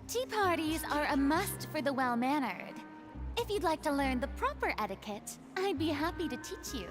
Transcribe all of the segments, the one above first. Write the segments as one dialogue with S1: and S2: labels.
S1: Tea parties are a must for the well-mannered. If you'd like to learn the proper etiquette, I'd be happy to teach you.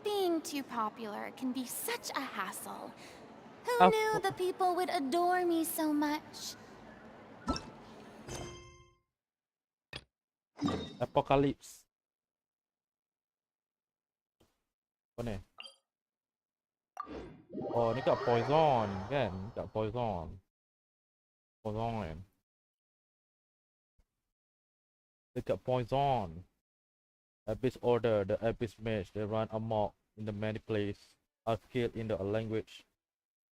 S1: Being too popular can be such a hassle. Who knew the people would adore me so much?
S2: Apocalypse. Apa ni? Oh, ni kat poison kan? Kat poison. Poison kan? Dekat poison. Abyss Order, the Abyss Mage, they run amok in the many places, are skilled in the language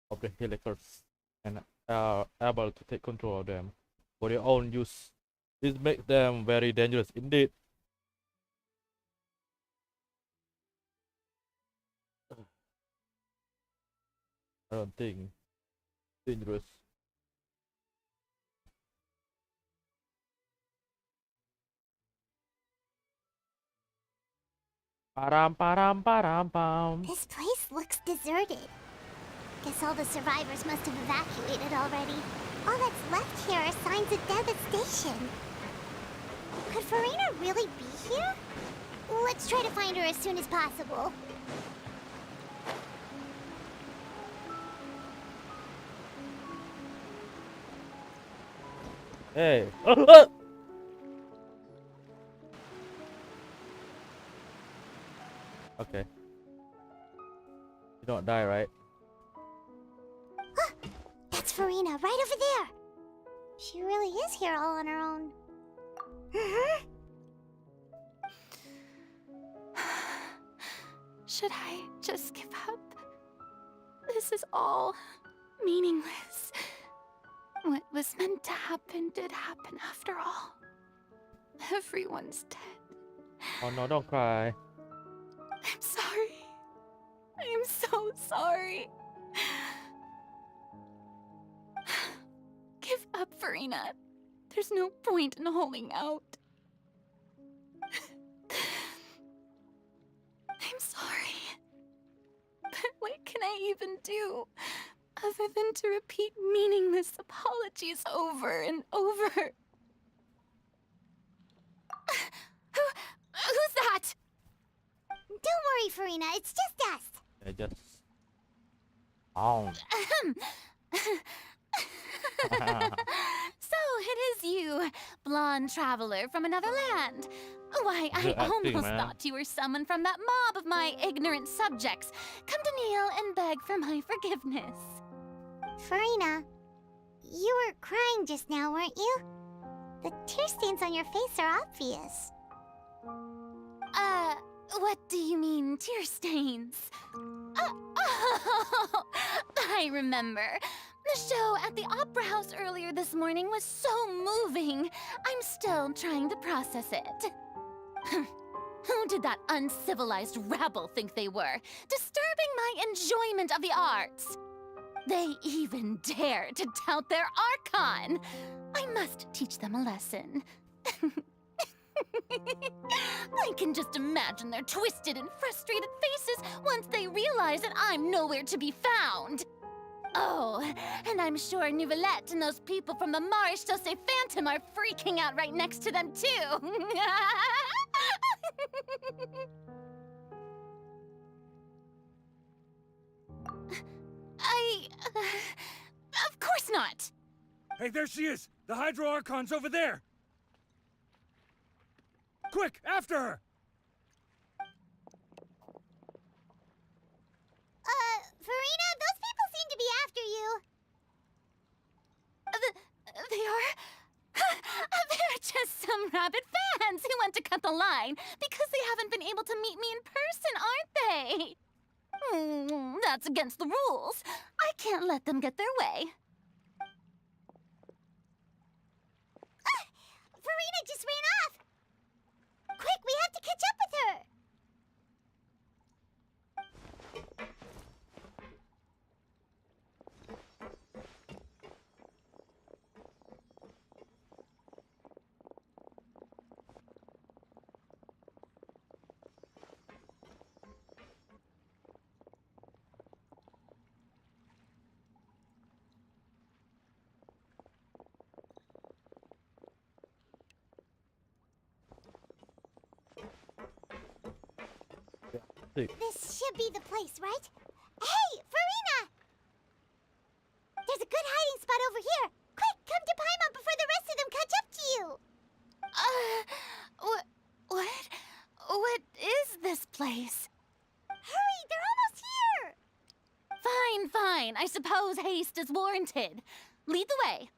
S2: of the Helicers, and are able to take control of them for their own use. This makes them very dangerous indeed. I don't think dangerous. Param param param pam.
S3: This place looks deserted. Guess all the survivors must have evacuated already. All that's left here are signs of devastation. Could Furina really be here? Let's try to find her as soon as possible.
S2: Hey. Okay. You don't die, right?
S3: That's Furina, right over there. She really is here all on her own.
S1: Should I just give up? This is all meaningless. What was meant to happen did happen after all. Everyone's dead.
S2: Oh no, don't cry.
S1: I'm sorry. I am so sorry. Give up, Furina. There's no point in holding out. I'm sorry. But what can I even do other than to repeat meaningless apologies over and over?
S3: don't worry, Furina. It's just us.
S2: I just. Oh.
S1: So it is you, blonde traveler from another land. Why, I
S2: Good acting,
S1: almost
S2: man.
S1: thought you were someone from that mob of my ignorant subjects. Come to kneel and beg for my forgiveness.
S3: Furina, you were crying just now, weren't you? The tear stains on your face are obvious.
S1: What do you mean, tear stains? Oh, I remember. The show at the Opera House earlier this morning was so moving. I'm still trying to process it. Who did that uncivilized rabble think they were, disturbing my enjoyment of the arts? They even dare to tout their Archon. I must teach them a lesson. I can just imagine their twisted and frustrated faces once they realize that I'm nowhere to be found. Oh, and I'm sure Nouvellette and those people from the Maréchaussée Phantom are freaking out right next to them, too. Of course not.
S4: Hey, there she is! The Hydro Archon's over there! Quick, after her!
S3: Furina, those people seem to be after you.
S1: They are? They're just some rabid fans who want to cut the line because they haven't been able to meet me in person, aren't they? That's against the rules. I can't let them get their way.
S3: Furina just ran off. Quick, we have to catch up with her. This should be the place, right? Hey, Furina! There's a good hiding spot over here. Quick, come to Paimon before the rest of them catch up to you.
S1: What? What is this place?
S3: Hurry, they're almost here.
S1: Fine, fine. I suppose haste is warranted. Lead the way.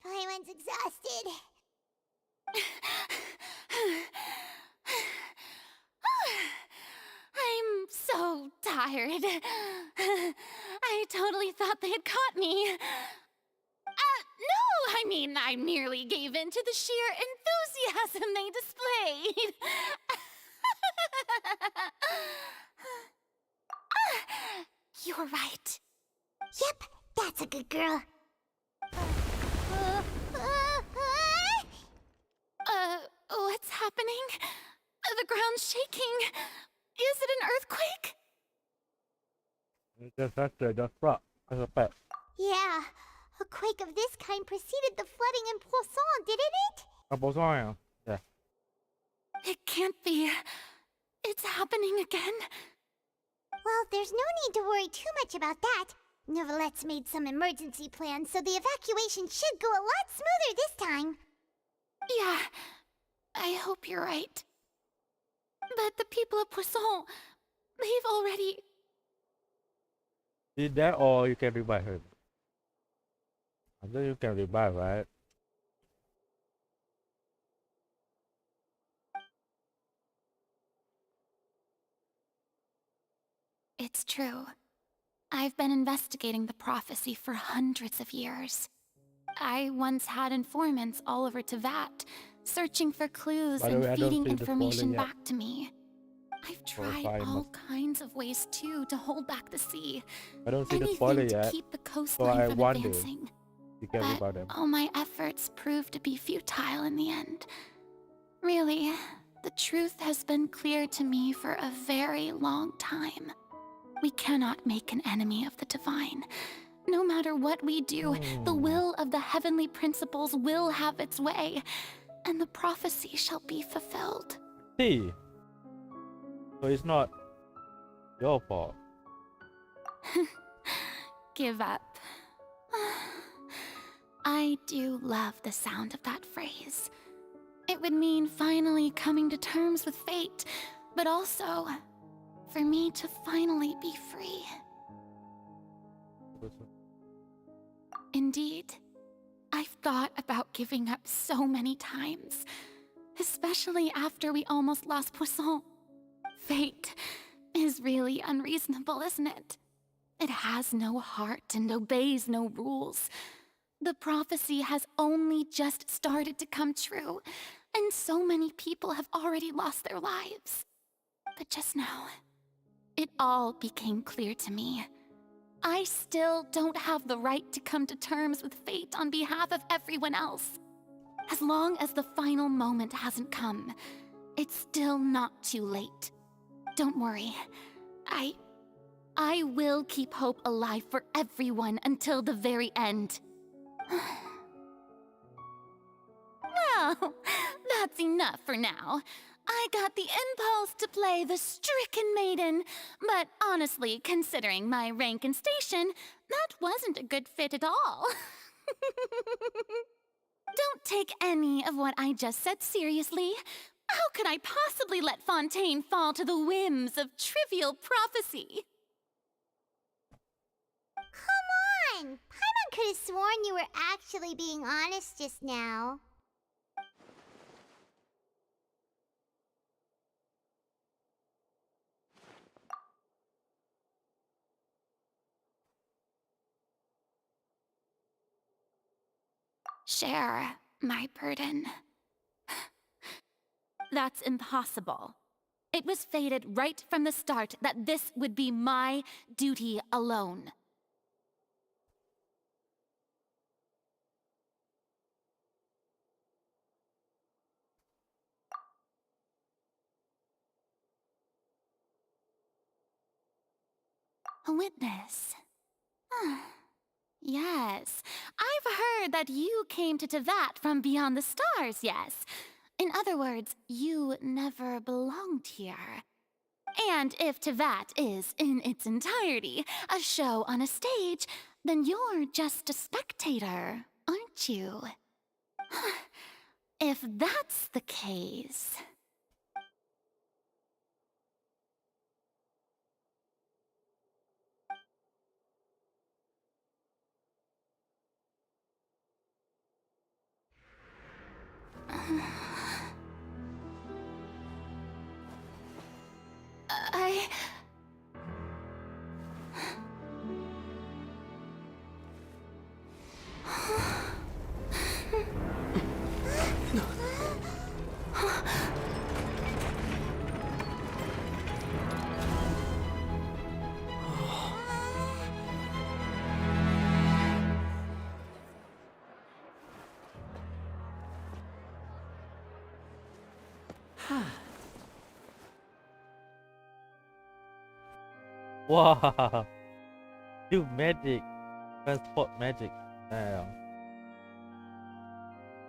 S3: Paimon's exhausted.
S1: I'm so tired. I totally thought they had caught me. No, I mean, I merely gave in to the sheer enthusiasm they displayed. You're right.
S3: Yep, that's a good girl.
S1: What's happening? The ground's shaking. Is it an earthquake?
S2: Just rock. That's a pet.
S3: Yeah, a quake of this kind preceded the flooding in Poisson, didn't it?
S2: A boson. Yeah.
S1: It can't be. It's happening again.
S3: Well, there's no need to worry too much about that. Nouvellette's made some emergency plans, so the evacuation should go a lot smoother this time.
S1: Yeah, I hope you're right. But the people of Poisson, they've already...
S2: Did that or you can revive her? I think you can revive, right?
S1: It's true. I've been investigating the prophecy for hundreds of years. I once had informants all over Teyvat, searching for clues
S2: By the
S1: and
S2: way, I don't
S1: feeding
S2: see the spoiler
S1: information
S2: yet.
S1: back to me. I've tried all kinds of ways too to hold back the sea.
S2: I don't see the spoiler
S1: Anything to
S2: yet,
S1: keep the
S2: so
S1: coastline
S2: I
S1: from
S2: wonder.
S1: advancing.
S2: You care
S1: But
S2: about them.
S1: all my efforts proved to be futile in the end. Really, the truth has been clear to me for a very long time. We cannot make an enemy of the divine. No matter what we do, the will of the heavenly principles will have its way, and the prophecy shall be fulfilled.
S2: See, so it's not your fault.
S1: Give up. I do love the sound of that phrase. It would mean finally coming to terms with fate, but also for me to finally be free. Indeed, I've thought about giving up so many times, especially after we almost lost Poisson. Fate is really unreasonable, isn't it? It has no heart and obeys no rules. The prophecy has only just started to come true, and so many people have already lost their lives. But just now, it all became clear to me. I still don't have the right to come to terms with fate on behalf of everyone else. As long as the final moment hasn't come, it's still not too late. Don't worry. I will keep hope alive for everyone until the very end. Well, that's enough for now. I got the impulse to play the stricken maiden, but honestly, considering my rank and station, that wasn't a good fit at all. Don't take any of what I just said seriously. How could I possibly let Fontaine fall to the whims of trivial prophecy?
S3: Come on! Paimon could have sworn you were actually being honest just now.
S1: Share my burden. That's impossible. It was fated right from the start that this would be my duty alone. A witness. Yes, I've heard that you came to Teyvat from beyond the stars, yes. In other words, you never belonged here. And if Teyvat is, in its entirety, a show on a stage, then you're just a spectator, aren't you? If that's the case... I...
S2: Wow. Do magic. Transport magic. Damn.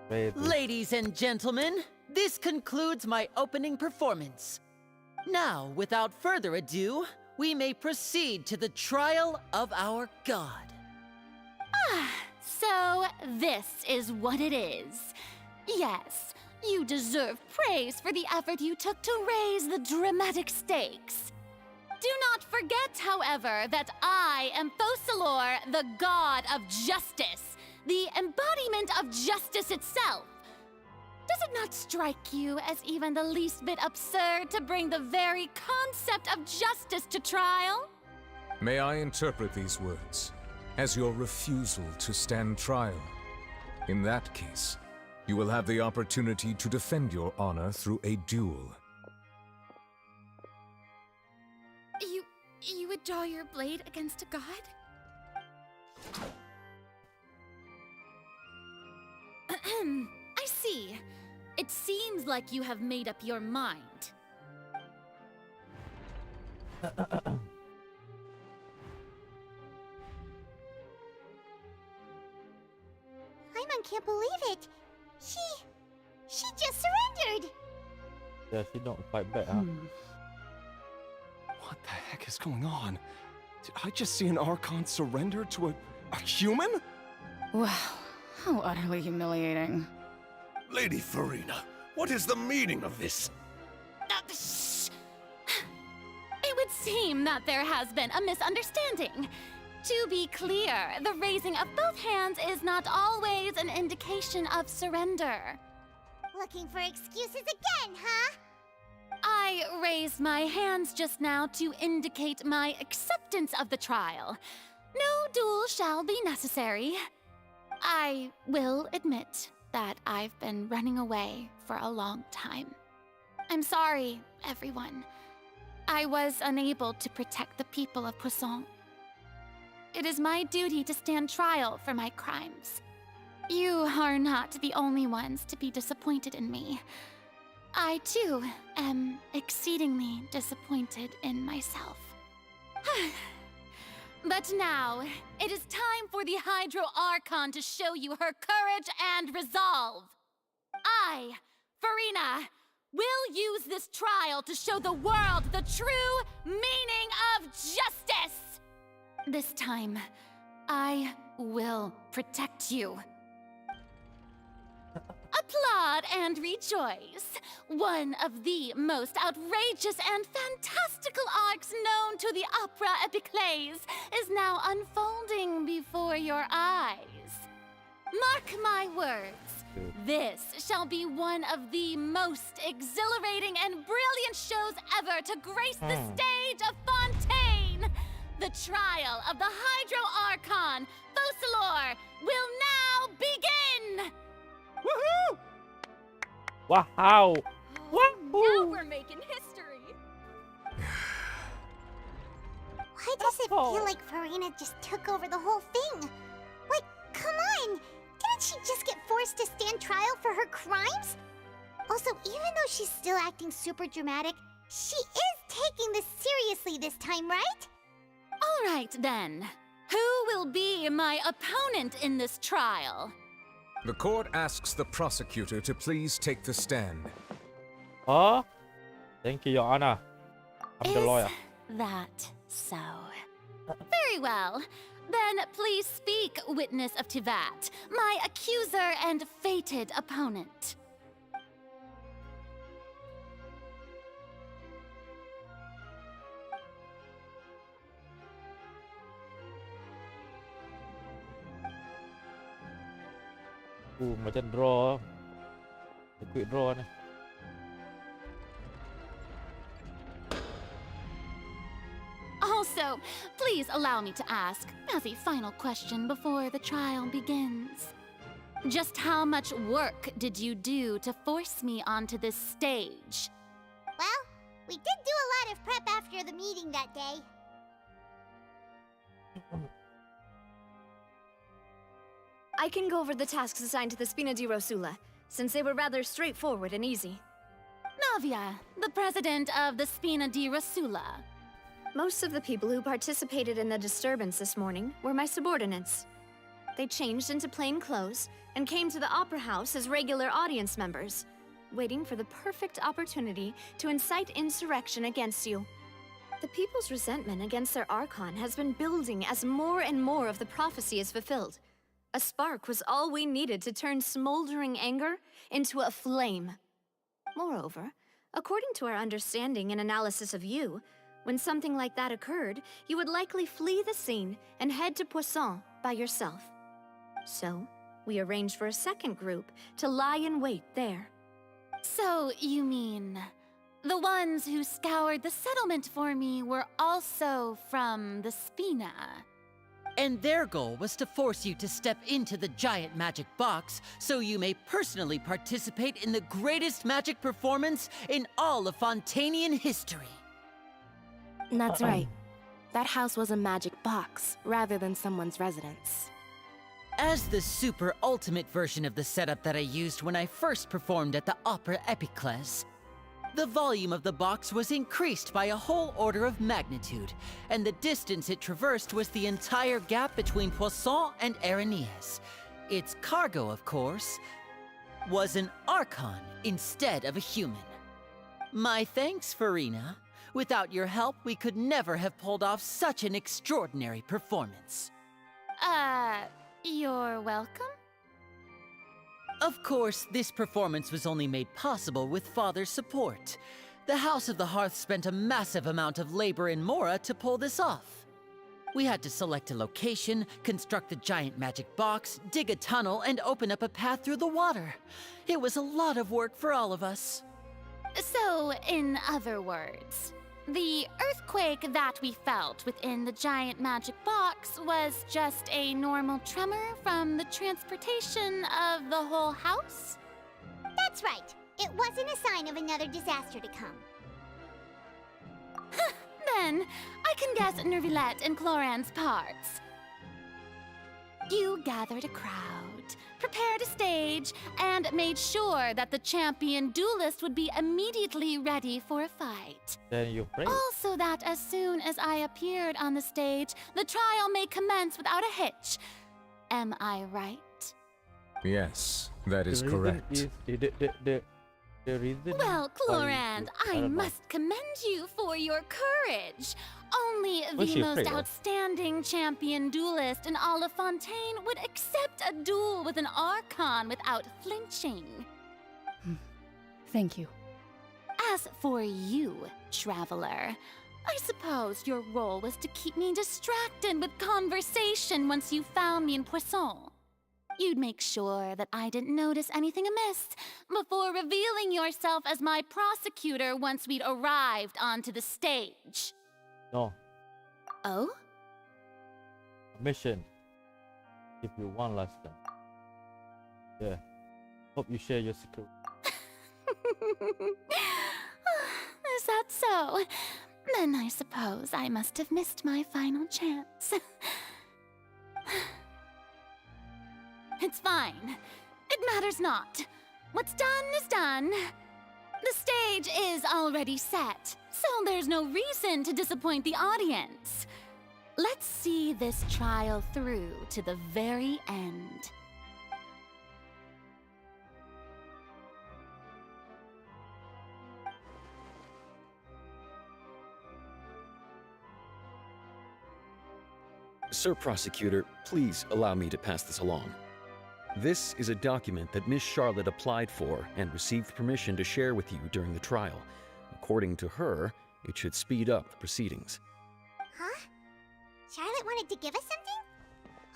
S2: Crazy.
S5: Ladies and gentlemen, this concludes my opening performance. Now, without further ado, we may proceed to the trial of our god.
S1: So, this is what it is. Yes, you deserve praise for the effort you took to raise the dramatic stakes. Do not forget, however, that I am Focalor, the god of justice, the embodiment of justice itself. Does it not strike you as even the least bit absurd to bring the very concept of justice to trial?
S6: May I interpret these words as your refusal to stand trial? In that case, you will have the opportunity to defend your honor through a duel.
S1: You would draw your blade against a god? I see. It seems like you have made up your mind.
S3: Paimon can't believe it. She just surrendered.
S2: Yeah, she don't fight back, huh?
S7: What the heck is going on? Did I just see an Archon surrender to a human?
S8: Wow, how utterly humiliating.
S4: Lady Furina, what is the meaning of this?
S1: Shh! It would seem that there has been a misunderstanding. To be clear, the raising of both hands is not always an indication of surrender.
S3: Looking for excuses again, huh?
S1: I raised my hands just now to indicate my acceptance of the trial. No duel shall be necessary. I will admit that I've been running away for a long time. I'm sorry, everyone. I was unable to protect the people of Poisson. It is my duty to stand trial for my crimes. You are not the only ones to be disappointed in me. I, too, am exceedingly disappointed in myself. But now, it is time for the Hydro Archon to show you her courage and resolve. I, Furina, will use this trial to show the world the true meaning of justice! This time, I will protect you. Applaud and rejoice. One of the most outrageous and fantastical arcs known to the opera epiclese is now unfolding before your eyes. Mark my words, this shall be one of the most exhilarating and brilliant shows ever to grace the stage of Fontaine. The trial of the Hydro Archon, Focalor, will now begin!
S7: Woohoo!
S2: Wow!
S1: Now
S2: Wahoo!
S1: we're making history!
S3: Why does it feel like Furina just took over the whole thing? Like, come on! Didn't she just get forced to stand trial for her crimes? Also, even though she's still acting super dramatic, she is taking this seriously this time, right?
S1: All right, then. Who will be my opponent in this trial?
S6: The court asks the prosecutor to please take the stand.
S2: Huh? Thank you, Your Honor. I'm the lawyer.
S1: Is that so? Very well. Then please speak, witness of Tivat, my accuser and fated opponent.
S2: Macam draw. A quick draw ni.
S1: Also, please allow me to ask, as a final question before the trial begins. Just how much work did you do to force me onto this stage?
S3: Well, we did do a lot of prep after the meeting that day.
S9: I can go over the tasks assigned to the Spina di Rosula, since they were rather straightforward and easy.
S1: Navia, the president of the Spina di Rosula.
S9: Most of the people who participated in the disturbance this morning were my subordinates. They changed into plain clothes and came to the Opera House as regular audience members, waiting for the perfect opportunity to incite insurrection against you. The people's resentment against their Archon has been building as more and more of the prophecy is fulfilled. A spark was all we needed to turn smoldering anger into a flame. Moreover, according to our understanding and analysis of you, when something like that occurred, you would likely flee the scene and head to Poisson by yourself. So, we arranged for a second group to lie in wait there.
S1: So, you mean The ones who scoured the settlement for me were also from the Spina.
S5: And their goal was to force you to step into the giant magic box so you may personally participate in the greatest magic performance in all of Fontainian history.
S10: That's right. That house was a magic box, rather than someone's residence.
S5: As the super ultimate version of the setup that I used when I first performed at the Opera Epiclese, the volume of the box was increased by a whole order of magnitude, and the distance it traversed was the entire gap between Poisson and Aranias. Its cargo, of course, was an Archon instead of a human. My thanks, Furina. Without your help, we could never have pulled off such an extraordinary performance.
S1: You're welcome?
S5: Of course, this performance was only made possible with Father's support. The House of the Hearth spent a massive amount of labor in Mora to pull this off. We had to select a location, construct the giant magic box, dig a tunnel, and open up a path through the water. It was a lot of work for all of us.
S1: So, in other words, the earthquake that we felt within the giant magic box was just a normal tremor from the transportation of the whole house?
S3: That's right. It wasn't a sign of another disaster to come.
S1: Then, I can guess Nervilette and Cloran's parts. You gathered a crowd, prepared a stage, and made sure that the champion duelist would be immediately ready for a fight.
S2: Then you pray.
S1: Also that as soon as I appeared on the stage, the trial may commence without a hitch. Am I right?
S6: Yes, that is
S2: The reason
S6: correct.
S2: is the reason.
S1: Well,
S2: why
S1: Clorand,
S2: you-
S1: I
S2: don't know.
S1: must commend you for your courage. Only
S2: Was
S1: the
S2: she
S1: most
S2: afraid of?
S1: outstanding champion duelist in all of Fontaine would accept a duel with an Archon without flinching.
S8: Thank you.
S1: As for you, traveler, I suppose your role was to keep me distracted with conversation once you found me in Poisson. You'd make sure that I didn't notice anything amiss before revealing yourself as my prosecutor once we'd arrived onto the stage.
S2: No,
S1: Oh?
S2: mission. Give you one last time. Yeah. Hope you share your secret.
S1: Is that so? Then I suppose I must have missed my final chance. It's fine. It matters not. What's done is done. The stage is already set, so there's no reason to disappoint the audience. Let's see this trial through to the very end.
S11: Sir Prosecutor, please allow me to pass this along. This is a document that Miss Charlotte applied for and received permission to share with you during the trial. According to her, it should speed up the proceedings.
S3: Huh? Charlotte wanted to give us something?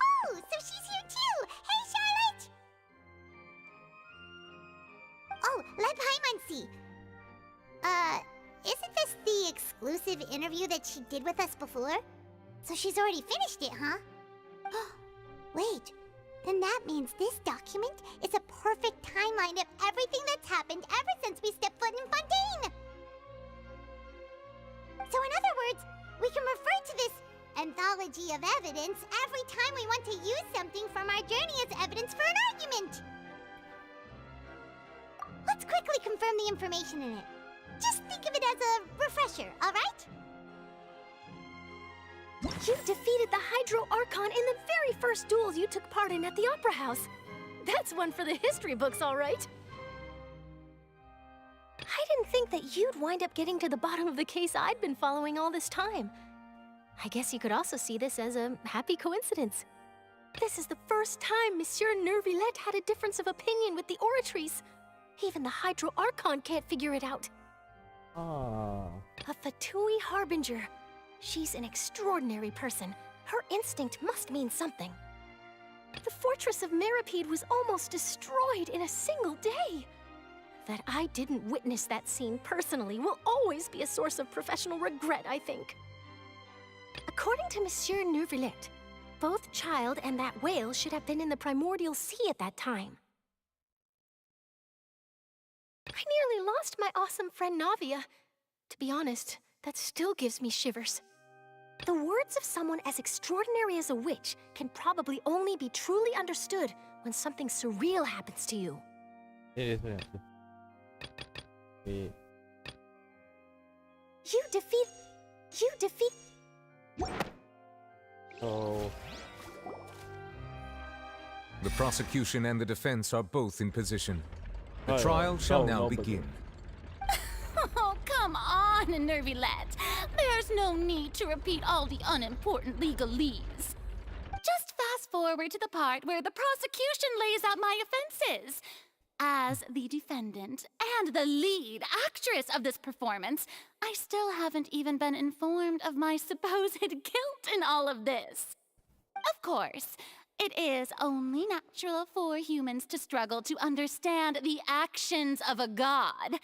S3: Oh, so she's here too! Hey, Charlotte! Oh, let Paimon see. Isn't this the exclusive interview that she did with us before? So she's already finished it, huh? Wait, then that means this document is a perfect timeline of everything that's happened ever since we stepped foot in Fontaine! So in other words, we can refer to this anthology of evidence every time we want to use something from our journey as evidence for an argument! Let's quickly confirm the information in it. Just think of it as a refresher, alright?
S12: You defeated the Hydro Archon in the very first duels you took part in at the Opera House. That's one for the history books, all right. I didn't think that you'd wind up getting to the bottom of the case I'd been following all this time. I guess you could also see this as a happy coincidence. This is the first time Monsieur Nervilette had a difference of opinion with the Oratrice. Even the Hydro Archon can't figure it out.
S2: Ah.
S12: A Fatui Harbinger. She's an extraordinary person. Her instinct must mean something. The fortress of Meripede was almost destroyed in a single day. that I didn't witness that scene personally will always be a source of professional regret, I think. According to Monsieur Neuvillette, both Child and that whale should have been in the primordial sea at that time. I nearly lost my awesome friend Navia. To be honest, that still gives me shivers. The words of someone as extraordinary as a witch can probably only be truly understood when something surreal happens to you.
S2: It is. Wait.
S12: You defeat...
S2: So
S6: The prosecution and the defense are both in position. The
S2: Right,
S6: trial
S2: right.
S6: shall
S2: No,
S6: now
S2: no,
S6: begin.
S1: Oh, come on, Nervilette. There's no need to repeat all the unimportant legalese. Just fast forward to the part where the prosecution lays out my offenses. As the defendant and the lead actress of this performance, I still haven't even been informed of my supposed guilt in all of this. Of course, it is only natural for humans to struggle to understand the actions of a god.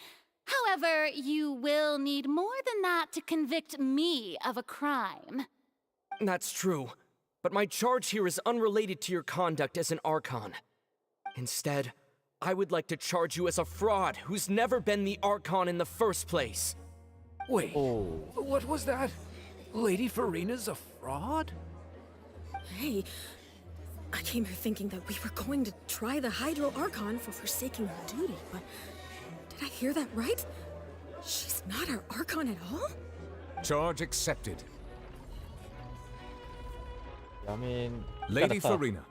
S1: However, you will need more than that to convict me of a crime.
S13: That's true, but my charge here is unrelated to your conduct as an Archon. Instead, I would like to charge you as a fraud who's never been the Archon in the first place.
S14: Wait, what was that? Lady Furina's a fraud?
S15: Hey, I came here thinking that we were going to try the Hydro Archon for forsaking her duty, but did I hear that right? She's not our Archon at all?
S6: Charge accepted.
S2: I mean,
S6: Lady Furina,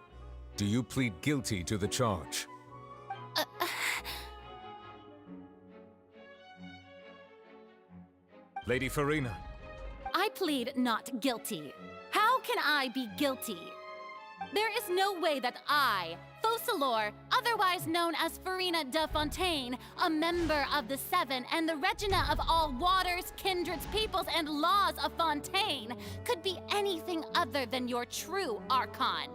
S6: do you plead guilty to the charge? Lady Furina.
S1: I plead not guilty. How can I be guilty? There is no way that I, Focalor, otherwise known as Furina de Fontaine, a member of the Seven and the Regina of all waters, kindreds, peoples, and laws of Fontaine, could be anything other than your true Archon.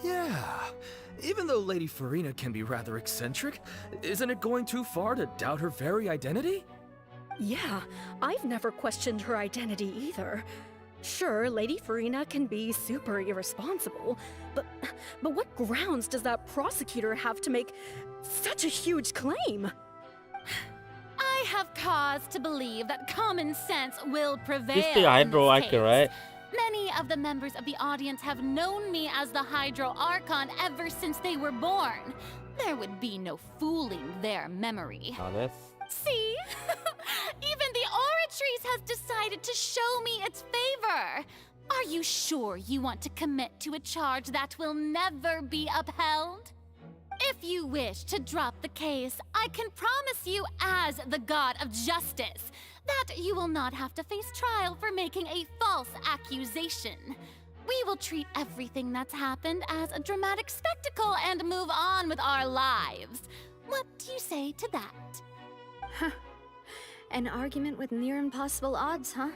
S14: Yeah, even though Lady Furina can be rather eccentric, isn't it going too far to doubt her very identity?
S15: Yeah, I've never questioned her identity either. Sure, Lady Furina can be super irresponsible, but what grounds does that prosecutor have to make such a huge claim?
S1: I have cause to believe that common sense will prevail.
S2: It's the Hydro
S1: in this
S2: Archon, right?
S1: Many of the members of the audience have known me as the Hydro Archon ever since they were born. There would be no fooling their memory.
S2: Now that's...
S1: See? Even the Oratrice has decided to show me its favor. Are you sure you want to commit to a charge that will never be upheld? If you wish to drop the case, I can promise you as the God of Justice that you will not have to face trial for making a false accusation. We will treat everything that's happened as a dramatic spectacle and move on with our lives. What do you say to that?
S9: Huh. An argument with near impossible odds, huh?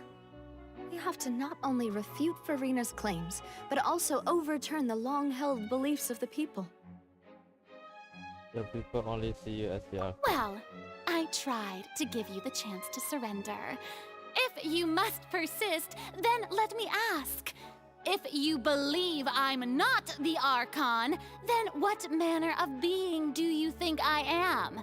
S9: You have to not only refute Furina's claims, but also overturn the long-held beliefs of the people.
S2: The people only see you as they are.
S1: Well, I tried to give you the chance to surrender. If you must persist, then let me ask. If you believe I'm not the Archon, then what manner of being do you think I am?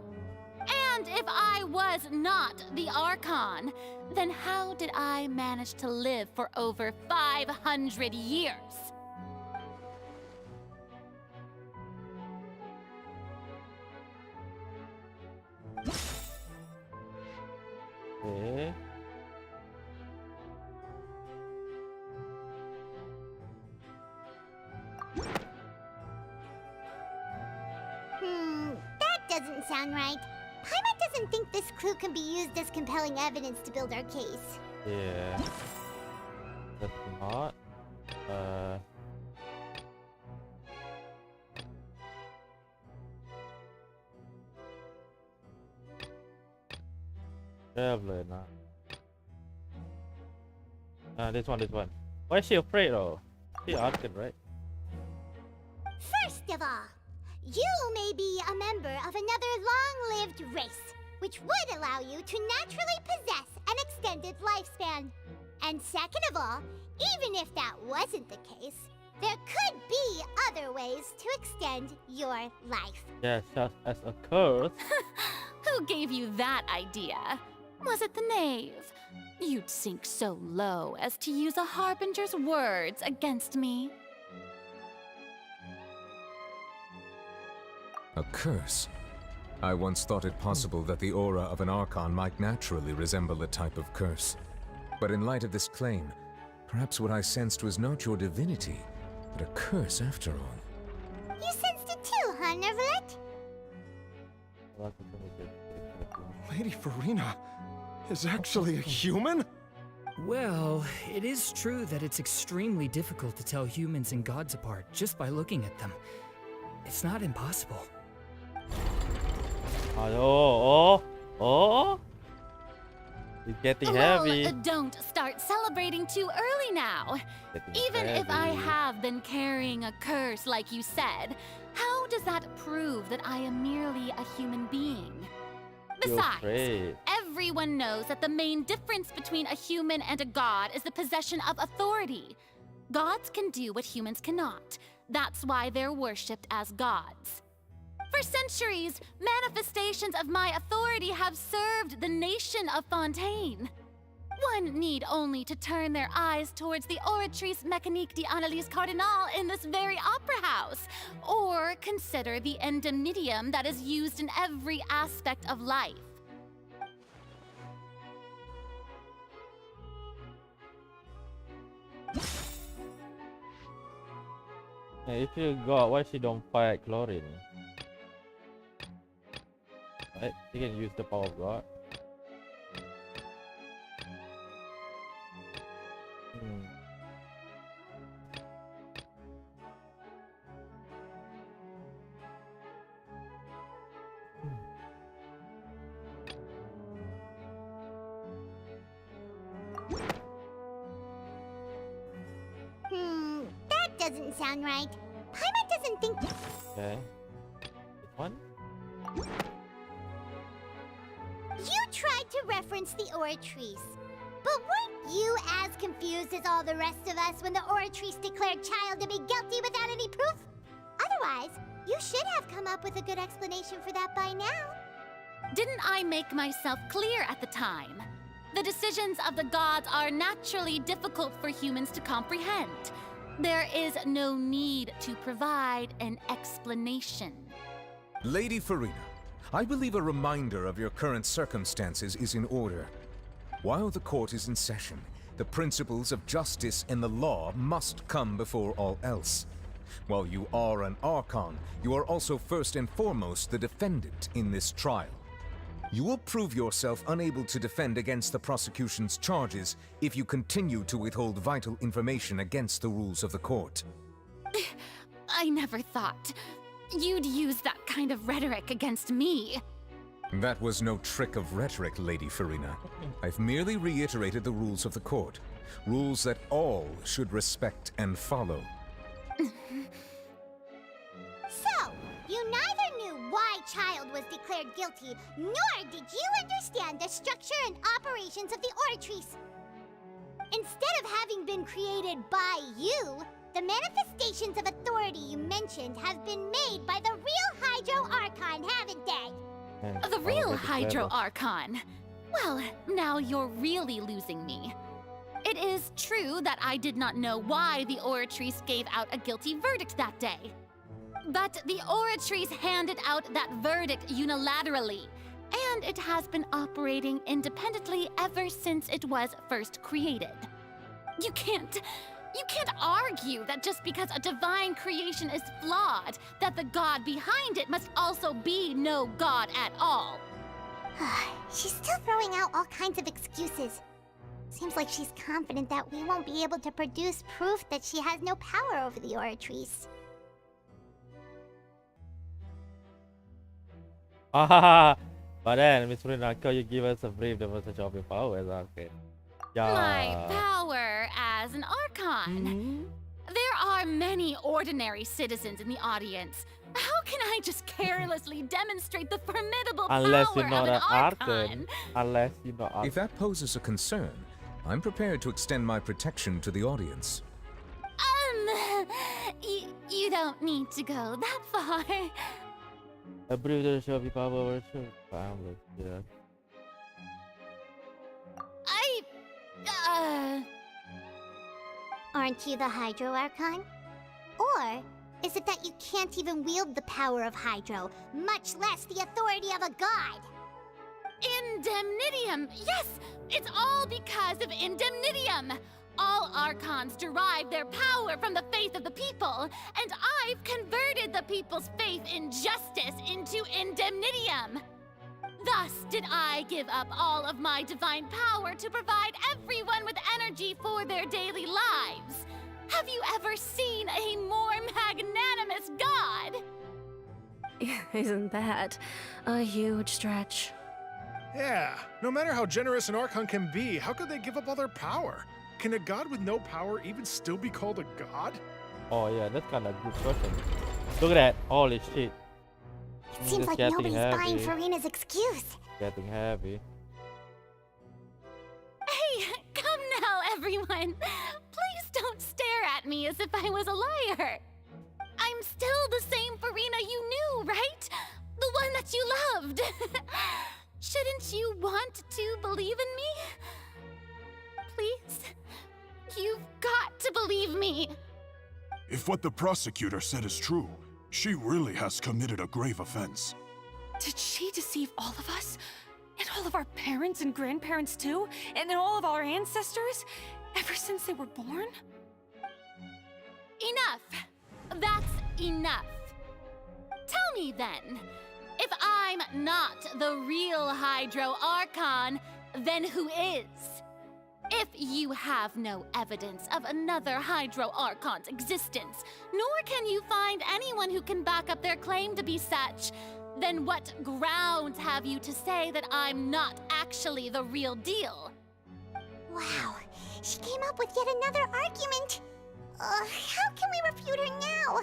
S1: And if I was not the Archon, then how did I manage to live for over 500 years?
S2: Okay.
S3: That doesn't sound right. Paimon doesn't think this clue can be used as compelling evidence to build our case.
S2: Yeah. That's not. Traveler, nah. This one. Why is she afraid though? She Archon, right?
S3: First of all, you may be a member of another long-lived race, which would allow you to naturally possess an extended lifespan. And second of all, even if that wasn't the case, there could be other ways to extend your life.
S2: Yeah, just as a curse.
S1: Who gave you that idea? Was it the knave? You'd sink so low as to use a harbinger's words against me.
S6: A curse? I once thought it possible that the aura of an Archon might naturally resemble a type of curse. But in light of this claim, perhaps what I sensed was not your divinity, but a curse after all.
S3: You sensed it too, huh, Nervalet?
S7: Lady Furina is actually a human?
S13: Well, it is true that it's extremely difficult to tell humans and gods apart just by looking at them. It's not impossible.
S2: Oh. It's getting heavy.
S1: Don't start celebrating too early now. Even if I have been carrying a curse like you said, how does that prove that I am merely a human being? Besides, everyone knows that the main difference between a human and a god is the possession of authority. Gods can do what humans cannot. That's why they're worshipped as gods. For centuries, manifestations of my authority have served the nation of Fontaine. One need only to turn their eyes towards the Oratrice Mécanique d'Analyse Cardinal in this very opera house, or consider the endemnitium that is used in every aspect of life.
S2: Hey, if you got, why she don't fight Chlorine? Right, she can use the power of God.
S3: That doesn't sound right. Paimon doesn't think...
S2: Okay. This one?
S3: You tried to reference the Oratrice. But weren't you as confused as all the rest of us when the Oratrice declared Child to be guilty without any proof? Otherwise, you should have come up with a good explanation for that by now.
S1: Didn't I make myself clear at the time? The decisions of the gods are naturally difficult for humans to comprehend. There is no need to provide an explanation.
S6: Lady Furina, I believe a reminder of your current circumstances is in order. While the court is in session, the principles of justice and the law must come before all else. While you are an Archon, you are also first and foremost the defendant in this trial. You will prove yourself unable to defend against the prosecution's charges if you continue to withhold vital information against the rules of the court.
S1: I never thought you'd use that kind of rhetoric against me.
S6: That was no trick of rhetoric, Lady Furina. I've merely reiterated the rules of the court. Rules that all should respect and follow.
S3: So, you neither knew why Child was declared guilty, nor did you understand the structure and operations of the Oratrice. Instead of having been created by you, the manifestations of authority you mentioned have been made by the real Hydro Archon, haven't they?
S1: The real Hydro Archon. Well, now you're really losing me. It is true that I did not know why the Oratrice gave out a guilty verdict that day. But the Oratrice handed out that verdict unilaterally, and it has been operating independently ever since it was first created. You can't argue that just because a divine creation is flawed, that the god behind it must also be no god at all.
S3: She's still throwing out all kinds of excuses. Seems like she's confident that we won't be able to produce proof that she has no power over the Oratrice.
S2: But then, Miss Furina, could you give us a brief demonstration of your powers? Okay. Yeah.
S1: My power as an Archon. There are many ordinary citizens in the audience. How can I just carelessly demonstrate the formidable
S2: Unless
S1: power
S2: you're not
S1: of
S2: an
S1: an
S2: Archon.
S1: Archon.
S2: Unless you're not.
S6: If that poses a concern, I'm prepared to extend my protection to the audience.
S1: You don't need to go that far.
S2: A bruiser shall be power over family. Yeah.
S3: Aren't you the Hydro Archon? Or is it that you can't even wield the power of Hydro, much less the authority of a god?
S1: Indemnitium! Yes! It's all because of Indemnitium! All Archons derive their power from the faith of the people, and I've converted the people's faith in justice into Indemnitium! Thus did I give up all of my divine power to provide everyone with energy for their daily lives. Have you ever seen a more magnanimous god?
S15: Isn't that a huge stretch?
S16: Yeah, no matter how generous an Archon can be, how could they give up all their power? Can a god with no power even still be called a god?
S2: Oh yeah, that's kind of a good question. Look at that. Holy shit.
S3: Seems like nobody's buying Furina's excuse.
S2: Getting heavy.
S1: Hey, come now, everyone. Please don't stare at me as if I was a liar. I'm still the same Furina you knew, right? The one that you loved. Shouldn't you want to believe in me? Please? You've got to believe me.
S4: If what the prosecutor said is true, she really has committed a grave offense.
S17: Did she deceive all of us? And all of our parents and grandparents too? And all of our ancestors? Ever since they were born?
S1: Enough! That's enough. Tell me then, if I'm not the real Hydro Archon, then who is? If you have no evidence of another Hydro Archon's existence, nor can you find anyone who can back up their claim to be such, then what grounds have you to say that I'm not actually the real deal?
S3: Wow, she came up with yet another argument. How can we refute her now?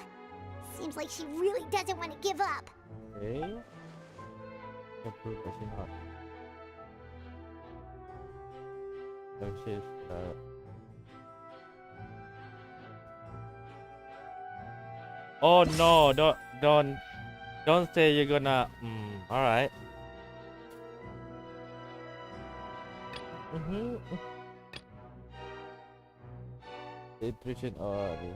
S3: Seems like she really doesn't want to give up.
S2: Okay. Can prove that she's not. So she's Oh no, don't say you're gonna alright. Nutrition already.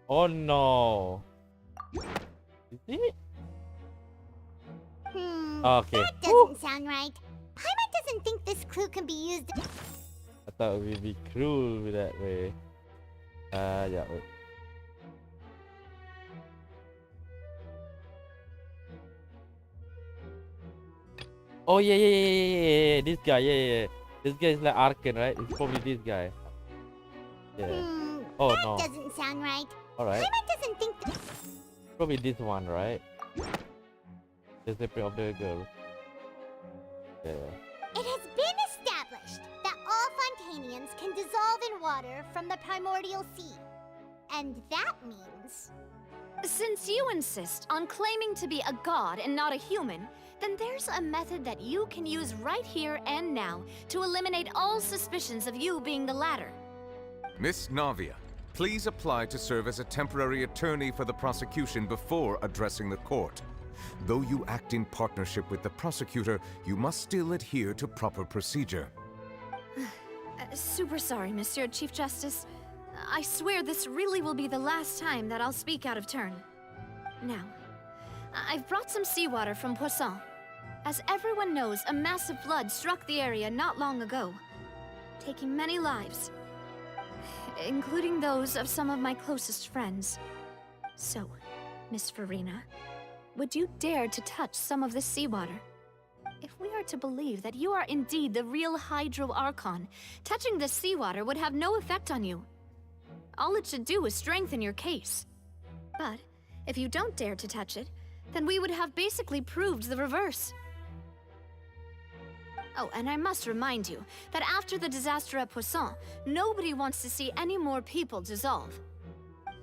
S2: Oh no. Is it? Okay.
S3: That doesn't sound right. Paimon doesn't think this clue can be used.
S2: I thought it would be cruel that way. Yeah. Wait. Oh yeah. This guy, yeah. This guy is like Archon, right? It's probably this guy. Yeah. Oh no.
S3: That doesn't sound right.
S2: Alright.
S3: Paimon doesn't think that.
S2: Probably this one, right? The slippery of the girl. Yeah.
S3: It has been established that all Fontainians can dissolve in water from the primordial sea. And that means...
S9: Since you insist on claiming to be a god and not a human, then there's a method that you can use right here and now to eliminate all suspicions of you being the latter.
S6: Miss Navia, please apply to serve as a temporary attorney for the prosecution before addressing the court. Though you act in partnership with the prosecutor, you must still adhere to proper procedure.
S9: Super sorry, Monsieur Chief Justice. I swear this really will be the last time that I'll speak out of turn. Now, I've brought some seawater from Poisson. As everyone knows, a massive flood struck the area not long ago, taking many lives, including those of some of my closest friends. So, Miss Furina, would you dare to touch some of this seawater? If we are to believe that you are indeed the real Hydro Archon, touching this seawater would have no effect on you. All it should do is strengthen your case. But if you don't dare to touch it, then we would have basically proved the reverse. Oh, and I must remind you that after the disaster at Poisson, nobody wants to see any more people dissolve.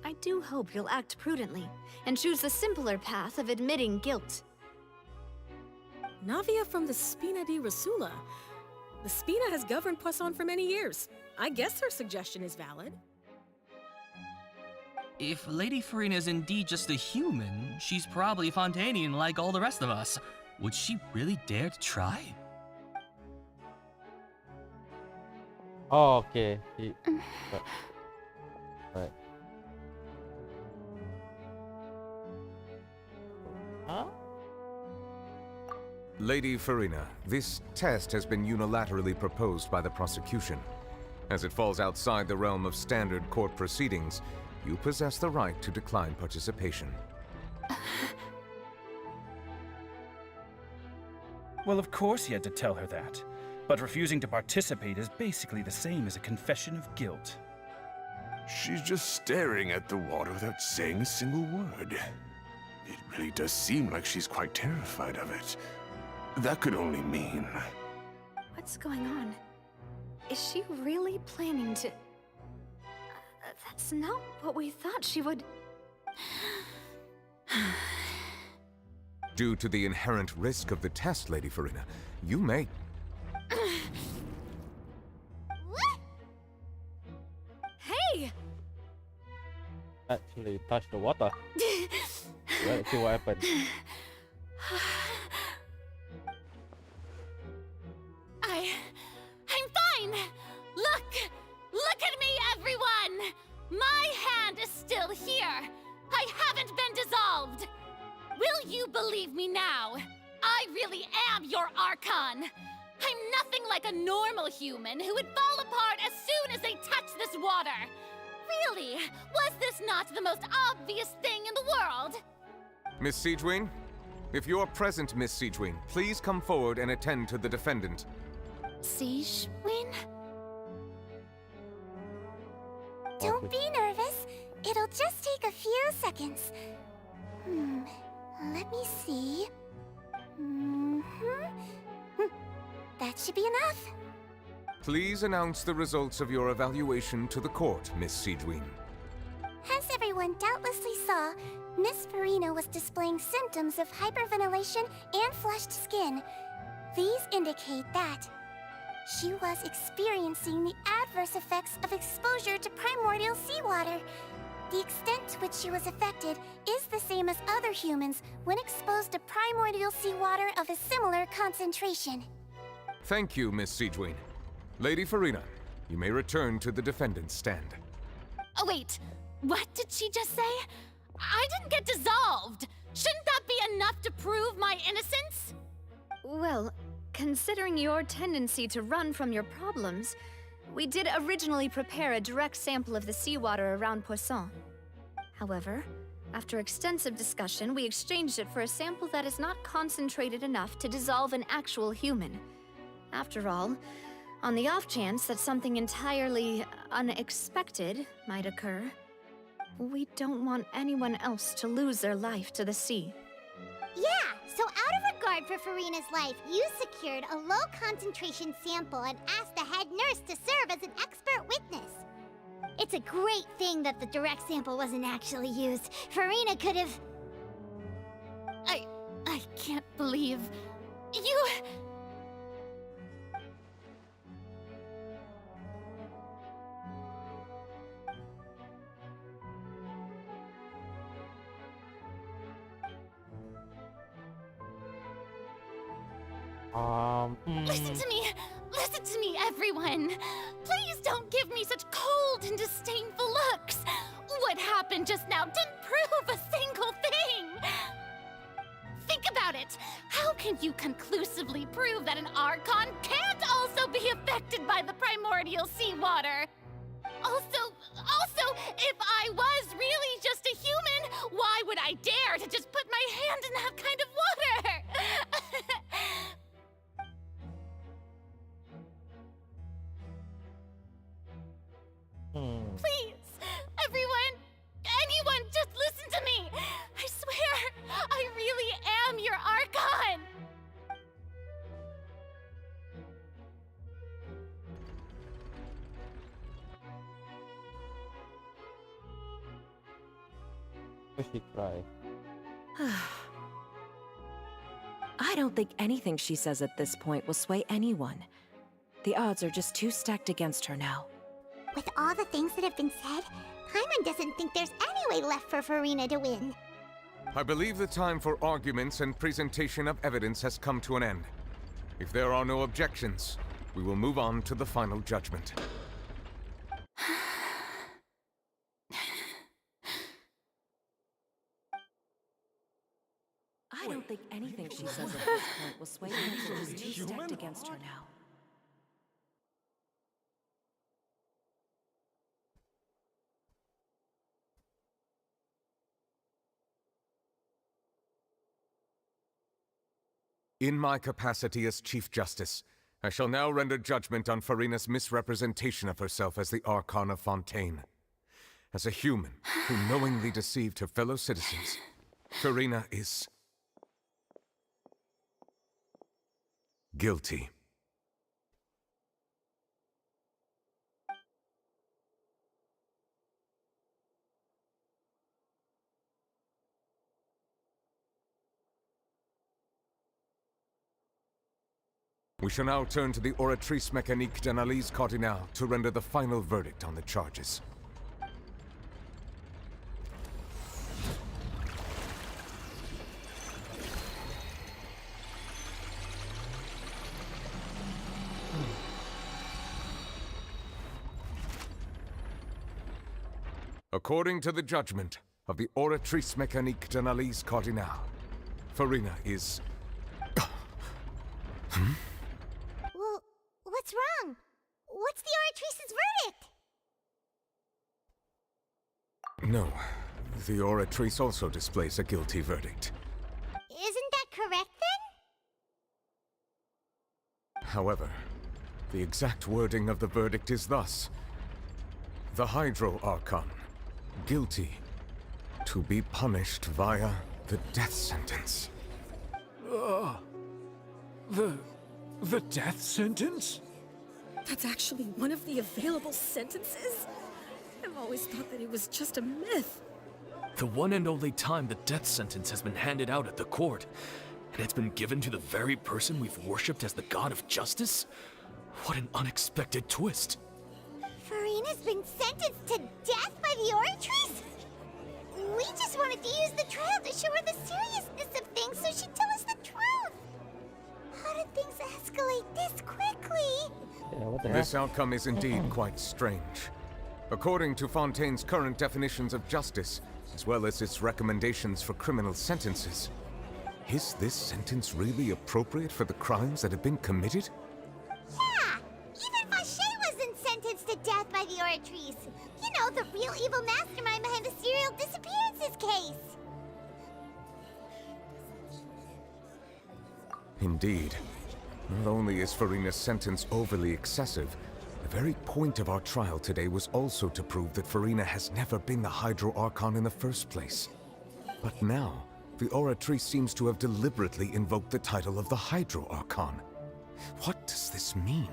S9: I do hope you'll act prudently and choose the simpler path of admitting guilt.
S18: Navia from the Spina di Rasula. The Spina has governed Poisson for many years. I guess her suggestion is valid.
S19: If Lady Furina is indeed just a human, she's probably Fontainian like all the rest of us. Would she really dare to try?
S2: Oh, okay. Right. Huh?
S6: Lady Furina, this test has been unilaterally proposed by the prosecution. As it falls outside the realm of standard court proceedings, you possess the right to decline participation.
S20: Well, of course he had to tell her that. But refusing to participate is basically the same as a confession of guilt.
S21: She's just staring at the water without saying a single word. It really does seem like she's quite terrified of it. That could only mean...
S9: What's going on? Is she really planning to... That's not what we thought she would...
S6: Due to the inherent risk of the test, Lady Furina, you may...
S9: Hey!
S2: Actually touch the water. Let's see what happened.
S1: I'm fine! Look at me, everyone! My hand is still here! I haven't been dissolved! Will you believe me now? I really am your Archon! I'm nothing like a normal human who would fall apart as soon as they touch this water! Really? Was this not the most obvious thing in the world?
S6: Miss Siegewin? If you're present, Miss Siegewin, please come forward and attend to the defendant.
S1: Siegewin?
S3: Don't be nervous. It'll just take a few seconds. Let me see. That should be enough.
S6: Please announce the results of your evaluation to the court, Miss Siegewin.
S3: As everyone doubtlessly saw, Miss Furina was displaying symptoms of hyperventilation and flushed skin. These indicate that she was experiencing the adverse effects of exposure to primordial seawater. The extent to which she was affected is the same as other humans when exposed to primordial seawater of a similar concentration.
S6: Thank you, Miss Siegewin. Lady Furina, you may return to the defendant's stand.
S1: Oh wait, what did she just say? I didn't get dissolved! Shouldn't that be enough to prove my innocence?
S9: Well, considering your tendency to run from your problems, we did originally prepare a direct sample of the seawater around Poisson. However, after extensive discussion, we exchanged it for a sample that is not concentrated enough to dissolve an actual human. After all, on the off chance that something entirely unexpected might occur, we don't want anyone else to lose their life to the sea.
S3: Yeah, so out of regard for Furina's life, you secured a low-concentration sample and asked the head nurse to serve as an expert witness. It's a great thing that the direct sample wasn't actually used. Furina could have...
S1: I can't believe... You... Listen to me, everyone! Please don't give me such cold and disdainful looks! What happened just now didn't prove a single thing! Think about it! How can you conclusively prove that an Archon can't also be affected by the primordial seawater? Also, if I was really just a human, why would I dare to just put my hand in that kind of water? Please, everyone, anyone, just listen to me! I swear, I really am your Archon!
S2: Why she cry?
S10: I don't think anything she says at this point will sway anyone. The odds are just too stacked against her now.
S3: With all the things that have been said, Paimon doesn't think there's any way left for Furina to win.
S6: I believe the time for arguments and presentation of evidence has come to an end. If there are no objections, we will move on to the final judgment.
S10: I don't think anything she says at this point will sway anyone. She's too stacked against her now.
S6: In my capacity as Chief Justice, I shall now render judgment on Furina's misrepresentation of herself as the Archon of Fontaine. As a human who knowingly deceived her fellow citizens, Furina is guilty. We shall now turn to the Oratrice Mécanique d'Analyse Cardinale to render the final verdict on the charges. According to the judgment of the Oratrice Mécanique d'Analyse Cardinale, Furina is...
S3: Well, what's wrong? What's the Oratrice's verdict?
S6: No, the Oratrice also displays a guilty verdict.
S3: Isn't that correct then?
S6: However, the exact wording of the verdict is thus: the Hydro Archon, guilty, to be punished via the death sentence.
S14: The death sentence?
S18: That's actually one of the available sentences? I've always thought that it was just a myth.
S14: The one and only time the death sentence has been handed out at the court, and it's been given to the very person we've worshipped as the god of justice? What an unexpected twist.
S3: Furina's been sentenced to death by the Oratrice? We just wanted to use the trial to show her the seriousness of things so she'd tell us the truth. How did things escalate this quickly?
S6: This outcome is indeed quite strange. According to Fontaine's current definitions of justice, as well as its recommendations for criminal sentences, is this sentence really appropriate for the crimes that have been committed?
S3: Yeah! Even Vacher wasn't sentenced to death by the Oratrice. You know, the real evil mastermind behind the serial disappearances case.
S6: Indeed. Not only is Furina's sentence overly excessive, the very point of our trial today was also to prove that Furina has never been the Hydro Archon in the first place. But now, the Oratrice seems to have deliberately invoked the title of the Hydro Archon. What does this mean?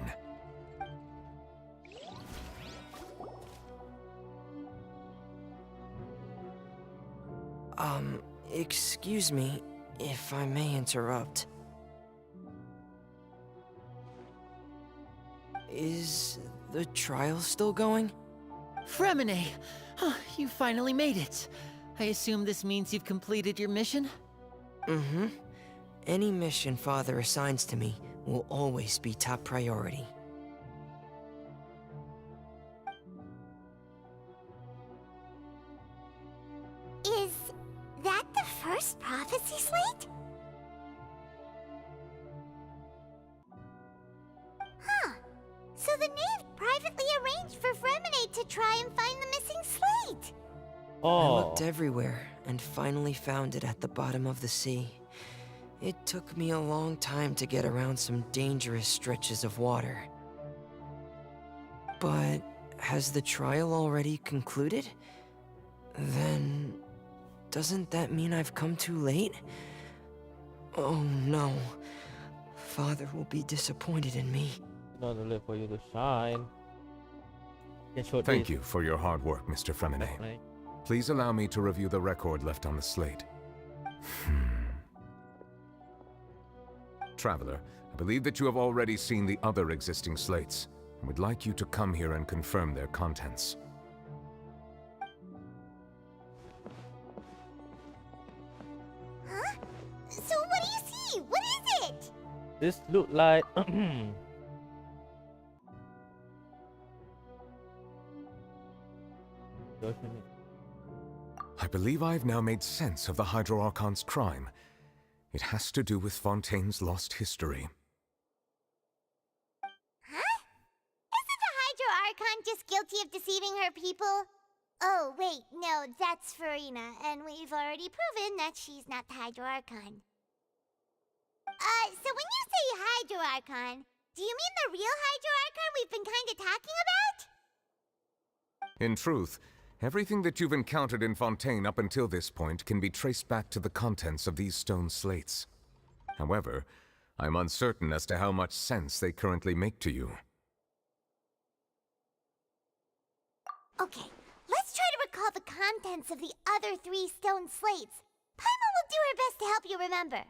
S13: Excuse me, if I may interrupt. Is the trial still going?
S5: Fremine! You finally made it. I assume this means you've completed your mission?
S13: Mm-hmm. Any mission Father assigns to me will always be top priority.
S3: Is that the first prophecy slate? Huh. So the knave privately arranged for Fremine to try and find the missing slate.
S13: I looked everywhere and finally found it at the bottom of the sea. It took me a long time to get around some dangerous stretches of water. But has the trial already concluded? Then doesn't that mean I've come too late? Oh no. Father will be disappointed in me.
S2: Not to live for you to shine.
S6: Thank you for your hard work, Mr. Fremine. Please allow me to review the record left on the slate. Traveler, I believe that you have already seen the other existing slates, and would like you to come here and confirm their contents.
S3: Huh? So what do you see? What is it?
S2: This look like
S6: I believe I've now made sense of the Hydro Archon's crime. It has to do with Fontaine's lost history.
S3: Huh? Isn't the Hydro Archon just guilty of deceiving her people? Oh, wait, no, that's Furina, and we've already proven that she's not the Hydro Archon. So when you say Hydro Archon, do you mean the real Hydro Archon we've been kinda talking about?
S6: In truth, everything that you've encountered in Fontaine up until this point can be traced back to the contents of these stone slates. However, I'm uncertain as to how much sense they currently make to you.
S3: Okay, let's try to recall the contents of the other 3 stone slates. Paimon will do her best to help you remember.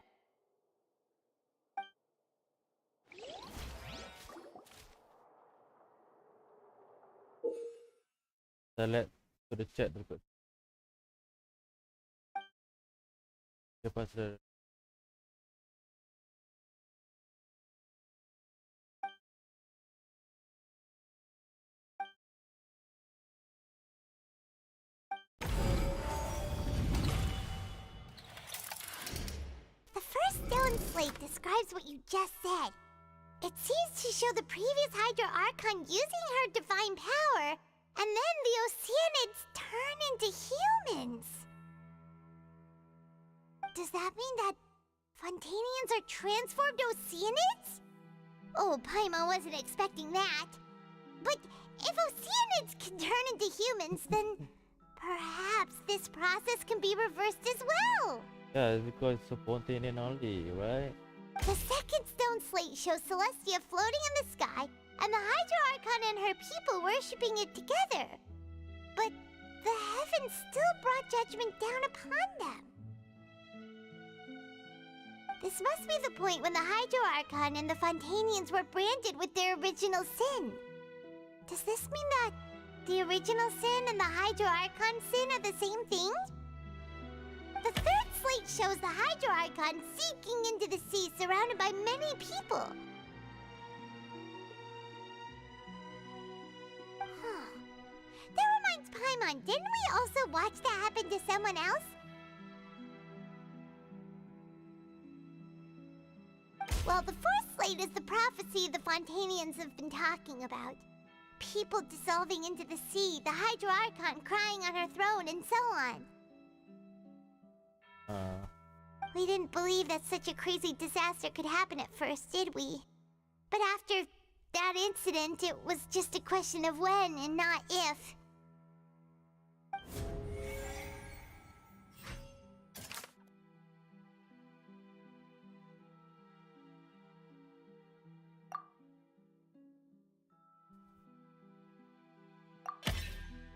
S2: Select to the chat berikut. Lepas tu
S3: The first stone slate describes what you just said. It seems to show the previous Hydro Archon using her divine power, and then the Oceanids turn into humans. Does that mean that Fontainians are transformed Oceanids? Oh, Paimon wasn't expecting that. But if Oceanids can turn into humans, then perhaps this process can be reversed as well.
S2: yeah, it's because it's Fontaine only, right?
S3: The second stone slate shows Celestia floating in the sky, and the Hydro Archon and her people worshipping it together. But the heavens still brought judgment down upon them. This must be the point when the Hydro Archon and the Fontainians were branded with their original sin. Does this mean that the original sin and the Hydro Archon sin are the same thing? The third slate shows the Hydro Archon sinking into the sea surrounded by many people. That reminds Paimon, didn't we also watch that happen to someone else? Well, the fourth slate is the prophecy the Fontainians have been talking about. People dissolving into the sea, the Hydro Archon crying on her throne, and so on. We didn't believe that such a crazy disaster could happen at first, did we? But after that incident, it was just a question of when and not if.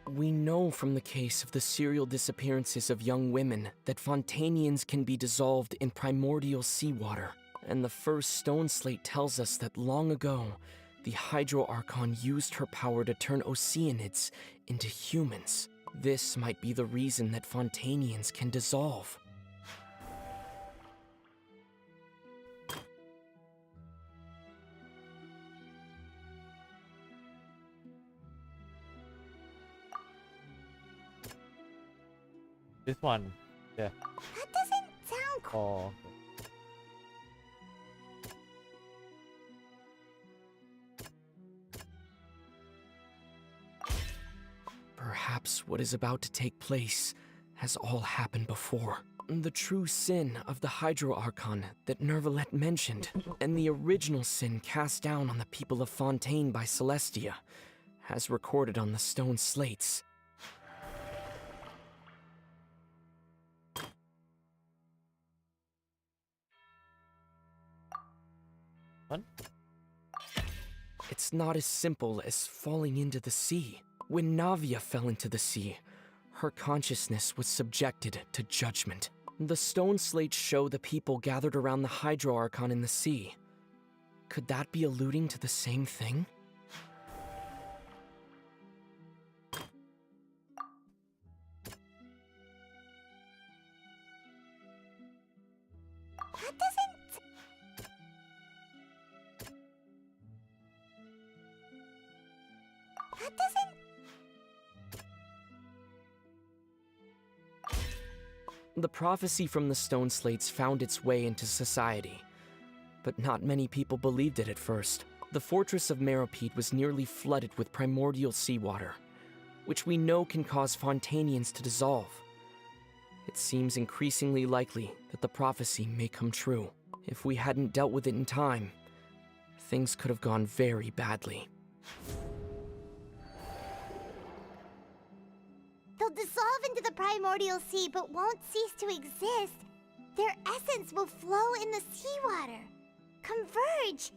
S13: We know from the case of the serial disappearances of young women that Fontainians can be dissolved in primordial seawater. And the first stone slate tells us that long ago, the Hydro Archon used her power to turn Oceanids into humans. This might be the reason that Fontainians can dissolve.
S2: This one, yeah.
S3: That doesn't sound
S2: Oh,
S13: Perhaps what is about to take place has all happened before. The true sin of the Hydro Archon that Nervalet mentioned, and the original sin cast down on the people of Fontaine by Celestia, as recorded on the stone slates.
S2: What?
S13: It's not as simple as falling into the sea. When Navia fell into the sea, Her consciousness was subjected to judgment. The stone slates show the people gathered around the Hydro Archon in the sea. Could that be alluding to the same thing?
S3: That doesn't...
S13: The prophecy from the stone slates found its way into society, but not many people believed it at first. The fortress of Meropide was nearly flooded with primordial seawater, which we know can cause Fontainians to dissolve. It seems increasingly likely that the prophecy may come true. If we hadn't dealt with it in time, things could have gone very badly.
S3: They'll dissolve into the primordial sea but won't cease to exist. Their essence will flow in the seawater, converge,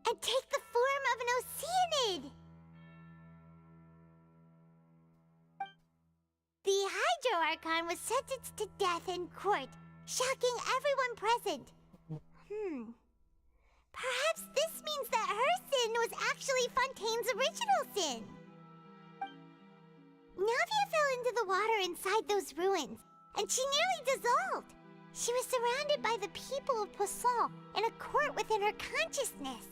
S3: and take the form of an oceanid. The Hydro Archon was sentenced to death in court, shocking everyone present. Perhaps this means that her sin was actually Fontaine's original sin. Navia fell into the water inside those ruins, and she nearly dissolved. She was surrounded by the people of Poisson in a court within her consciousness,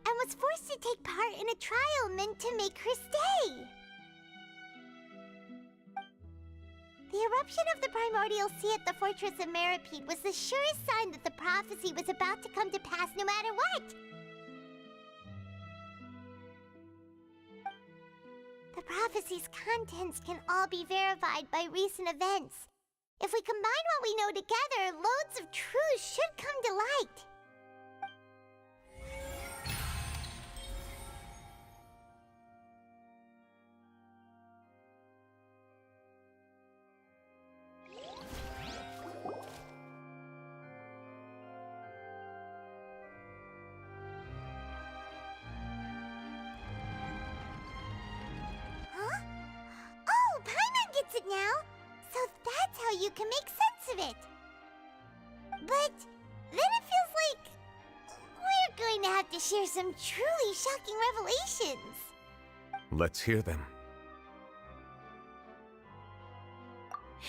S3: and was forced to take part in a trial meant to make her stay. The eruption of the primordial sea at the fortress of Meropide was the surest sign that the prophecy was about to come to pass no matter what. The prophecy's contents can all be verified by recent events. If we combine what we know together, loads of truths should come to light. Now, so that's how you can make sense of it. But then it feels like we're going to have to share some truly shocking revelations.
S6: Let's hear them.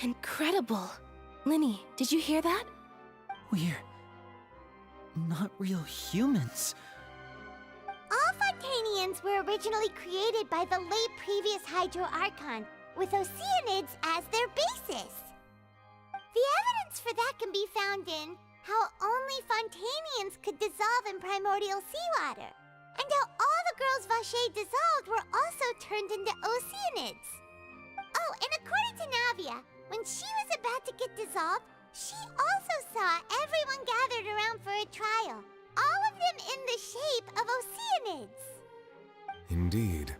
S12: Incredible. Linny, did you hear that?
S5: We're not real humans.
S3: All Fontainians were originally created by the late previous Hydro Archon, with oceanids as their basis. The evidence for that can be found in how only Fontainians could dissolve in primordial seawater, and how all the girls Vacher dissolved were also turned into oceanids. Oh, and according to Navia, when she was about to get dissolved, she also saw everyone gathered around for a trial, all of them in the shape of oceanids.
S6: Indeed.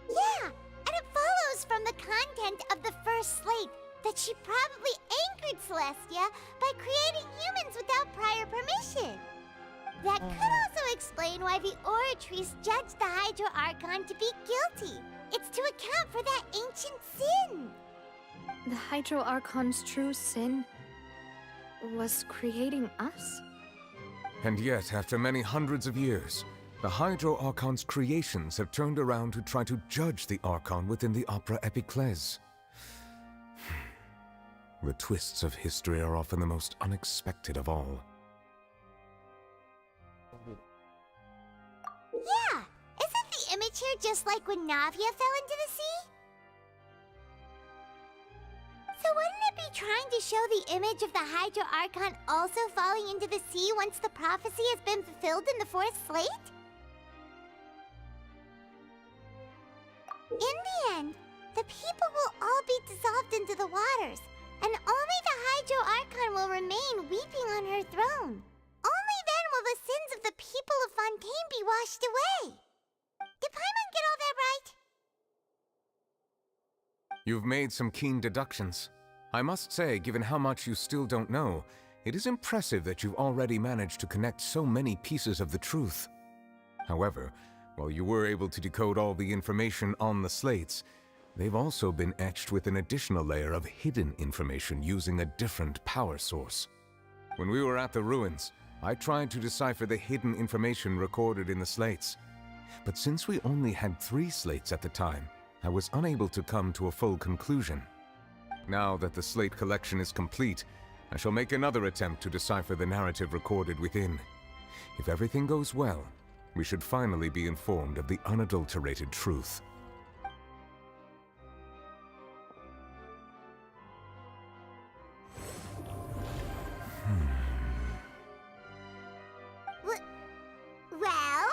S3: Yeah, and it follows from the content of the first slate that she probably angered Celestia by creating humans without prior permission. That could also explain why the Oratrice judged the Hydro Archon to be guilty. It's to account for that ancient sin.
S9: The Hydro Archon's true sin was creating us?
S6: And yet, after many hundreds of years, the Hydro Archon's creations have turned around to try to judge the Archon within the Opera Epiclese. The twists of history are often the most unexpected of all.
S3: Yeah, isn't the image here just like when Navia fell into the sea? So wouldn't it be trying to show the image of the Hydro Archon also falling into the sea once the prophecy has been fulfilled in the fourth slate? In the end, the people will all be dissolved into the waters, and only the Hydro Archon will remain weeping on her throne. Only then will the sins of the people of Fontaine be washed away. Did Paimon get all that right?
S6: You've made some keen deductions. I must say, given how much you still don't know, it is impressive that you've already managed to connect so many pieces of the truth. However, While you were able to decode all the information on the slates, they've also been etched with an additional layer of hidden information using a different power source. When we were at the ruins, I tried to decipher the hidden information recorded in the slates. But since we only had 3 slates at the time, I was unable to come to a full conclusion. Now that the slate collection is complete, I shall make another attempt to decipher the narrative recorded within. If everything goes well, we should finally be informed of the unadulterated truth.
S3: Well?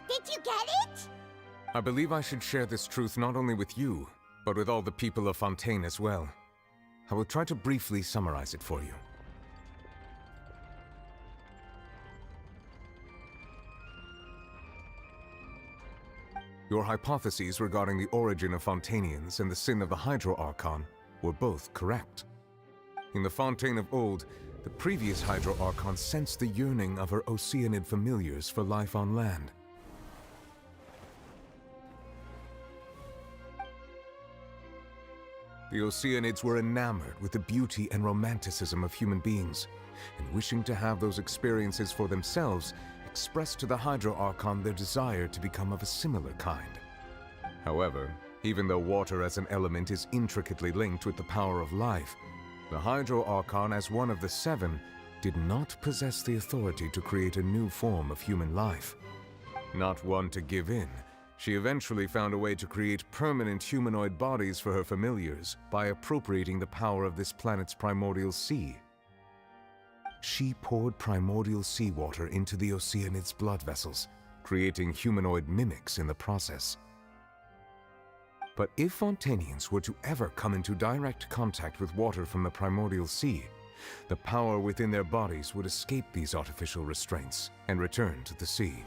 S3: Did you get it?
S6: I believe I should share this truth not only with you, but with all the people of Fontaine as well. I will try to briefly summarize it for you. Your hypotheses regarding the origin of Fontainians and the sin of the Hydro Archon were both correct. In the Fontaine of old, the previous Hydro Archon sensed the yearning of her Oceanid familiars for life on land. The Oceanids were enamored with the beauty and romanticism of human beings, and wishing to have those experiences for themselves, expressed to the Hydro Archon their desire to become of a similar kind. However, even though water as an element is intricately linked with the power of life, the Hydro Archon, as one of the 7, did not possess the authority to create a new form of human life. Not one to give in, she eventually found a way to create permanent humanoid bodies for her familiars by appropriating the power of this planet's primordial sea. She poured primordial seawater into the Oceanids' blood vessels, creating humanoid mimics in the process. But if Fontainians were to ever come into direct contact with water from the primordial sea, the power within their bodies would escape these artificial restraints and return to the sea.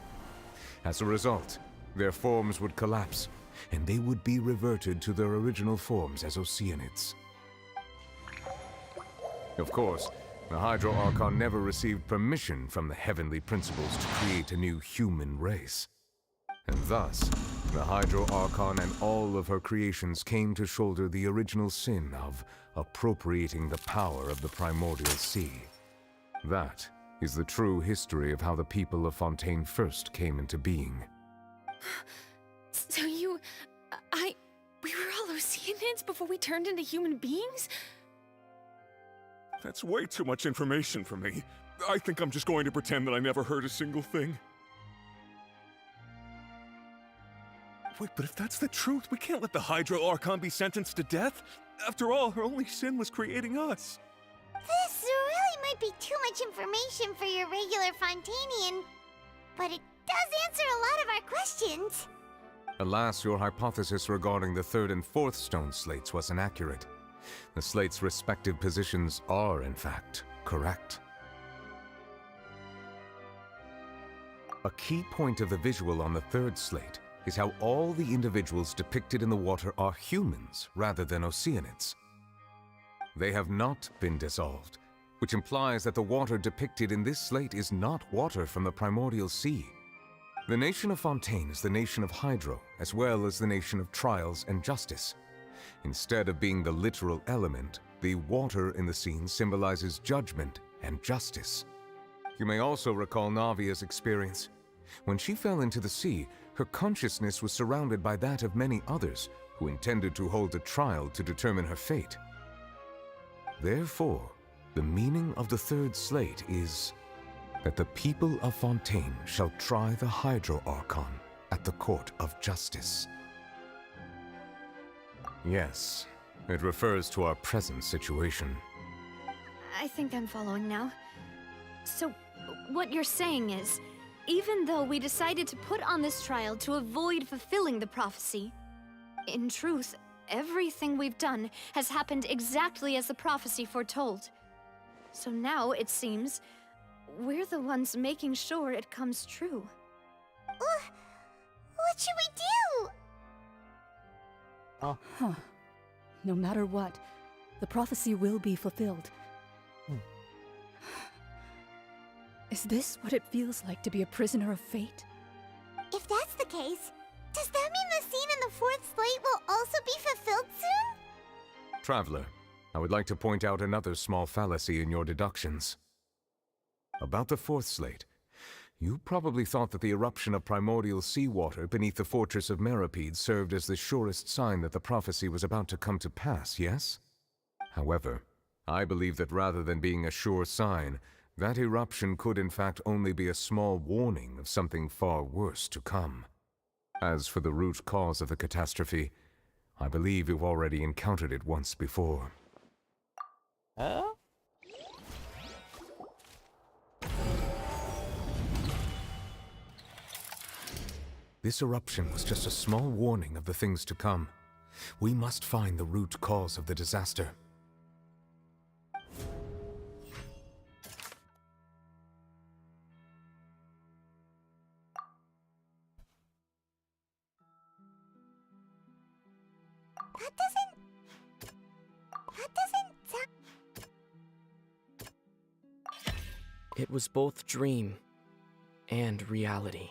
S6: As a result, their forms would collapse, and they would be reverted to their original forms as Oceanids. Of course, the Hydro Archon never received permission from the heavenly principles to create a new human race. And thus, the Hydro Archon and all of her creations came to shoulder the original sin of appropriating the power of the primordial sea. That is the true history of how the people of Fontaine first came into being.
S17: So we were all Oceanids before we turned into human beings?
S7: That's way too much information for me. I think I'm just going to pretend that I never heard a single thing. Wait, but if that's the truth, we can't let the Hydro Archon be sentenced to death. After all, her only sin was creating us.
S3: This really might be too much information for your regular Fontainian, but it does answer a lot of our questions.
S6: Alas, your hypothesis regarding the 3rd and 4th stone slates was inaccurate. The slates' respective positions are, in fact, correct. A key point of the visual on the 3rd slate is how all the individuals depicted in the water are humans rather than Oceanids. They have not been dissolved, which implies that the water depicted in this slate is not water from the primordial sea. The nation of Fontaine is the nation of Hydro, as well as the nation of trials and justice. Instead of being the literal element, the water in the scene symbolizes judgment and justice. You may also recall Navia's experience. When she fell into the sea, her consciousness was surrounded by that of many others who intended to hold a trial to determine her fate. Therefore, the meaning of the 3rd slate is that the people of Fontaine shall try the Hydro Archon at the court of justice. Yes, it refers to our present situation.
S9: I think I'm following now. So, what you're saying is, even though we decided to put on this trial to avoid fulfilling the prophecy, in truth, everything we've done has happened exactly as the prophecy foretold. So now, it seems, we're the ones making sure it comes true.
S3: What should we do?
S8: Huh. No matter what, the prophecy will be fulfilled. Is this what it feels like to be a prisoner of fate?
S3: If that's case. Does that mean the scene in the fourth slate will also be fulfilled soon?
S6: Traveler, I would like to point out another small fallacy in your deductions. About the fourth slate, you probably thought that the eruption of primordial seawater beneath the fortress of Meripede served as the surest sign that the prophecy was about to come to pass, yes? However, I believe that rather than being a sure sign, that eruption could in fact only be a small warning of something far worse to come. As for the root cause of the catastrophe, I believe you've already encountered it once before.
S2: Huh?
S6: This eruption was just a small warning of the things to come. We must find the root cause of the disaster.
S3: That doesn't sound...
S13: It was both dream and reality.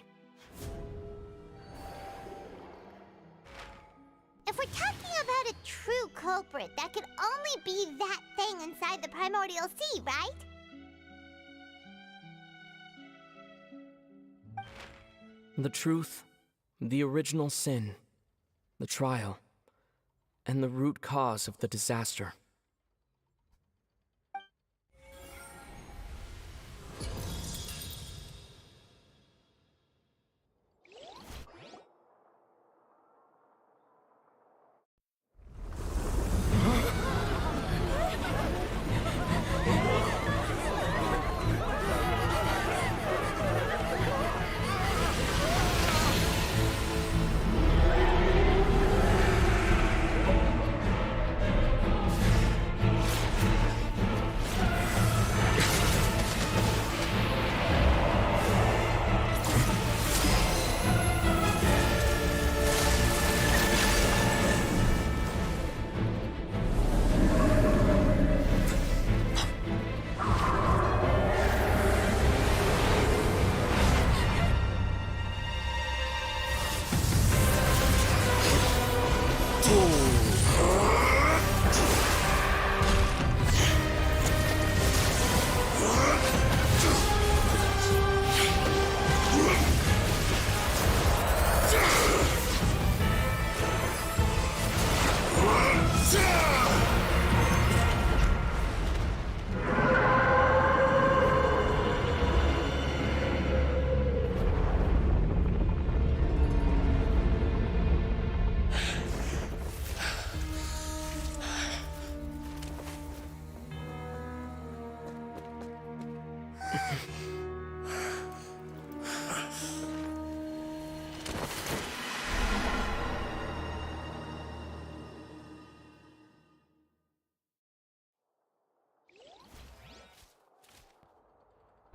S3: If we're talking about a true culprit, that could only be that thing inside the primordial sea, right?
S13: The truth, the original sin, the trial, and the root cause of the disaster.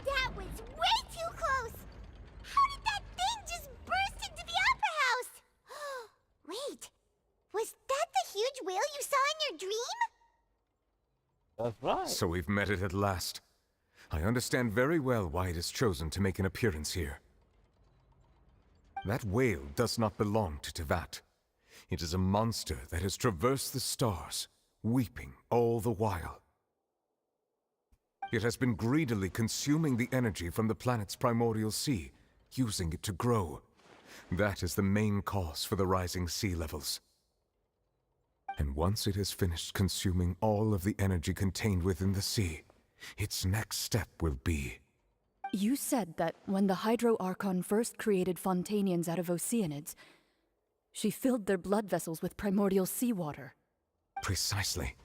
S3: That was way too close! How did that thing just burst into the Opera House? Wait, was that the huge whale you saw in your dream?
S2: That's right.
S6: So we've met it at last. I understand very well why it has chosen to make an appearance here. That whale does not belong to Tevat. It is a monster that has traversed the stars, weeping all the while. It has been greedily consuming the energy from the planet's primordial sea, using it to grow. That is the main cause for the rising sea levels. And once it has finished consuming all of the energy contained within the sea, its next step will be...
S8: You said that when the Hydro Archon first created Fontainians out of Oceanids, she filled their blood vessels with primordial seawater.
S6: Precisely.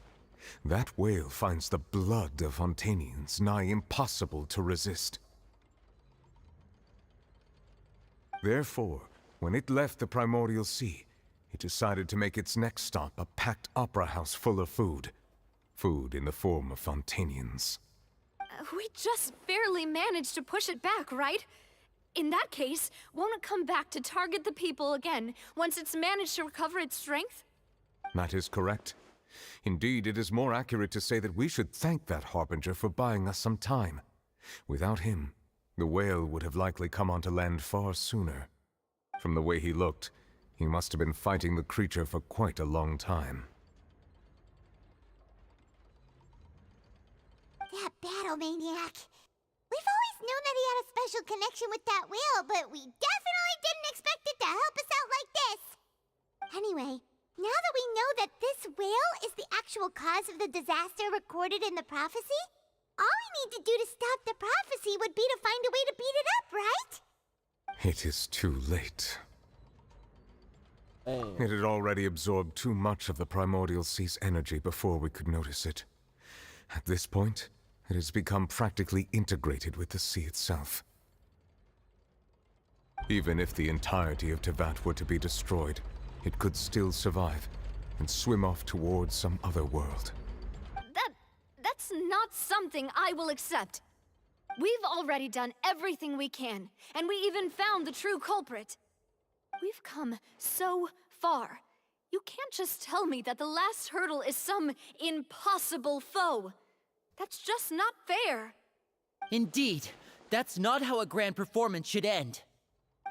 S6: That whale finds the blood of Fontainians nigh impossible to resist. Therefore, when it left the primordial sea, it decided to make its next stop a packed opera house full of food. Food in the form of Fontainians.
S9: We just barely managed to push it back, right? In that case, won't it come back to target the people again once it's managed to recover its strength?
S6: That is correct. Indeed, it is more accurate to say that we should thank that Harbinger for buying us some time. Without him, the whale would have likely come onto land far sooner. From the way he looked, he must have been fighting the creature for quite a long time.
S3: That battle maniac. We've always known that he had a special connection with that whale, but we definitely didn't expect it to help us out like this. Anyway, now that we know that this whale is the actual cause of the disaster recorded in the prophecy, all we need to do to stop the prophecy would be to find a way to beat it up, right?
S6: It is too late.
S2: Hey.
S6: It had already absorbed too much of the primordial sea's energy before we could notice it. At this point, it has become practically integrated with the sea itself. Even if the entirety of Tevat were to be destroyed, it could still survive and swim off towards some other world.
S9: That's not something I will accept. We've already done everything we can, and we even found the true culprit. We've come so far. You can't just tell me that the last hurdle is some impossible foe. That's just not fair.
S5: Indeed, that's not how a grand performance should end.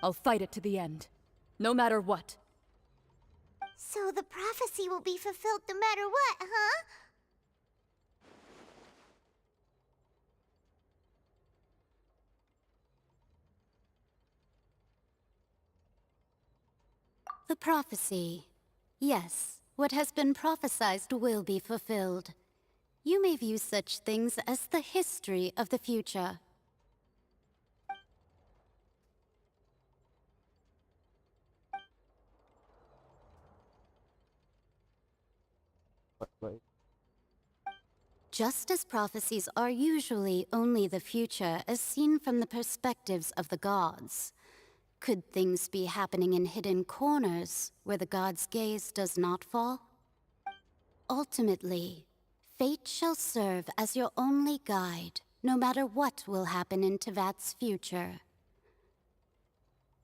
S8: I'll fight it to the end, no matter what.
S3: So the prophecy will be fulfilled no matter what, huh?
S1: The prophecy. Yes, what has been prophesied will be fulfilled. You may view such things as the history of the future.
S2: Wait.
S1: Just as prophecies are usually only the future as seen from the perspectives of the gods, could things be happening in hidden corners where the gods' gaze does not fall? Ultimately, fate shall serve as your only guide, no matter what will happen in Tevat's future.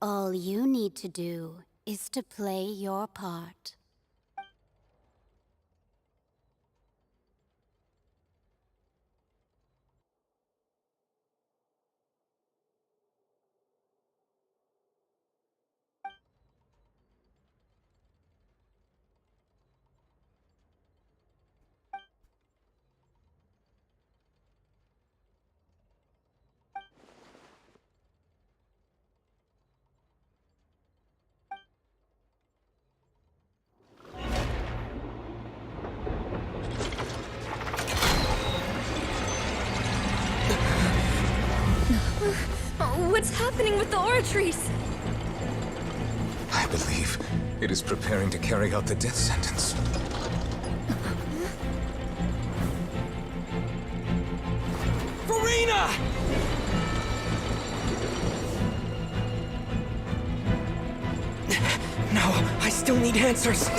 S1: All you need to do is to play your part.
S9: What's happening with the oratories?
S6: I believe it is preparing to carry out the death sentence.
S13: Furina! No, I still need answers.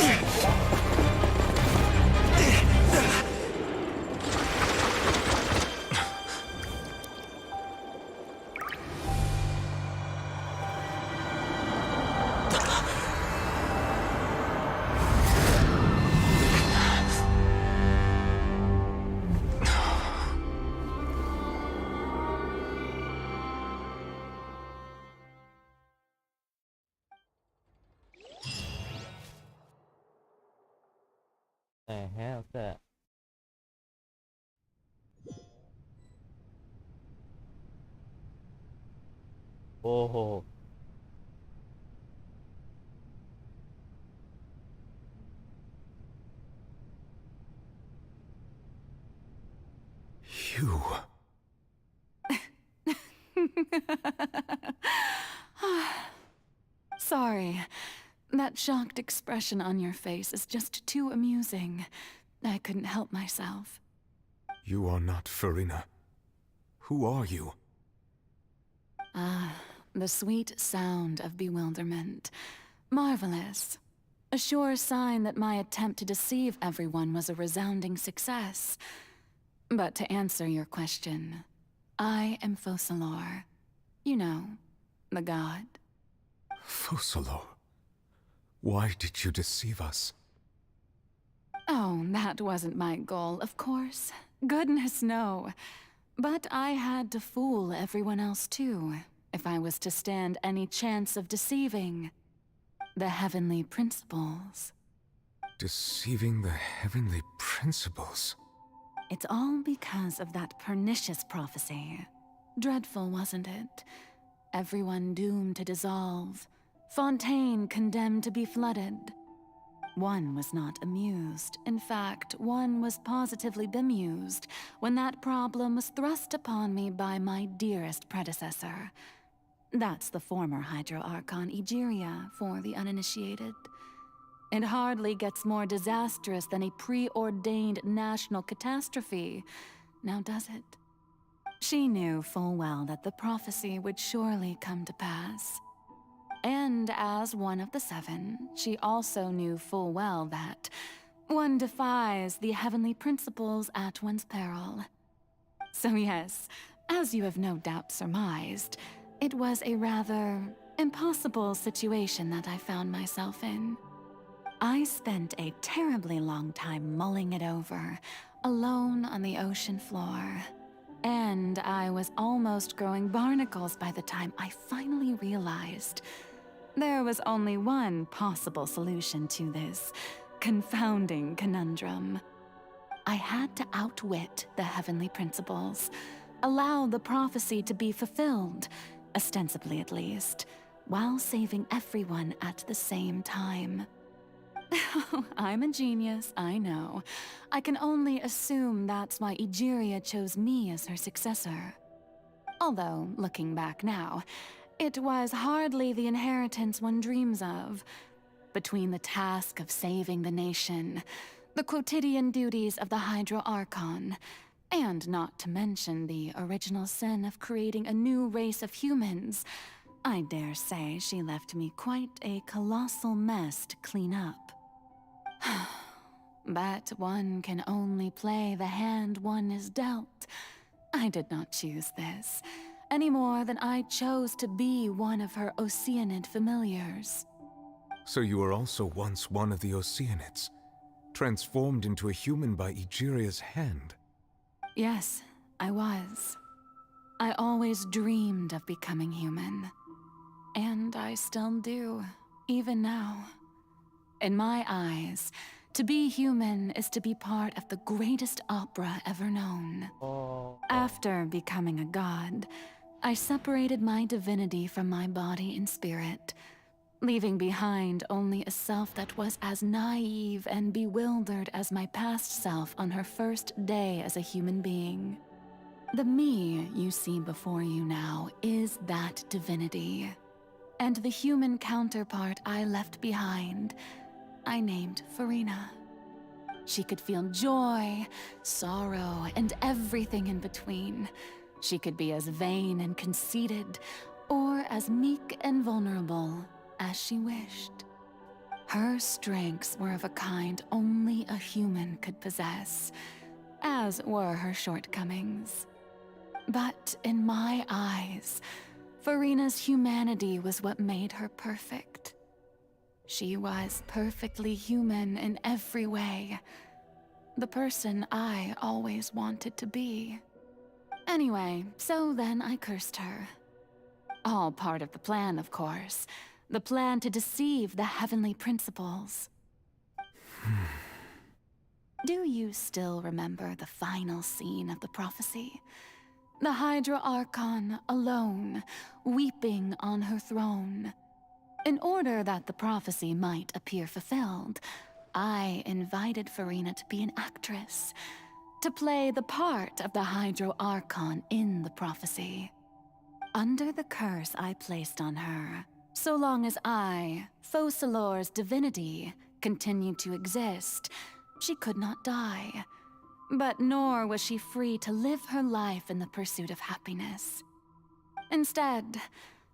S2: The hell's that? Oh.
S6: You.
S17: Sorry. That shocked expression on your face is just too amusing. I couldn't help myself.
S6: You are not Furina. Who are you?
S17: Ah, the sweet sound of bewilderment. Marvelous. A sure sign that my attempt to deceive everyone was a resounding success. But to answer your question, I am Focalor. You know, the god.
S6: Focalor. Why did you deceive us?
S17: Oh, that wasn't my goal, of course. Goodness, no. But I had to fool everyone else too. if I was to stand any chance of deceiving the heavenly principles.
S6: Deceiving the heavenly principles?
S17: It's all because of that pernicious prophecy. Dreadful, wasn't it? Everyone doomed to dissolve. Fontaine condemned to be flooded. One was not amused. In fact, one was positively bemused when that problem was thrust upon me by my dearest predecessor. That's the former Hydro Archon Egeria, for the uninitiated. It hardly gets more disastrous than a preordained national catastrophe, now does it? She knew full well that the prophecy would surely come to pass. And as one of the seven, she also knew full well that one defies the heavenly principles at one's peril. So yes, as you have no doubt surmised, it was a rather impossible situation that I found myself in. I spent a terribly long time mulling it over, alone on the ocean floor. And I was almost growing barnacles by the time I finally realized there was only one possible solution to this confounding conundrum. I had to outwit the heavenly principles, allow the prophecy to be fulfilled, ostensibly at least, while saving everyone at the same time. I'm a genius, I know. I can only assume that's why Egeria chose me as her successor. Although, looking back now, it was hardly the inheritance one dreams of. Between the task of saving the nation, the quotidian duties of the Hydro Archon, and not to mention the original sin of creating a new race of humans, I dare say she left me quite a colossal mess to clean up. But one can only play the hand one is dealt. I did not choose this, any more than I chose to be one of her Oceanid familiars.
S6: So you were also once one of the Oceanids, transformed into a human by Egeria's hand?
S17: Yes, I was. I always dreamed of becoming human. And I still do, even now. In my eyes, to be human is to be part of the greatest opera ever known. After becoming a god, I separated my divinity from my body and spirit, leaving behind only a self that was as naive and bewildered as my past self on her first day as a human being. The me you see before you now is that divinity. And the human counterpart I left behind, I named Furina. She could feel joy, sorrow, and everything in between. She could be as vain and conceited, or as meek and vulnerable as she wished. Her strengths were of a kind only a human could possess, as were her shortcomings. But in my eyes, Furina's humanity was what made her perfect. She was perfectly human in every way. The person I always wanted to be. Anyway, so then I cursed her. All part of the plan, of course. The plan to deceive the heavenly principles. Do you still remember the final scene of the prophecy? The Hydra Archon, alone, weeping on her throne. In order that the prophecy might appear fulfilled, I invited Furina to be an actress, to play the part of the Hydro Archon in the prophecy. Under the curse I placed on her, so long as I, Focalor's divinity, continued to exist, she could not die. But nor was she free to live her life in the pursuit of happiness. Instead,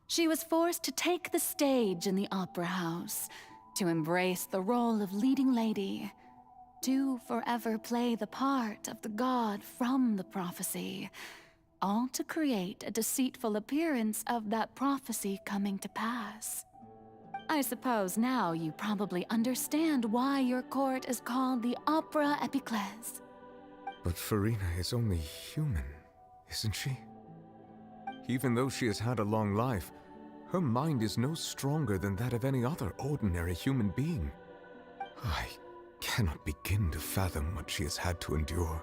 S17: she was forced to take the stage in the opera house, to embrace the role of leading lady, to forever play the part of the god from the prophecy, all to create a deceitful appearance of that prophecy coming to pass. I suppose now you probably understand why your court is called the Opera Epiclese.
S6: But Furina is only human, isn't she? Even though she has had a long life, her mind is no stronger than that of any other ordinary human being. I cannot begin to fathom what she has had to endure.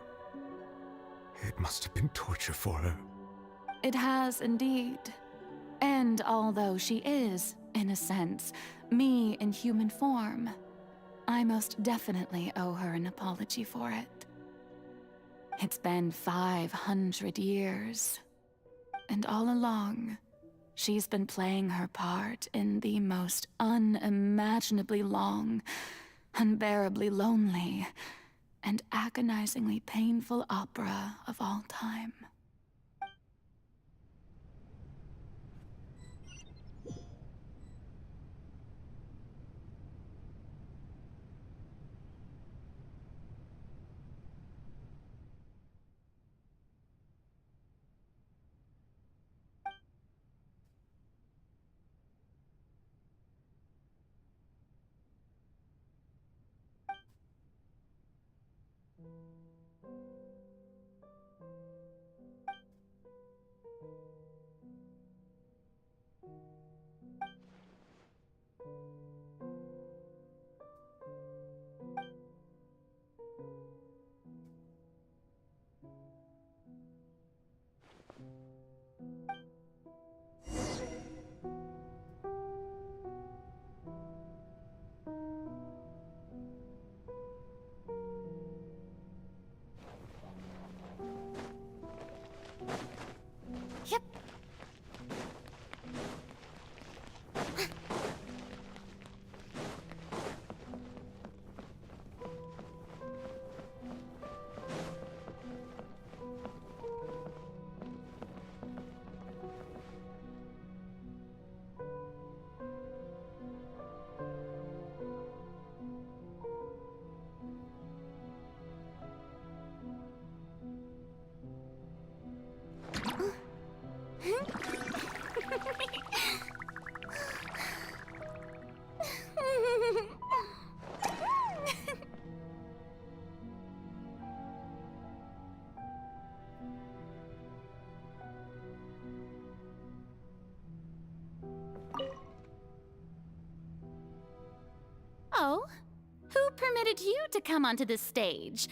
S6: It must have been torture for her.
S17: It has indeed. And although she is, in a sense, me in human form, I most definitely owe her an apology for it. It's been 500 years. And all along, she's been playing her part in the most unimaginably long, unbearably lonely, and agonizingly painful opera of all time.
S3: Yep.
S1: Oh, who permitted you to come onto the stage?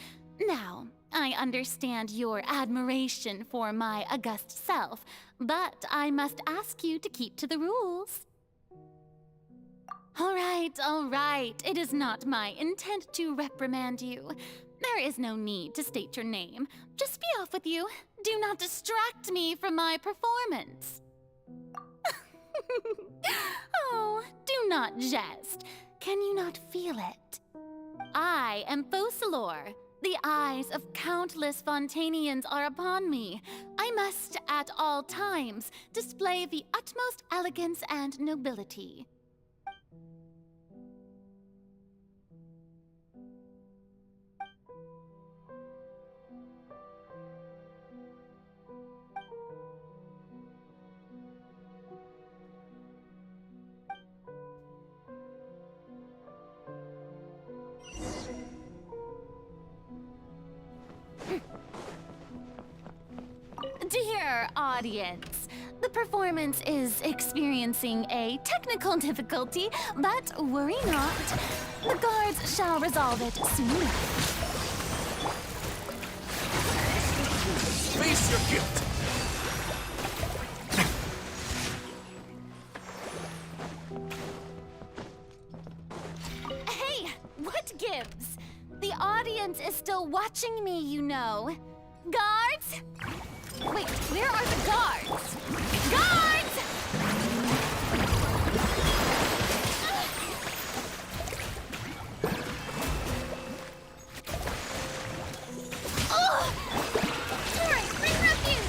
S1: Now, I understand your admiration for my august self, but I must ask you to keep to the rules. All right. It is not my intent to reprimand you. There is no need to state your name. Just be off with you. Do not distract me from my performance. Oh, do not jest. Can you not feel it? I am Focalor. The eyes of countless Fontainians are upon me. I must, at all times, display the utmost elegance and nobility. Dear audience, the performance is experiencing a technical difficulty, but worry not. The guards shall resolve it soon enough.
S7: Face your guilt!
S1: Hey, what gives? The audience is still watching me, you know. Guards? Wait, where are the guards? Guards! Ugh! Alright, bring refuge!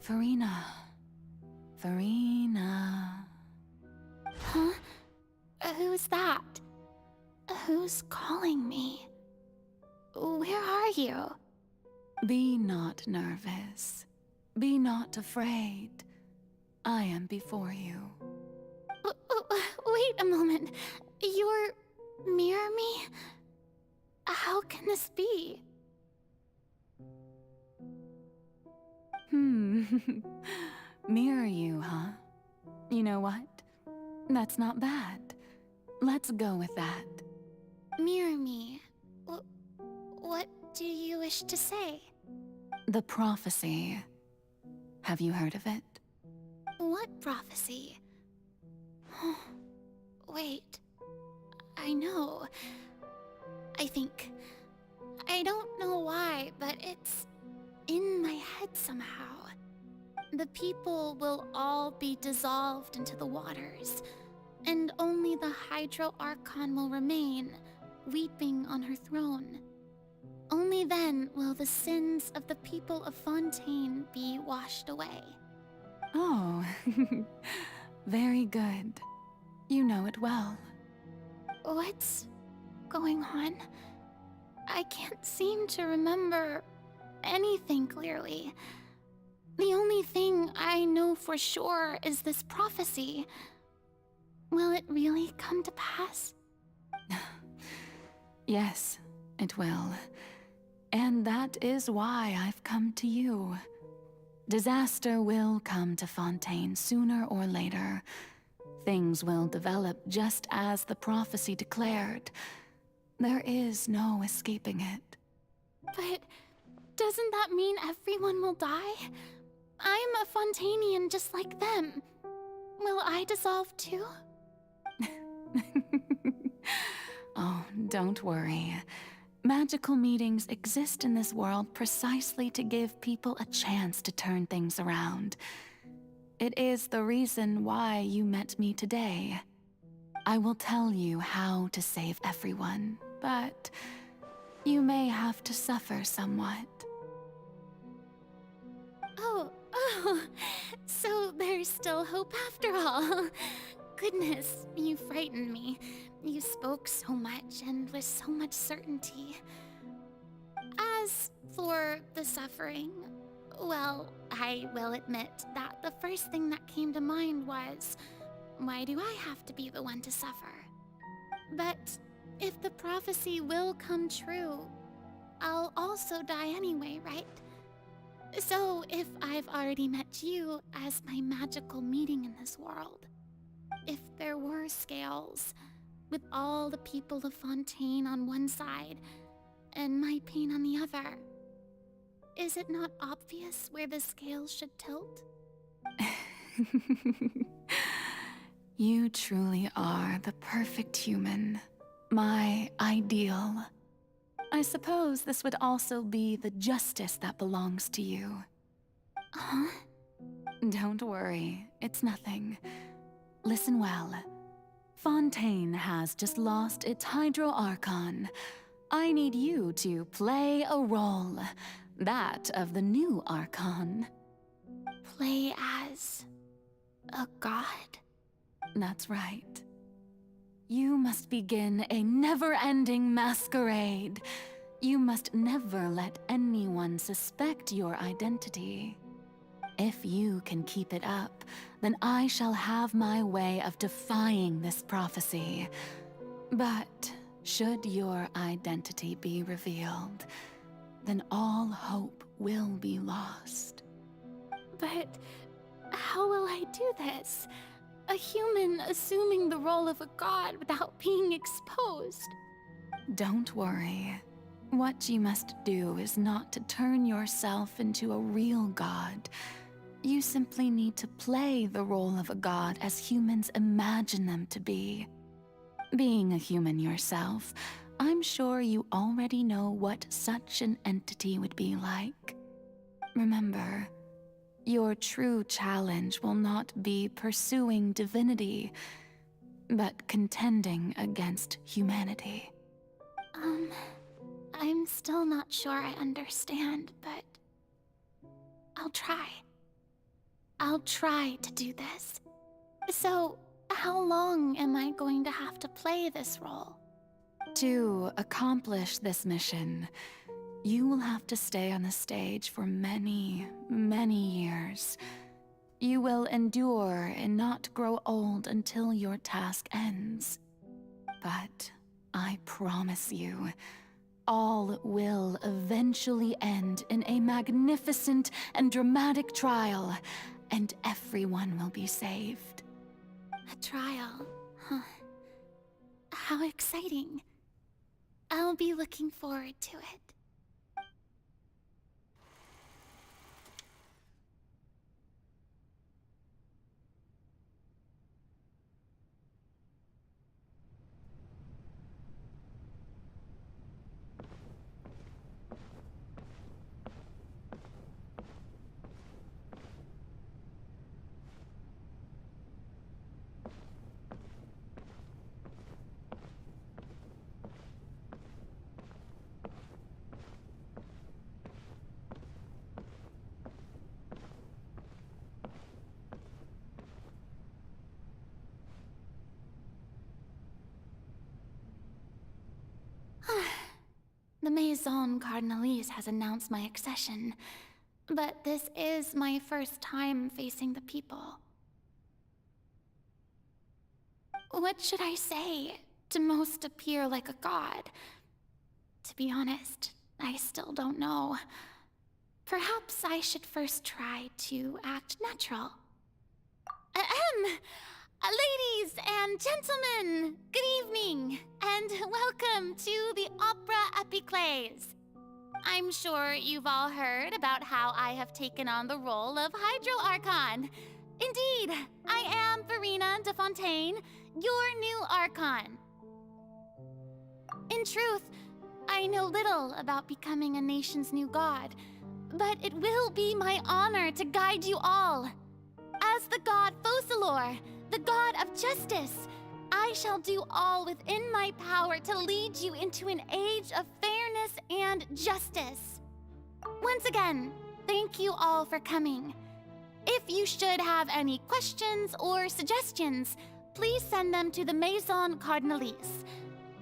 S17: Furina. Furina.
S1: Huh? Who's that? Who's calling me? Where are you?
S17: Be not nervous. Be not afraid. I am before you.
S1: Wait a moment. You're mirror me? How can this be?
S17: Mirror you, huh? You know what? That's not bad. Let's go with that.
S1: Mirror me. What do you wish to say?
S17: The prophecy. Have you heard of it?
S1: What prophecy? Wait. I know. I think. I don't know why, but it's in my head somehow. The people will all be dissolved into the waters, and only the Hydro Archon will remain, weeping on her throne. Only then will the sins of the people of Fontaine be washed away.
S17: Oh, very good. You know it well.
S1: What's going on? I can't seem to remember anything clearly. The only thing I know for sure is this prophecy. Will it really come to pass?
S17: Yes, it will. And that is why I've come to you. Disaster will come to Fontaine sooner or later. Things will develop just as the prophecy declared. There is no escaping it.
S1: But doesn't that mean everyone will die? I'm a Fontainian just like them. Will I dissolve too?
S17: Oh, don't worry. Magical meetings exist in this world precisely to give people a chance to turn things around. It is the reason why you met me today. I will tell you how to save everyone, but you may have to suffer somewhat.
S1: Oh, so there's still hope after all. Goodness, you frightened me. You spoke so much and with so much certainty. As for the suffering, well, I will admit that the first thing that came to mind was, why do I have to be the one to suffer? But if the prophecy will come true, I'll also die anyway, right? So if I've already met you as my magical meeting in this world, if there were scales, with all the people of Fontaine on one side and my pain on the other, is it not obvious where the scales should tilt?
S17: You truly are the perfect human, my ideal. I suppose this would also be the justice that belongs to you.
S1: Huh?
S17: Don't worry, it's nothing. Listen well. Fontaine has just lost its Hydro Archon. I need you to play a role, that of the new Archon.
S1: Play as a god?
S17: That's right. You must begin a never-ending masquerade. You must never let anyone suspect your identity. If you can keep it up, then I shall have my way of defying this prophecy. But should your identity be revealed, then all hope will be lost.
S1: But how will I do this? A human assuming the role of a god without being exposed.
S17: Don't worry. What you must do is not to turn yourself into a real god. You simply need to play the role of a god as humans imagine them to be. Being a human yourself, I'm sure you already know what such an entity would be like. Remember, your true challenge will not be pursuing divinity, but contending against humanity.
S1: I'm still not sure I understand, but I'll try. I'll try to do this. So, how long am I going to have to play this role?
S17: To accomplish this mission, you will have to stay on the stage for many, many years. You will endure and not grow old until your task ends. But I promise you, all will eventually end in a magnificent and dramatic trial, and everyone will be saved.
S1: A trial, huh? How exciting. I'll be looking forward to it. The Maison Cardinalise has announced my accession, but this is my first time facing the people. What should I say to most appear like a god? To be honest, I still don't know. Perhaps I should first try to act natural. Ladies and gentlemen, good evening, and welcome to the Opera Epiclese. I'm sure you've all heard about how I have taken on the role of Hydro Archon. Indeed, I am Furina de Fontaine, your new Archon. In truth, I know little about becoming a nation's new god, but it will be my honor to guide you all. As the god Focalor, the god of justice, I shall do all within my power to lead you into an age of fairness and justice. Once again, thank you all for coming. If you should have any questions or suggestions, please send them to the Maison Cardinalise.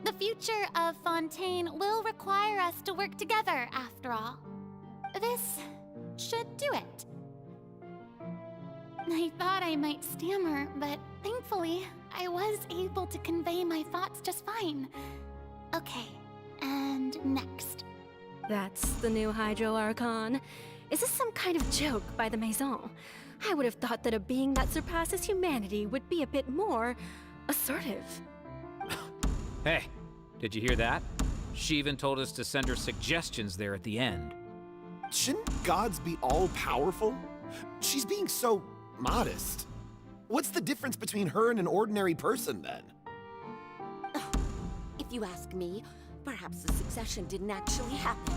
S1: The future of Fontaine will require us to work together, after all. This should do it. I thought I might stammer, but thankfully, I was able to convey my thoughts just fine. Okay, and next.
S15: That's the new Hydro Archon. Is this some kind of joke by the Maison? I would have thought that a being that surpasses humanity would be a bit more assertive.
S11: Hey, did you hear that? She even told us to send her suggestions there at the end.
S22: Shouldn't gods be all-powerful? She's being so modest. What's the difference between her and an ordinary person, then?
S23: If you ask me, perhaps the succession didn't actually happen.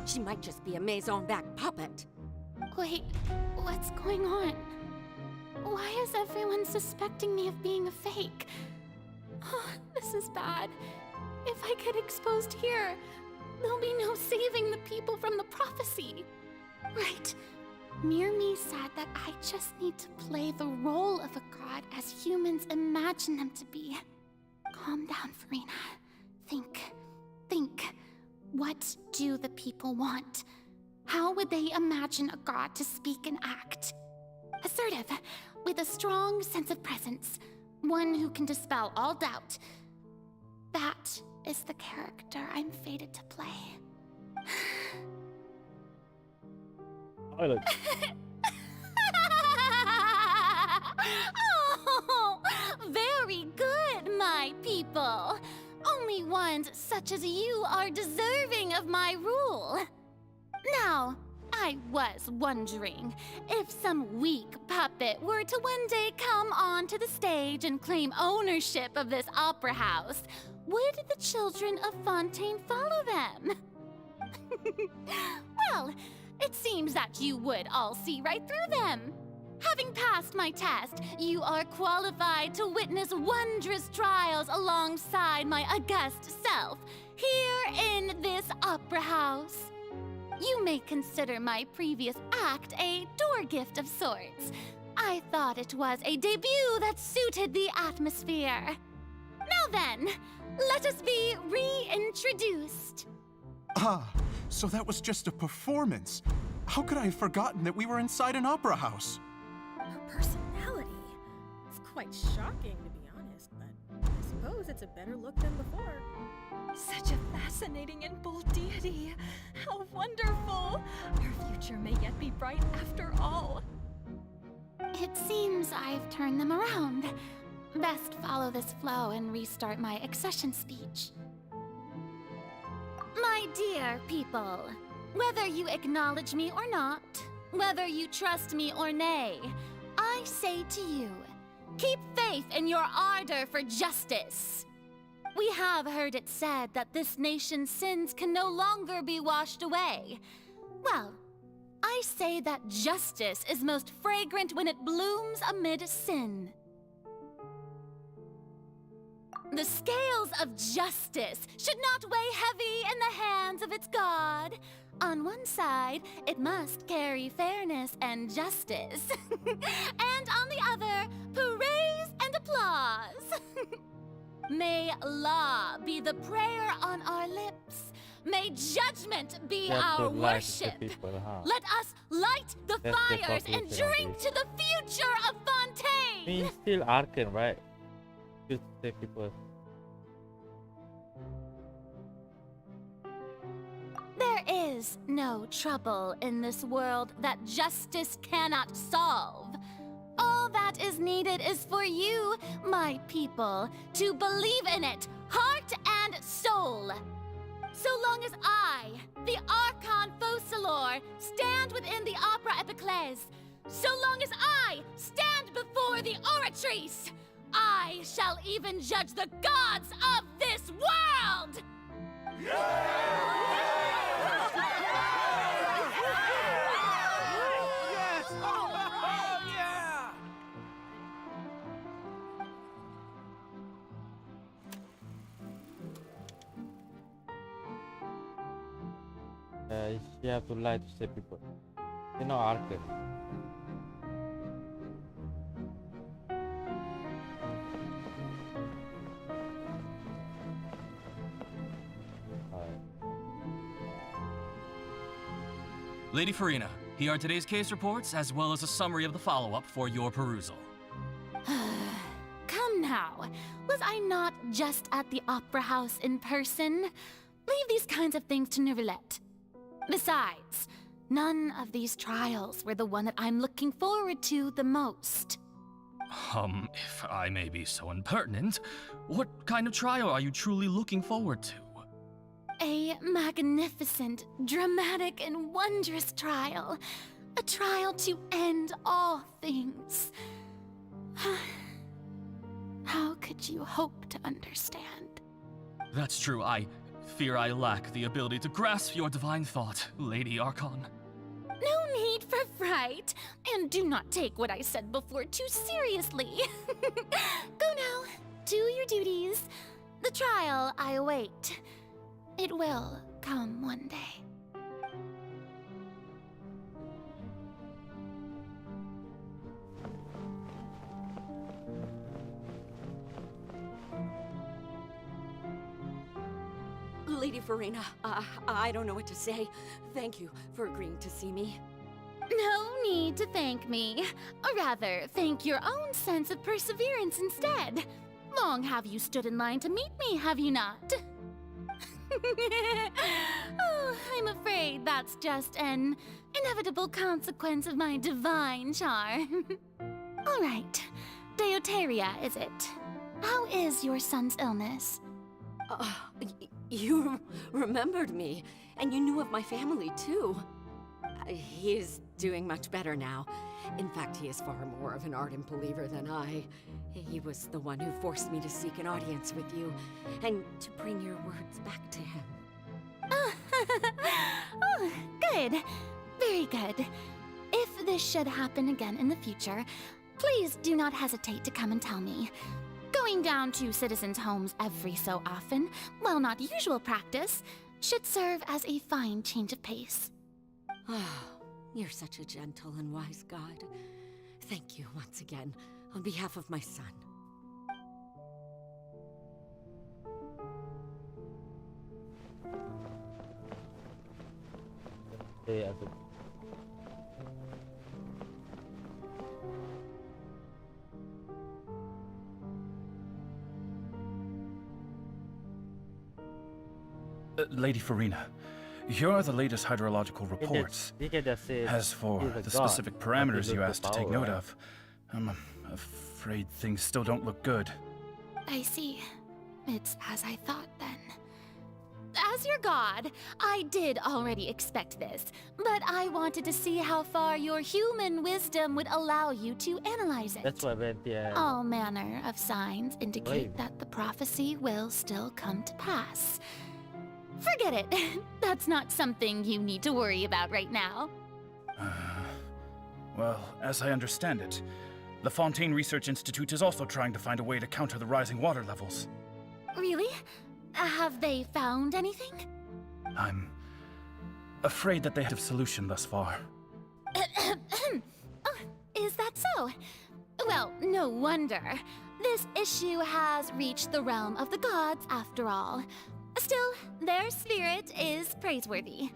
S23: She might just be a Maison-back puppet.
S1: Wait, what's going on? Why is everyone suspecting me of being a fake? Oh, this is bad. If I get exposed here, there'll be no saving the people from the prophecy. Right. Mirmi said that I just need to play the role of a god as humans imagine them to be. Calm down, Furina. Think. What do the people want? How would they imagine a god to speak and act? Assertive, with a strong sense of presence. One who can dispel all doubt. That is the character I'm fated to play.
S2: Pilot.
S1: Oh, very good, my people. Only ones such as you are deserving of my rule. Now, I was wondering if some weak puppet were to one day come onto the stage and claim ownership of this opera house, would the children of Fontaine follow them? Well, it seems that you would all see right through them. Having passed my test, you are qualified to witness wondrous trials alongside my august self, here in this opera house. You may consider my previous act a door gift of sorts. I thought it was a debut that suited the atmosphere. Now then, let us be reintroduced.
S4: Ah, so that was just a performance. How could I have forgotten that we were inside an opera house?
S18: Her personality. It's quite shocking, to be honest, but I suppose it's a better look than before.
S16: Such a fascinating and bold deity. How wonderful! Her future may yet be bright after all.
S1: It seems I've turned them around. Best follow this flow and restart my accession speech. My dear people, whether you acknowledge me or not, whether you trust me or nay, I say to you, keep faith in your ardor for justice. We have heard it said that this nation's sins can no longer be washed away. Well, I say that justice is most fragrant when it blooms amid sin. The scales of justice should not weigh heavy in the hands of its God. On one side, it must carry fairness and justice. And on the other, praise and applause. May law be the prayer on our lips. May judgment be our worship. Let us light the fires and drink to the future of Fontaine.
S2: Means still Archon, right? Just save people.
S1: There is no trouble in this world that justice cannot solve. All that is needed is for you, my people, to believe in it, heart and soul. So long as I, the Archon Focalor, stand within the Opera Epiclese, so long as I stand before the Oratrice, I shall even judge the gods of this world!
S2: You have to lie to save people. You know, Archon.
S14: Lady Furina, here are today's case reports, as well as a summary of the follow-up for your perusal.
S1: Come now, was I not just at the Opera House in person? Leave these kinds of things to Neuvillette. Besides, none of these trials were the one that I'm looking forward to the most.
S14: If I may be so impertinent, what kind of trial are you truly looking forward to?
S1: A magnificent, dramatic, and wondrous trial. A trial to end all things. How could you hope to understand?
S14: That's true. I fear I lack the ability to grasp your divine thought, Lady Archon.
S1: No need for fright, and do not take what I said before too seriously. Go now, do your duties. The trial I await. It will come one day.
S23: Lady Furina, I don't know what to say. Thank you for agreeing to see me.
S1: No need to thank me. Or rather, thank your own sense of perseverance instead. Long have you stood in line to meet me, have you not? Oh, I'm afraid that's just an inevitable consequence of my divine charm. All right, Deoteria, is it? How is your son's illness?
S23: You remembered me, and you knew of my family, too. He is doing much better now. In fact, he is far more of an ardent believer than I. He was the one who forced me to seek an audience with you, and to bring your words back to him.
S1: Oh, good. Very good. If this should happen again in the future, please do not hesitate to come and tell me. Going down to citizens' homes every so often, while not usual practice, should serve as a fine change of pace.
S23: You're such a gentle and wise god. Thank you once again, on behalf of my son.
S2: Yeah,
S19: Lady Furina, here are the latest hydrological reports. As for the specific parameters you asked to take note of, I'm afraid things still don't look good.
S1: I see. It's as I thought then. As your god, I did already expect this, but I wanted to see how far your human wisdom would allow you to analyze it.
S2: That's why
S1: All manner of signs indicate that the prophecy will still come to pass. Forget it. That's not something you need to worry about right now.
S19: Well, as I understand it, the Fontaine Research Institute is also trying to find a way to counter the rising water levels.
S1: Really? Have they found anything?
S19: I'm afraid that they have a solution thus far.
S1: Oh, is that so? Well, no wonder. This issue has reached the realm of the gods after all. Still, their spirit is praiseworthy.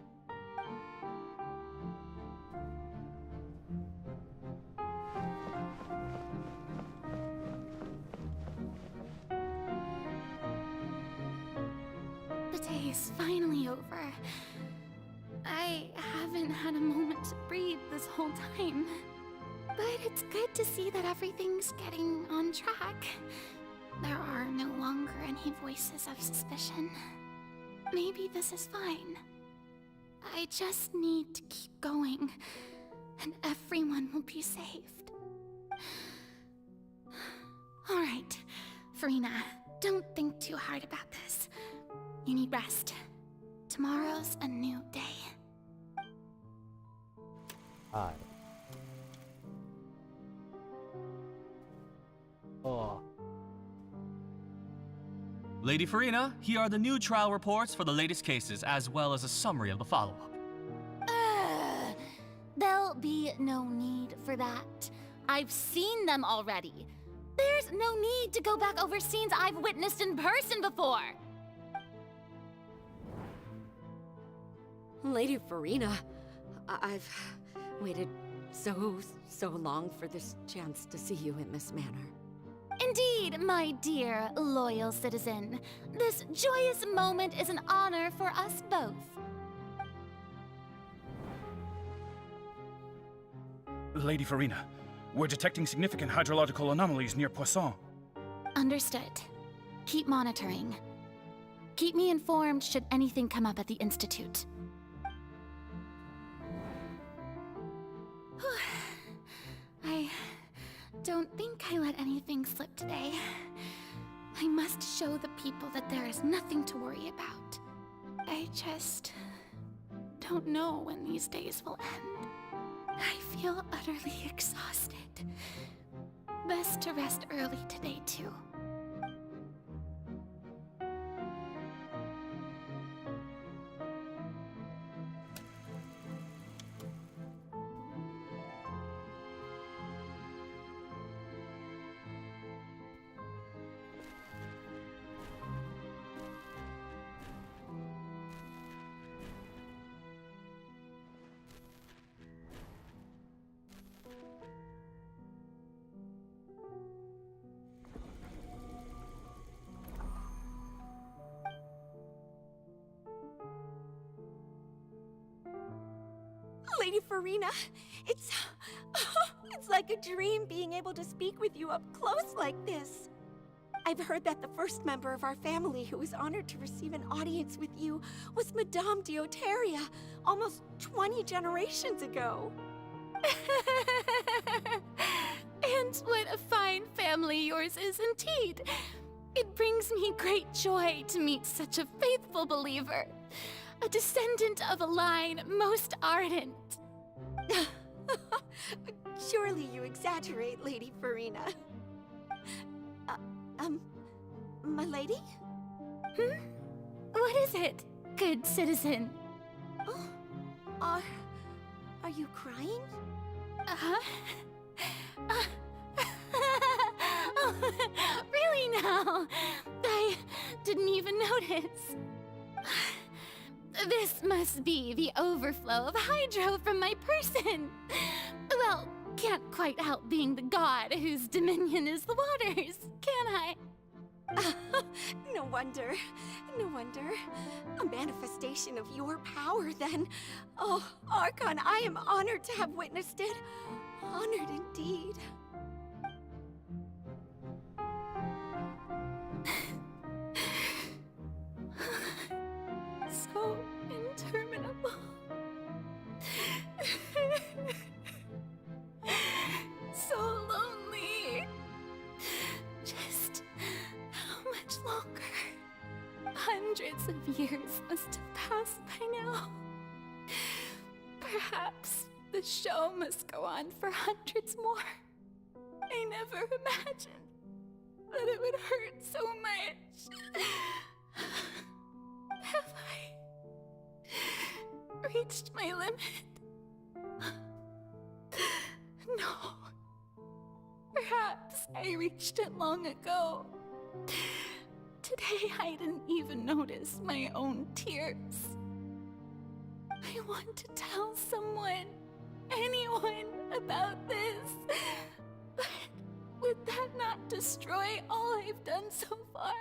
S1: The day is finally over. I haven't had a moment to breathe this whole time. But it's good to see that everything's getting on track. There are no longer any voices of suspicion. Maybe this is fine. I just need to keep going, and everyone will be saved. All right, Furina, don't think too hard about this. You need rest. Tomorrow's a new day.
S2: Hi. Oh.
S20: Lady Furina, here are the new trial reports for the latest cases, as well as a summary of the follow-up.
S1: There'll be no need for that. I've seen them already. There's no need to go back over scenes I've witnessed in person before.
S23: Lady Furina, I've waited so long for this chance to see you in this manner.
S1: Indeed, my dear, loyal citizen. This joyous moment is an honor for us both.
S19: Lady Furina, we're detecting significant hydrological anomalies near Poisson.
S1: Understood. Keep monitoring. Keep me informed should anything come up at the Institute. I don't think I let anything slip today. I must show the people that there is nothing to worry about. I just don't know when these days will end. I feel utterly exhausted. Best to rest early today, too.
S21: Lady Furina, it's like a dream being able to speak with you up close like this. I've heard that the first member of our family who was honored to receive an audience with you was Madame Dioteria, almost 20 generations ago.
S1: And what a fine family yours is indeed. It brings me great joy to meet such a faithful believer. A descendant of a line most ardent.
S21: Surely you exaggerate, Lady Furina. My lady?
S1: What is it, good citizen?
S21: Oh, are you crying?
S1: Really now? I didn't even notice. This must be the overflow of hydro from my person. Well, can't quite help being the god whose dominion is the waters, can I?
S21: No wonder. No wonder. A manifestation of your power, then. Oh, Archon, I am honored to have witnessed it. Honored indeed.
S1: So interminable. So lonely. Just how much longer? Hundreds of years must have passed by now. Perhaps the show must go on for hundreds more. I never imagined that it would hurt so much. Have I reached my limit? No. Perhaps I reached it long ago. Today I didn't even notice my own tears. I want to tell someone, anyone, about this. But would that not destroy all I've done so far?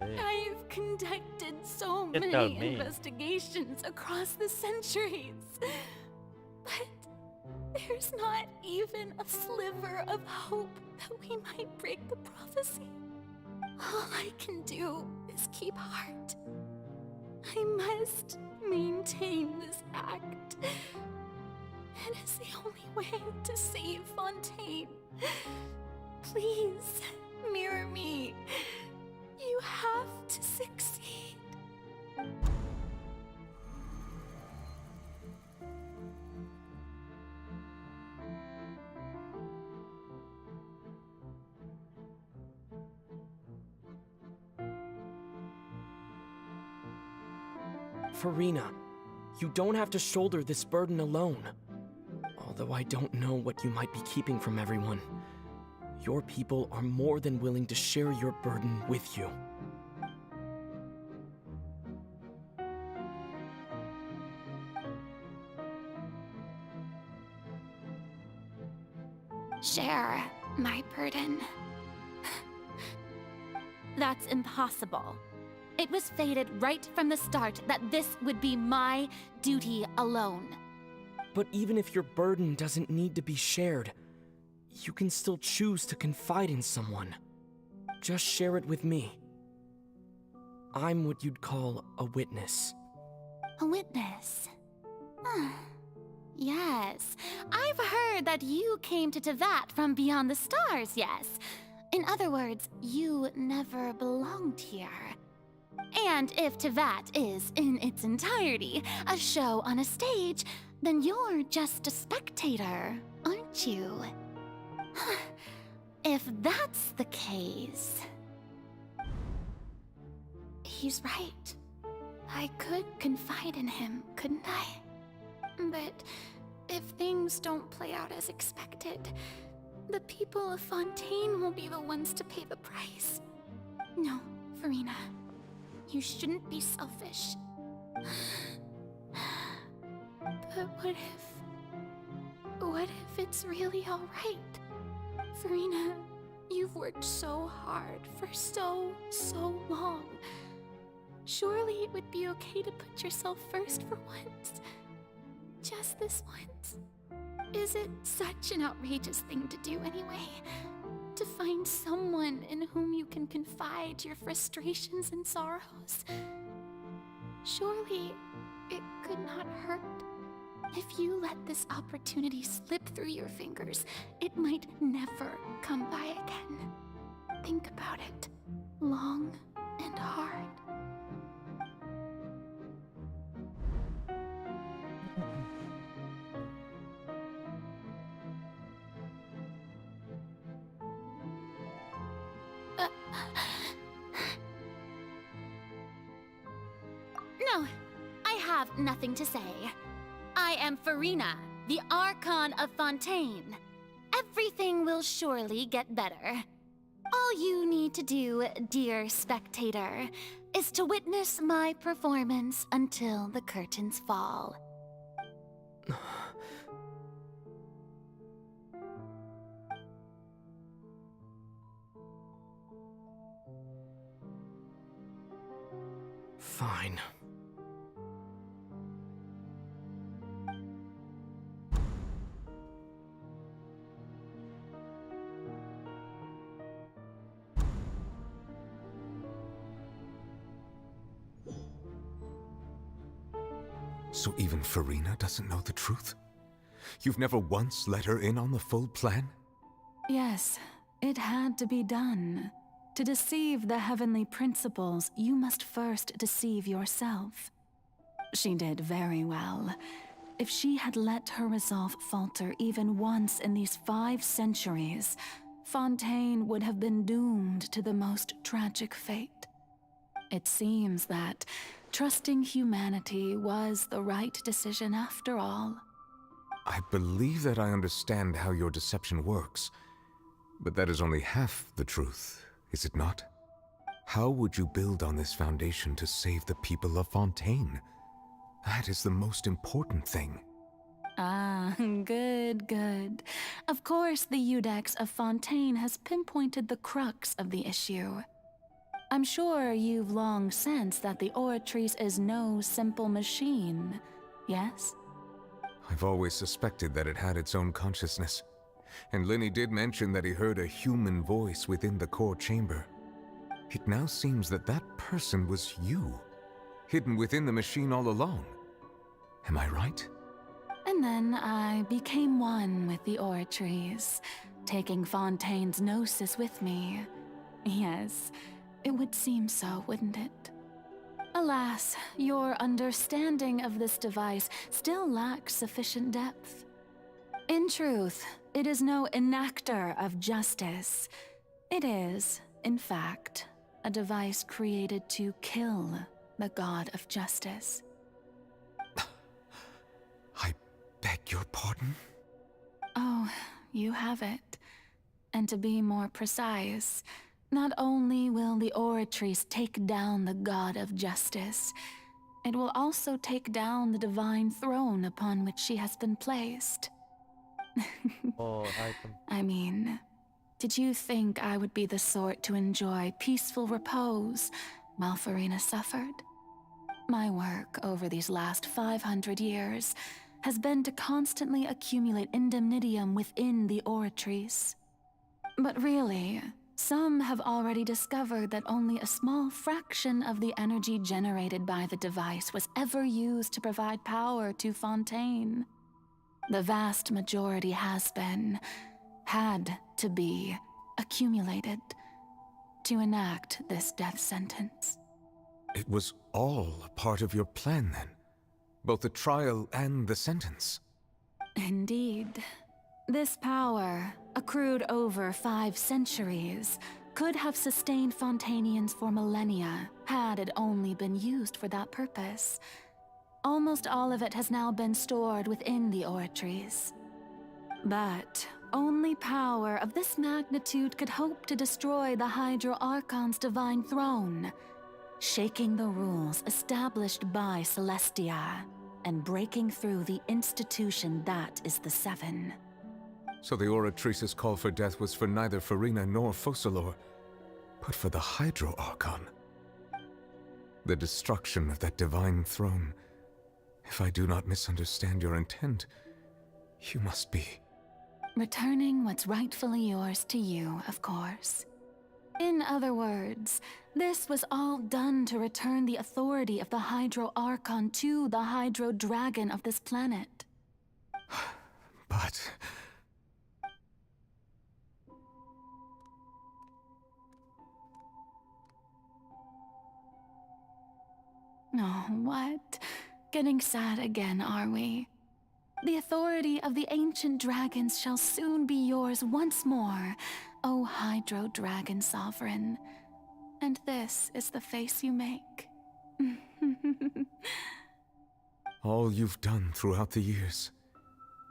S1: I've conducted so many investigations across the centuries. But there's not even a sliver of hope that we might break the prophecy. All I can do is keep heart. I must maintain this act. It is the only way to save Fontaine. Please, mirror me. You have to succeed.
S13: Furina, you don't have to shoulder this burden alone. Although I don't know what you might be keeping from everyone, your people are more than willing to share your burden with you.
S1: Share my burden. That's impossible. It was fated right from the start that this would be my duty alone.
S13: But even if your burden doesn't need to be shared, you can still choose to confide in someone. Just share it with me. I'm what you'd call a witness.
S1: A witness? Yes. I've heard that you came to Tevat from beyond the stars, yes. In other words, you never belonged here. And if Tevat is, in its entirety, a show on a stage, then you're just a spectator, aren't you? If that's the case... He's right. I could confide in him, couldn't I? But if things don't play out as expected, the people of Fontaine will be the ones to pay the price. No, Furina. You shouldn't be selfish. But what if it's really all right? Furina, you've worked so hard for so long. Surely it would be okay to put yourself first for once. Just this once. Is it such an outrageous thing to do anyway? To find someone in whom you can confide your frustrations and sorrows? Surely it could not hurt. If you let this opportunity slip through your fingers, it might never come by again. Think about it long and hard. No, I have nothing to say. I am Furina, the Archon of Fontaine. Everything will surely get better. All you need to do, dear spectator, is to witness my performance until the curtains fall.
S13: Fine.
S6: So even Furina doesn't know the truth? You've never once let her in on the full plan?
S17: Yes, it had to be done. To deceive the heavenly principles, you must first deceive yourself. She did very well. If she had let her resolve falter even once in these 5 centuries, Fontaine would have been doomed to the most tragic fate. It seems that trusting humanity was the right decision after all.
S6: I believe that I understand how your deception works, but that is only half the truth, is it not? How would you build on this foundation to save the people of Fontaine? That is the most important thing.
S17: Ah, good. Of course, the Iudex of Fontaine has pinpointed the crux of the issue. I'm sure you've long sensed that the Oratrice is no simple machine, yes?
S6: I've always suspected that it had its own consciousness. And Lenny did mention that he heard a human voice within the core chamber. It now seems that that person was you, hidden within the machine all along. Am I right?
S17: And then I became one with the Oratrice, taking Fontaine's gnosis with me. Yes, it would seem so, wouldn't it? Alas, your understanding of this device still lacks sufficient depth. In truth, it is no enactor of justice. It is, in fact, a device created to kill the god of justice.
S6: I beg your pardon?
S17: Oh, you have it. And to be more precise, not only will the Oratrice take down the god of justice, it will also take down the divine throne upon which she has been placed. I mean, did you think I would be the sort to enjoy peaceful repose while Furina suffered? My work over these last 500 years has been to constantly accumulate indemnitium within the Oratrice. But really, some have already discovered that only a small fraction of the energy generated by the device was ever used to provide power to Fontaine. The vast majority has been, had to be, accumulated to enact this death sentence.
S6: It was all a part of your plan then? Both the trial and the sentence?
S17: Indeed. This power, accrued over 5 centuries, could have sustained Fontainians for millennia had it only been used for that purpose. Almost all of it has now been stored within the Oratrice. But only power of this magnitude could hope to destroy the Hydro Archon's divine throne, shaking the rules established by Celestia and breaking through the institution that is the Seven.
S6: So the Oratrice's call for death was for neither Furina nor Focalor, but for the Hydro Archon. The destruction of that divine throne. If I do not misunderstand your intent, you must be...
S17: Returning what's rightfully yours to you, of course. In other words, this was all done to return the authority of the Hydro Archon to the Hydro Dragon of this planet.
S6: But...
S17: Oh, what? Getting sad again, are we? The authority of the ancient dragons shall soon be yours once more, O Hydro Dragon Sovereign. And this is the face you make.
S6: all you've done throughout the years.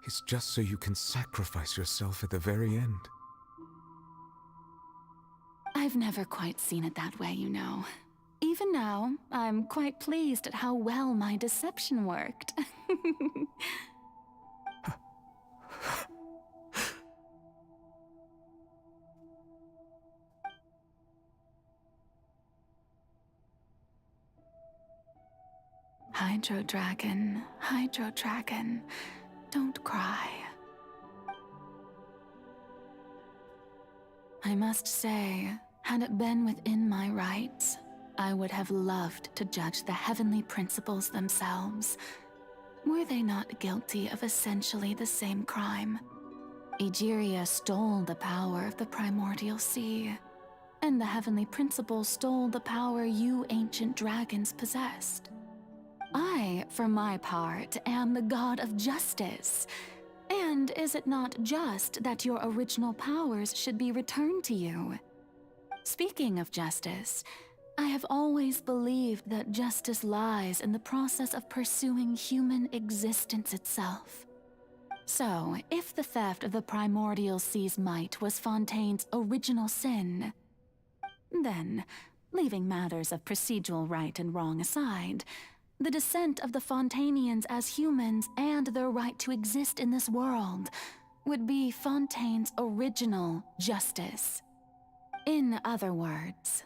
S6: is just so you can sacrifice yourself at the very end.
S17: I've never quite seen it that way, you know. Even now, I'm quite pleased at how well my deception worked. Hydro Dragon, don't cry. I must say, had it been within my rights, I would have loved to judge the heavenly principles themselves. Were they not guilty of essentially the same crime? Egeria stole the power of the primordial sea, and the heavenly principles stole the power you ancient dragons possessed. I, for my part, am the god of justice. And is it not just that your original powers should be returned to you? Speaking of justice, I have always believed that justice lies in the process of pursuing human existence itself. So, if the theft of the primordial sea's might was Fontaine's original sin, then, leaving matters of procedural right and wrong aside, the descent of the Fontainians as humans and their right to exist in this world would be Fontaine's original justice. In other words,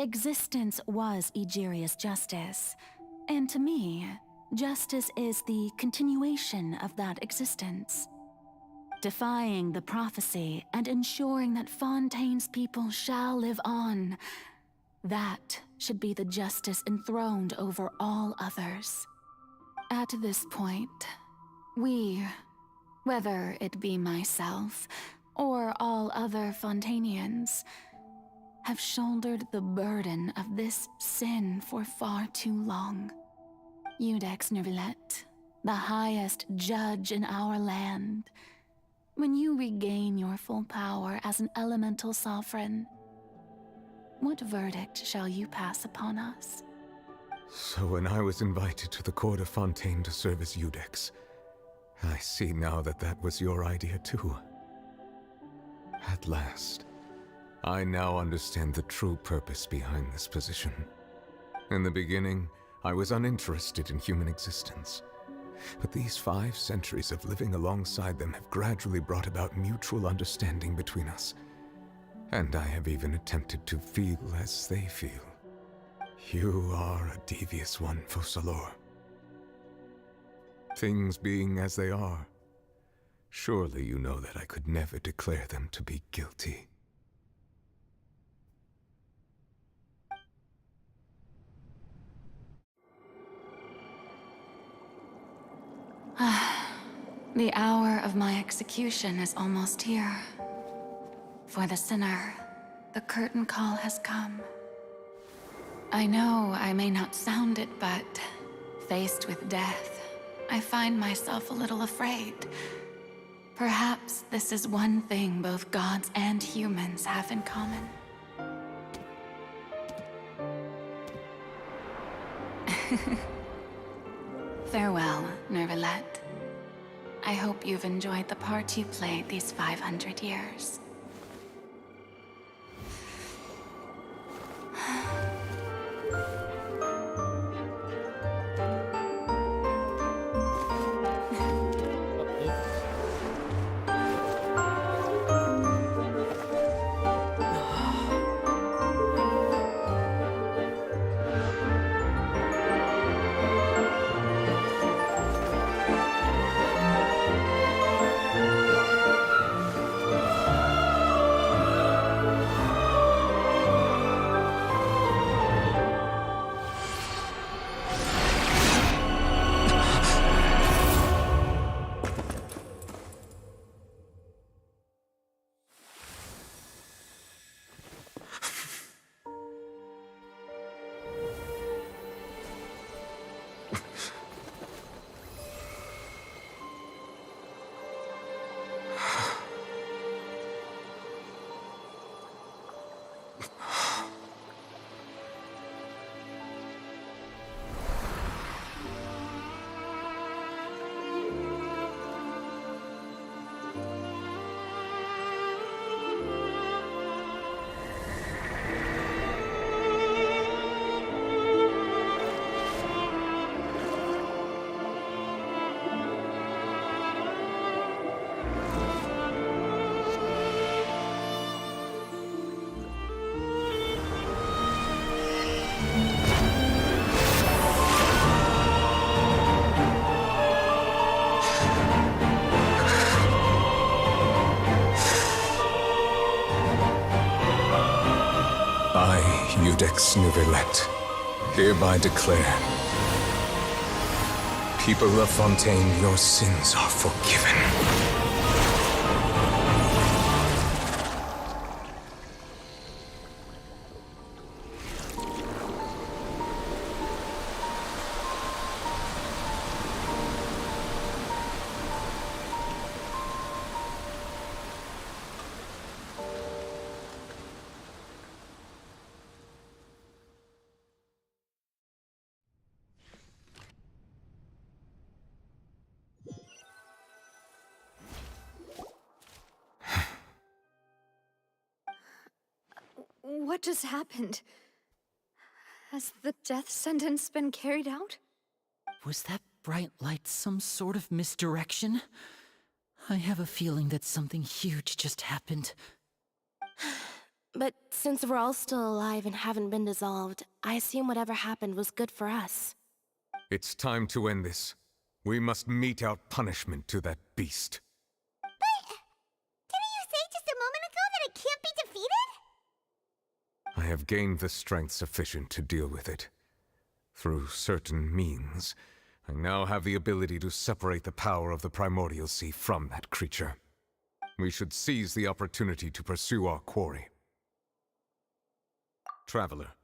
S17: existence was Egeria's justice, and to me, justice is the continuation of that existence. Defying the prophecy and ensuring that Fontaine's people shall live on, that should be the justice enthroned over all others. At this point, we, whether it be myself or all other Fontainians, have shouldered the burden of this sin for far too long. Iudex Nervillet, the highest judge in our land, when you regain your full power as an elemental sovereign, what verdict shall you pass upon us?
S6: So when I was invited to the court of Fontaine to serve as Iudex, I see now that that was your idea too. At last, I now understand the true purpose behind this position. In the beginning, I was uninterested in human existence. But these 5 centuries of living alongside them have gradually brought about mutual understanding between us. And I have even attempted to feel as they feel. You are a devious one, Focalor. Things being as they are, surely you know that I could never declare them to be guilty.
S17: The hour of my execution is almost here. For the sinner, the curtain call has come. I know I may not sound it, but faced with death, I find myself a little afraid. Perhaps this is one thing both gods and humans have in common. Farewell, Nervillet. I hope you've enjoyed the part you played these 500 years.
S6: Iudex Nuvelet, hereby declare, people of Fontaine, your sins are forgiven.
S9: What just happened? Has the death sentence been carried out?
S5: Was that bright light some sort of misdirection? I have a feeling that something huge just happened.
S10: But since we're all still alive and haven't been dissolved, I assume whatever happened was good for us.
S6: It's time to end this. We must mete out punishment to that beast.
S3: Didn't you say just a moment ago that it can't be defeated?
S6: I have gained the strength sufficient to deal with it. Through certain means, I now have the ability to separate the power of the Primordial Sea from that creature. We should seize the opportunity to pursue our quarry. Traveler,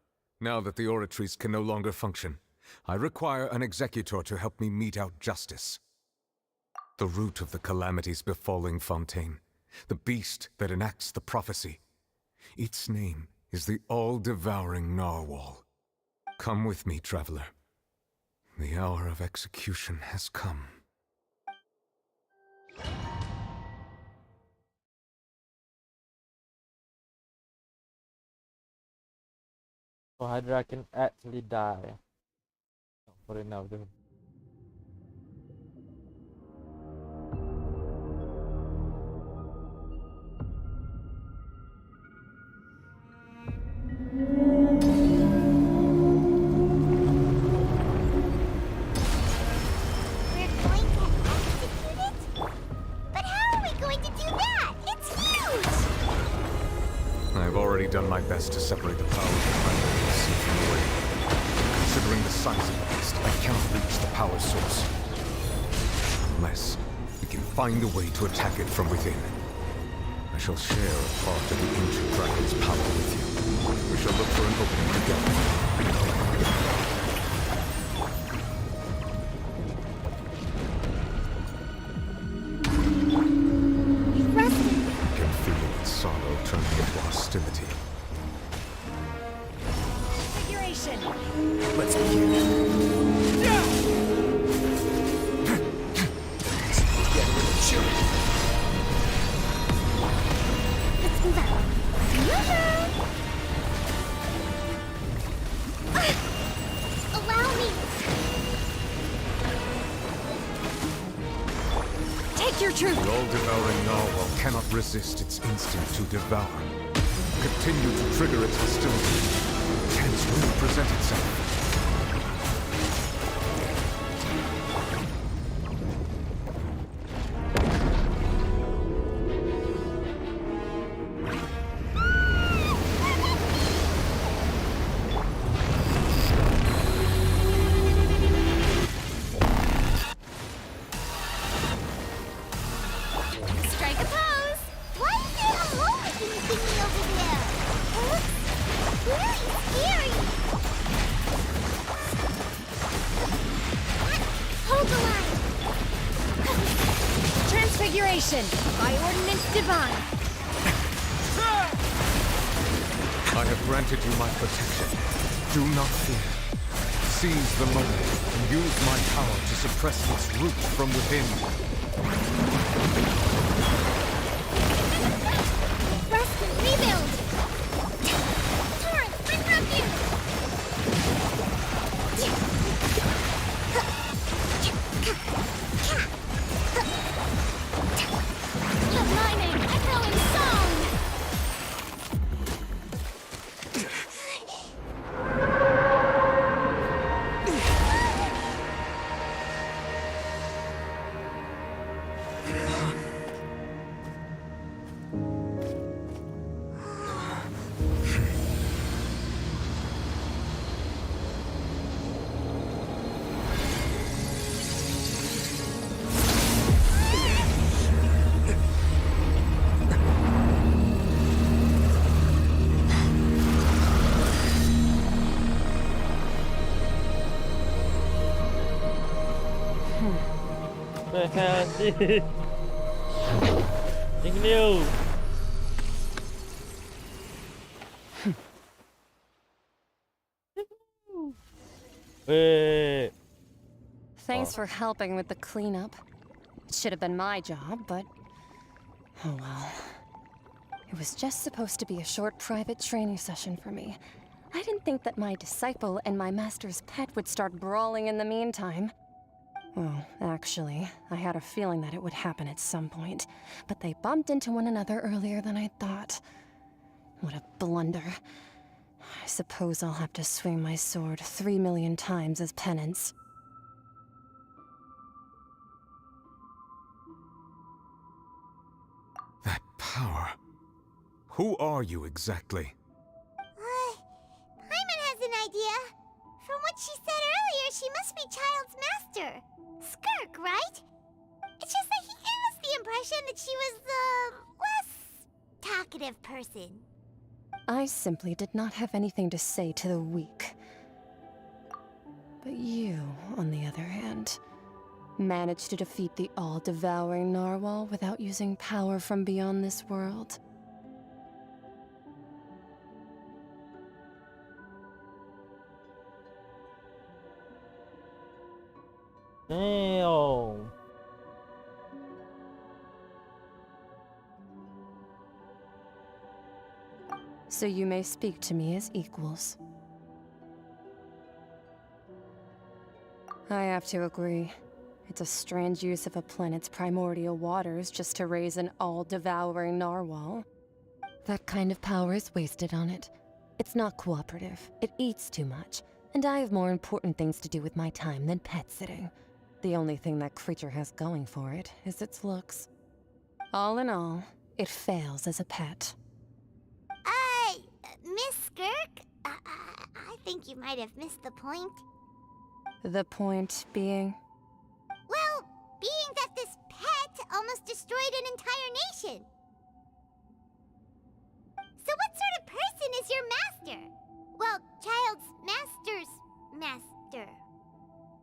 S6: now that the oratories can no longer function, I require an executor to help me mete out justice. The root of the calamities befalling Fontaine, the beast that enacts the prophecy. Its name is the all-devouring narwhal. Come with me, traveler. The hour of execution has come.
S2: So Hydra can actually die. For it now, though.
S6: Done my best to separate the power of the Primordial Sea from the way. Considering the size of the beast, I cannot reach the power source. Unless we can find a way to attack it from within. I shall share a part of the ancient dragon's power with you. We shall look for an opening together. Sorrow turning into hostility.
S3: Configuration.
S6: Let's begin.
S3: Get rid of children. Let's move out. Allow me.
S10: Take your truth.
S6: The all-devouring narwhal cannot resist its instinct to devour. Continue to trigger its hostility. Chance will present itself.
S10: By ordinance divine.
S6: I have granted you my protection. Do not fear. Seize the moment and use my power to suppress its roots from within.
S3: Rest and rebuild. Torrent, bring refuge. Aligning, echoing song.
S2: the hell is this? Nothing new. Wait.
S7: Thanks for helping with the cleanup. It should have been my job, but... oh well. It was just supposed to be a short private training session for me. I didn't think that my disciple and my master's pet would start brawling in the meantime. Well, actually, I had a feeling that it would happen at some point, but they bumped into one another earlier than I thought. What a blunder. I suppose I'll have to swing my sword 3 million times as penance.
S6: That power. Who are you exactly?
S3: Paimon has an idea. From what she said earlier, she must be Child's master. Skirk, right? It's just that he gave us the impression that she was the less talkative person.
S7: I simply did not have anything to say to the weak. But you, on the other hand, managed to defeat the all-devouring narwhal without using power from beyond this world.
S2: Damn.
S7: So you may speak to me as equals. I have to agree. It's a strange use of a planet's primordial waters just to raise an all-devouring narwhal. That kind of power is wasted on it. It's not cooperative. It eats too much. And I have more important things to do with my time than pet sitting. The only thing that creature has going for it is its looks. All in all, it fails as a pet.
S3: Miss Skirk? I think you might have missed the point.
S7: The point being?
S3: Well, being that this pet almost destroyed an entire nation. So what sort of person is your master? Well, Child's master's master.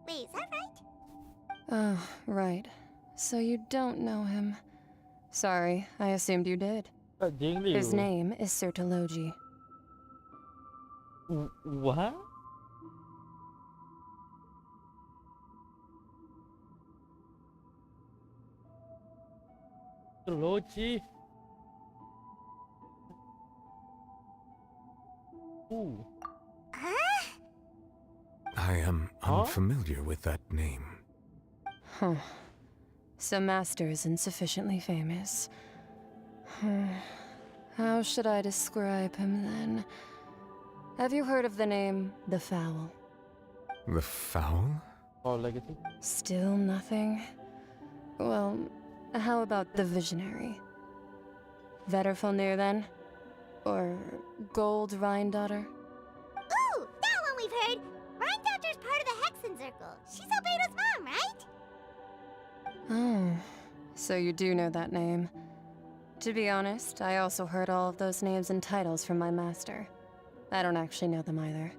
S3: Wait, is that right?
S7: Oh, right. So you don't know him. Sorry, I assumed you did. His name is Sertologi.
S2: What? Sertologi? Ooh.
S6: I am unfamiliar with that name.
S7: Huh. So Master isn't sufficiently famous. How should I describe him then? Have you heard of the name The Fowl?
S6: The Fowl?
S2: Or Legacy?
S7: Still nothing? Well, how about the Visionary? Vetterfalnir then? Or Gold Rhine-daughter?
S3: Ooh, that one we've heard! Rhine-daughter's part of the Hexen Circle. She's Albedo's mom, right?
S7: Oh, so you do know that name. To be honest, I also heard all of those names and titles from my master. I don't actually know them either.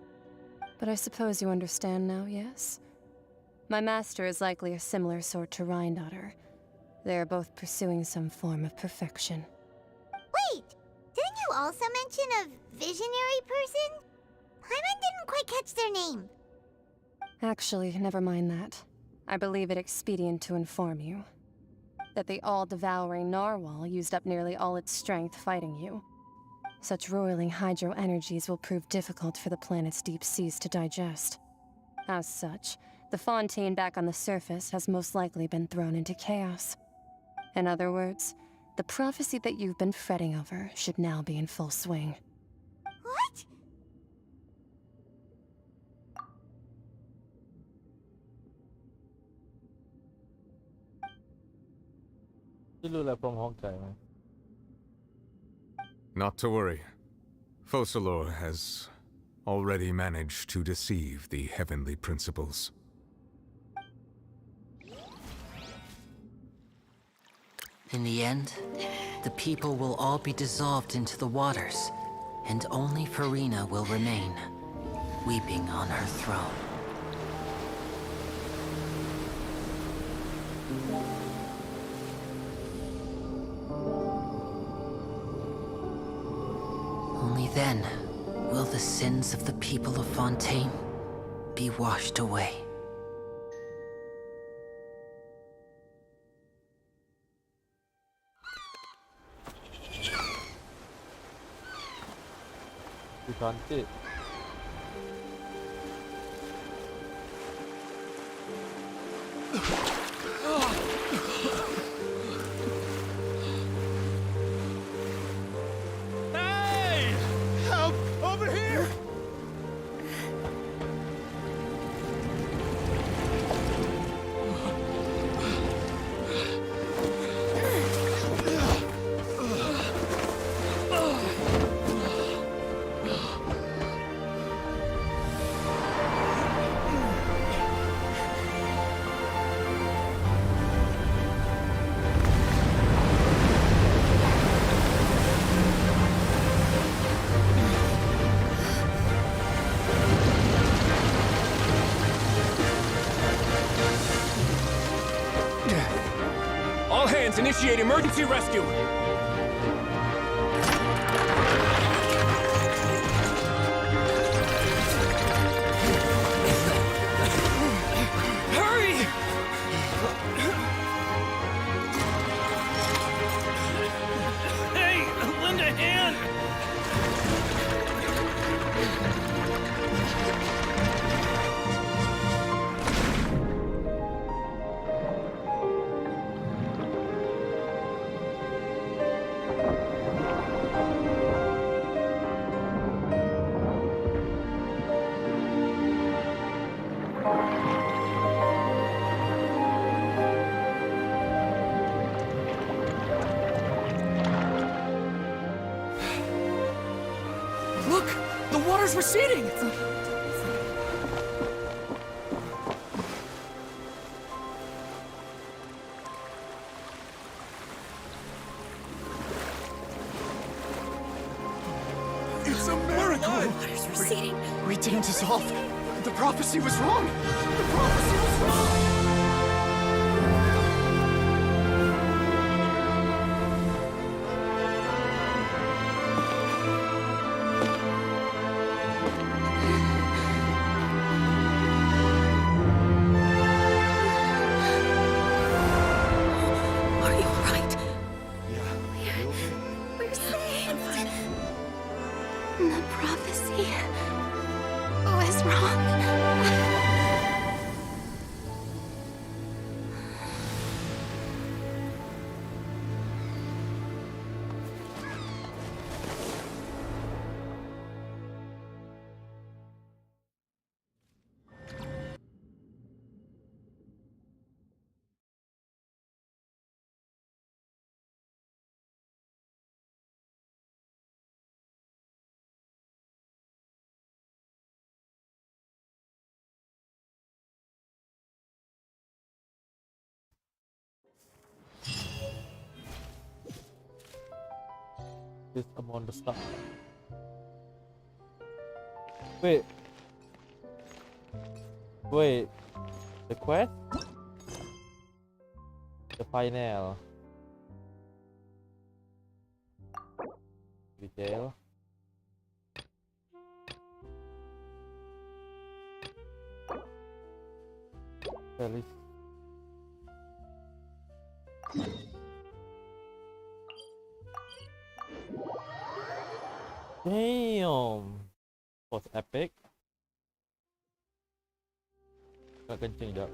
S7: But I suppose you understand now, yes? My master is likely a similar sort to Rhine-daughter. They are both pursuing some form of perfection.
S3: Wait! Didn't you also mention a visionary person? Paimon didn't quite catch their name.
S7: Actually, never mind that. I believe it expedient to inform you that the all-devouring narwhal used up nearly all its strength fighting you. Such roiling hydro energies will prove difficult for the planet's deep seas to digest. As such, the Fontaine back on the surface has most likely been thrown into chaos. In other words, the prophecy that you've been fretting over should now be in full swing.
S3: What?
S2: From Honkai, man.
S6: Not to worry. Focalor has already managed to deceive the heavenly principles.
S5: In the end, the people will all be dissolved into the waters, and only Furina will remain, weeping on her throne. then will the sins of the people of Fontaine be washed away.
S2: You cantik.
S4: Hey! Help! Over here!
S13: All hands, initiate emergency rescue! Hurry!
S14: Hey, lend a hand!
S13: Look! The water's receding!
S4: It's a miracle!
S21: Water's receding.
S22: We didn't dissolve. The prophecy was wrong. The prophecy was wrong.
S21: Are you alright?
S22: Yeah.
S21: We're saved. The prophecy was wrong.
S2: This among the stuff. Wait. Wait. The quest? The final. Detail. At least. Damn. Was epic. Gak kencing dah.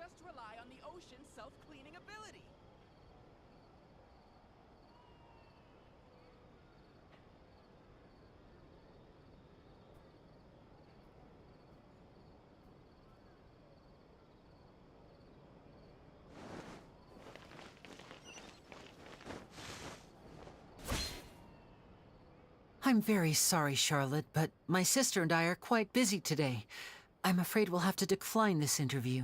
S8: just rely on the ocean's self-cleaning ability.
S5: I'm very sorry, Charlotte, but my sister and I are quite busy today. I'm afraid we'll have to decline this interview.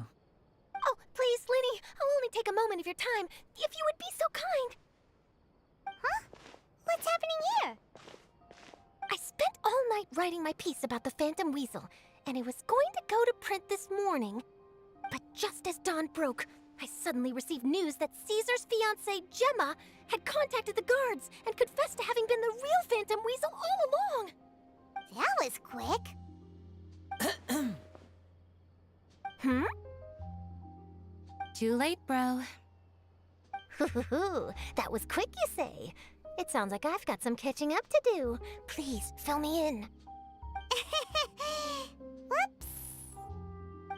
S3: Oh, please, Linny, I'll only take a moment of your time, if you would be so kind. Huh? What's happening here? I spent all night writing my piece about the Phantom Weasel, and it was going to go to print this morning. But just as dawn broke, I suddenly received news that Caesar's fiancée, Gemma, had contacted the guards and confessed to having been the real Phantom Weasel all along. That was quick.
S10: Too late, bro.
S3: That was quick, you say? It sounds like I've got some catching up to do. Please, fill me in. Whoops.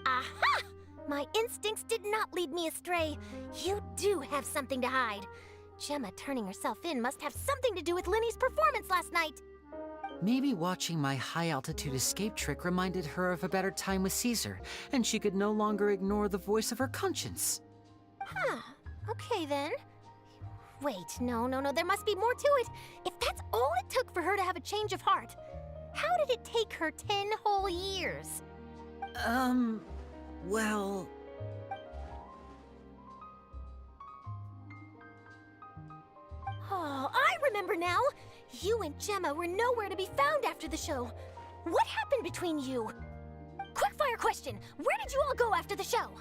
S3: Aha! My instincts did not lead me astray. You do have something to hide. Gemma turning herself in must have something to do with Linny's performance last night.
S5: Maybe watching my high-altitude escape trick reminded her of a better time with Caesar, and she could no longer ignore the voice of her conscience.
S3: Huh. Okay, then. Wait, no, there must be more to it. If that's all it took for her to have a change of heart, how did it take her 10 whole years?
S5: Well...
S3: Oh, I remember now! You and Gemma were nowhere to be found after the show. What happened between you? Quickfire question! Where did you all go after the show?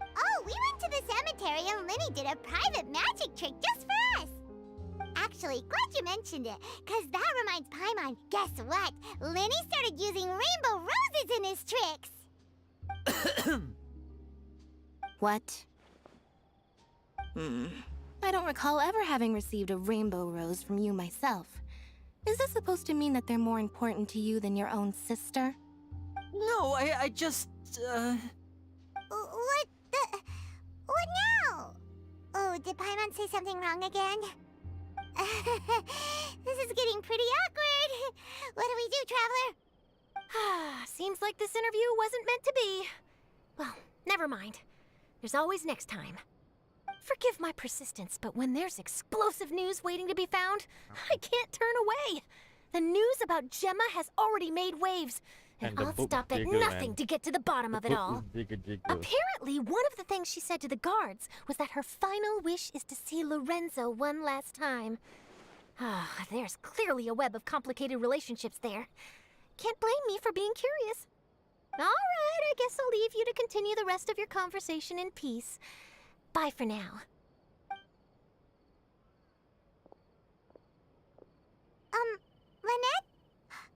S3: Oh, we went to the cemetery and Linny did a private magic trick just for us. Actually, glad you mentioned it, because that reminds Paimon. Guess what? Linny started using rainbow roses in his tricks.
S10: What? I don't recall ever having received a rainbow rose from you myself. Is this supposed to mean that they're more important to you than your own sister?
S5: No, I just,
S3: What now? Oh, did Paimon say something wrong again? This is getting pretty awkward. What do we do, Traveler? Seems like this interview wasn't meant to be. Well, never mind. There's always next time. Forgive my persistence, but when there's explosive news waiting to be found, I can't turn away. The news about Gemma has already made waves, and I'll stop at nothing to get to the bottom of it all. Apparently, one of the things she said to the guards was that her final wish is to see Lorenzo one last time. There's clearly a web of complicated relationships there. Can't blame me for being curious. All right, I guess I'll leave you to continue the rest of your conversation in peace. Bye for now. Lynette?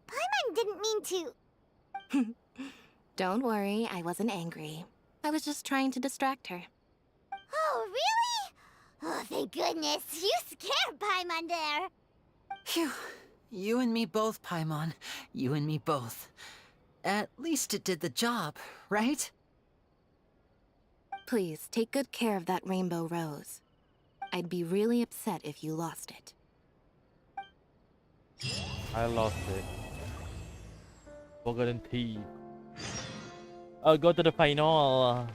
S3: Paimon didn't mean to...
S10: Don't worry, I wasn't angry. I was just trying to distract her.
S3: Oh, really? Oh, thank goodness. You scared Paimon there.
S5: Phew. You and me both, Paimon. You and me both. At least it did the job, right?
S10: Please, take good care of that rainbow rose. I'd be really upset if you lost it.
S2: I lost it. Forgotten tea. I'll go to the final.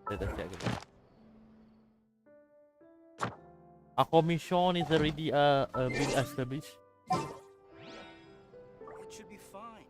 S2: Let us check it. A commission is already been established.
S8: It should be fine.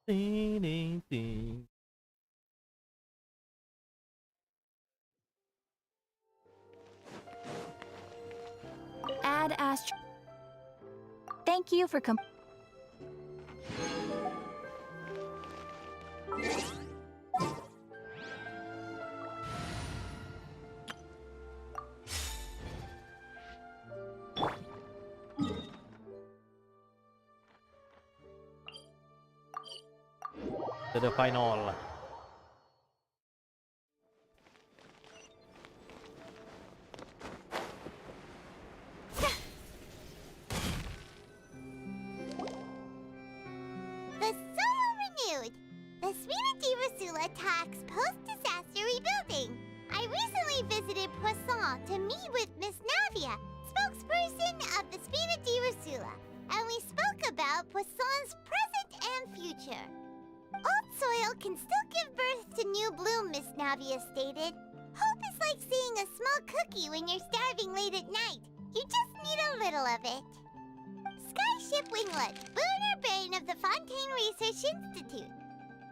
S2: Ding, ding, ding.
S1: Add Astro. Thank you for
S2: to the final.
S3: The soil renewed. The Furina di Rasula attacks post-disaster rebuilding. I recently visited Poisson to meet with Miss Navia, spokesperson of the Furina di Rasula, and we spoke about Poisson's present and future. Old soil can still give birth to new bloom, Miss Navia stated. Hope is like seeing a small cookie when you're starving late at night. You just need a little of it. Skyship Winglet, booner brain of the Fontaine Research Institute.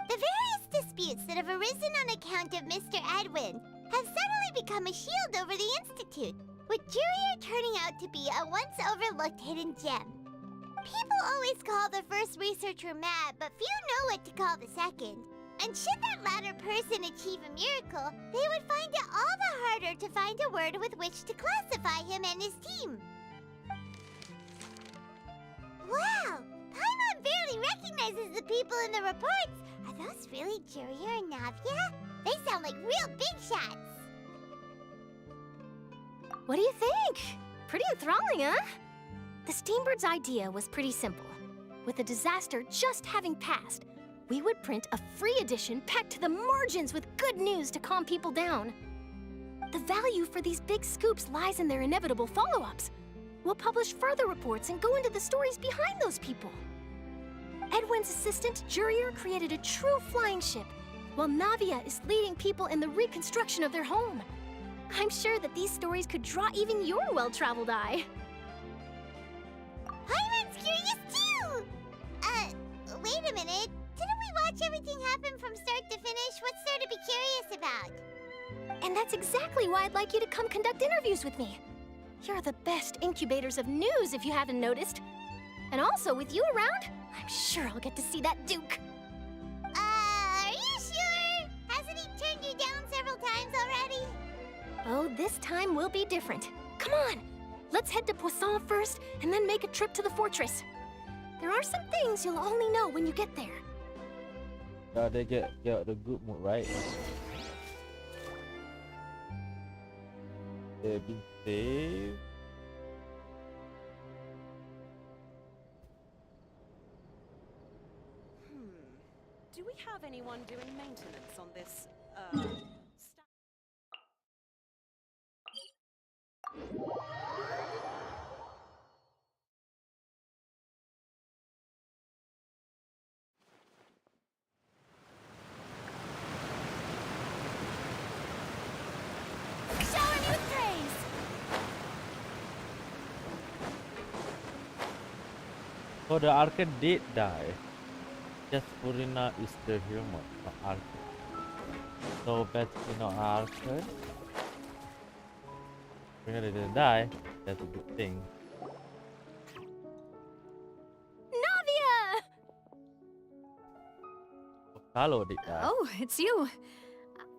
S3: The various disputes that have arisen on account of Mr. Edwin have suddenly become a shield over the Institute, with Jurier turning out to be a once overlooked hidden gem. People always call the first researcher mad, but few know what to call the second. And should that latter person achieve a miracle, they would find it all the harder to find a word with which to classify him and his team. Wow! Paimon barely recognizes the people in the reports. Are those really Jurier and Navia? They sound like real big shots.
S11: What do you think? Pretty enthralling, huh? The Steambird's idea was pretty simple. With the disaster just having passed, we would print a free edition packed to the margins with good news to calm people down. The value for these big scoops lies in their inevitable follow-ups. We'll publish further reports and go into the stories behind those people. Edwin's assistant, Jurier, created a true flying ship, while Navia is leading people in the reconstruction of their home. I'm sure that these stories could draw even your well-traveled eye.
S3: Paimon's curious too! Wait a minute. Didn't we watch everything happen from start to finish? What's there to be curious about?
S11: And that's exactly why I'd like you to come conduct interviews with me. You're the best incubators of news, if you haven't noticed. And also, with you around, I'm sure I'll get to see that Duke.
S3: Are you sure? Hasn't he turned you down several times already?
S11: Oh, this time will be different. Come on! Let's head to Poisson first, and then make a trip to the fortress. There are some things you'll only know when you get there.
S2: They get the good mood, right? They've been saved.
S12: Do we have anyone doing maintenance on this,
S3: Shower me with praise!
S2: So the Archon did die. Just Furina is the human, not Archon. So basically not Archon. Furina didn't die. That's a good thing.
S11: Navia!
S2: Carlo did die.
S9: Oh, it's you.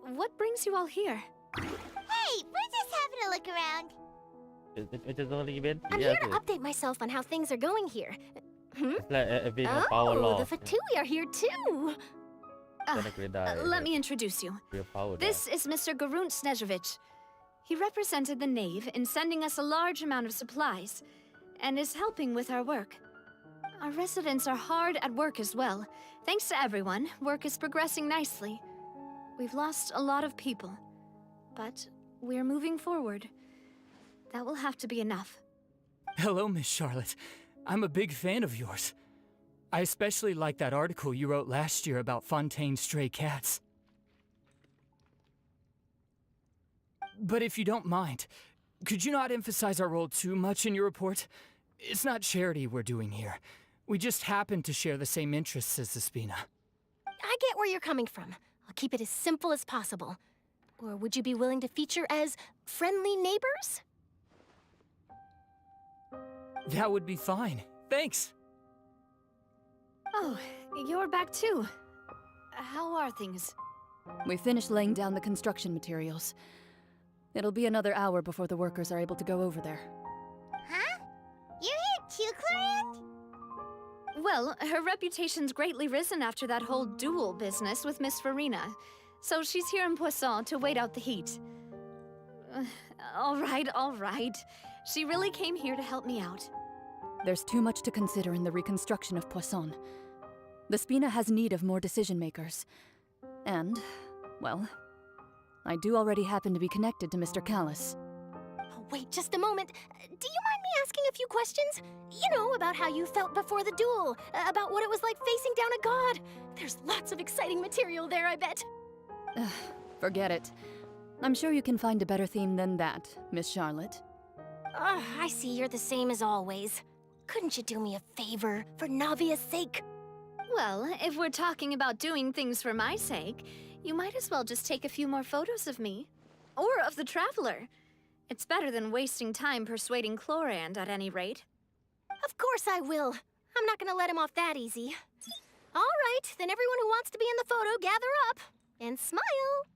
S9: What brings you all here?
S3: Hey, we're just having a look around.
S2: It is only event.
S11: I'm here to update myself on how things are going here.
S2: It's like being a power law.
S11: The Fatui are here too.
S2: Technically die.
S9: Let me introduce you. This is Mr. Garunt Snežević. He represented the Knave in sending us a large amount of supplies, and is helping with our work. Our residents are hard at work as well. Thanks to everyone, work is progressing nicely. We've lost a lot of people, but we're moving forward. That will have to be enough.
S13: Hello, Miss Charlotte. I'm a big fan of yours. I especially like that article you wrote last year about Fontaine's stray cats. But if you don't mind, could you not emphasize our role too much in your report? It's not charity we're doing here. We just happen to share the same interests as the Spina.
S11: I get where you're coming from. I'll keep it as simple as possible. Or would you be willing to feature as friendly neighbors?
S13: That would be fine. Thanks.
S9: Oh, you're back too. How are things?
S15: We finished laying down the construction materials. It'll be another hour before the workers are able to go over there.
S3: Huh? You're here too, Clorinde?
S9: Well, her reputation's greatly risen after that whole duel business with Miss Furina. So she's here in Poisson to wait out the heat. All right. She really came here to help me out.
S15: There's too much to consider in the reconstruction of Poisson. The Spina has need of more decision-makers. And, well, I do already happen to be connected to Mr. Callis.
S11: Oh, wait just a moment. Do you mind me asking a few questions? You know, about how you felt before the duel, about what it was like facing down a god. There's lots of exciting material there, I bet.
S15: Forget it. I'm sure you can find a better theme than that, Miss Charlotte.
S11: I see you're the same as always. Couldn't you do me a favor, for Navia's sake?
S9: Well, if we're talking about doing things for my sake, you might as well just take a few more photos of me. Or of the Traveler. It's better than wasting time persuading Chlorand, at any rate.
S11: Of course I will. I'm not gonna let him off that easy. All right, then everyone who wants to be in the photo, gather up. And smile!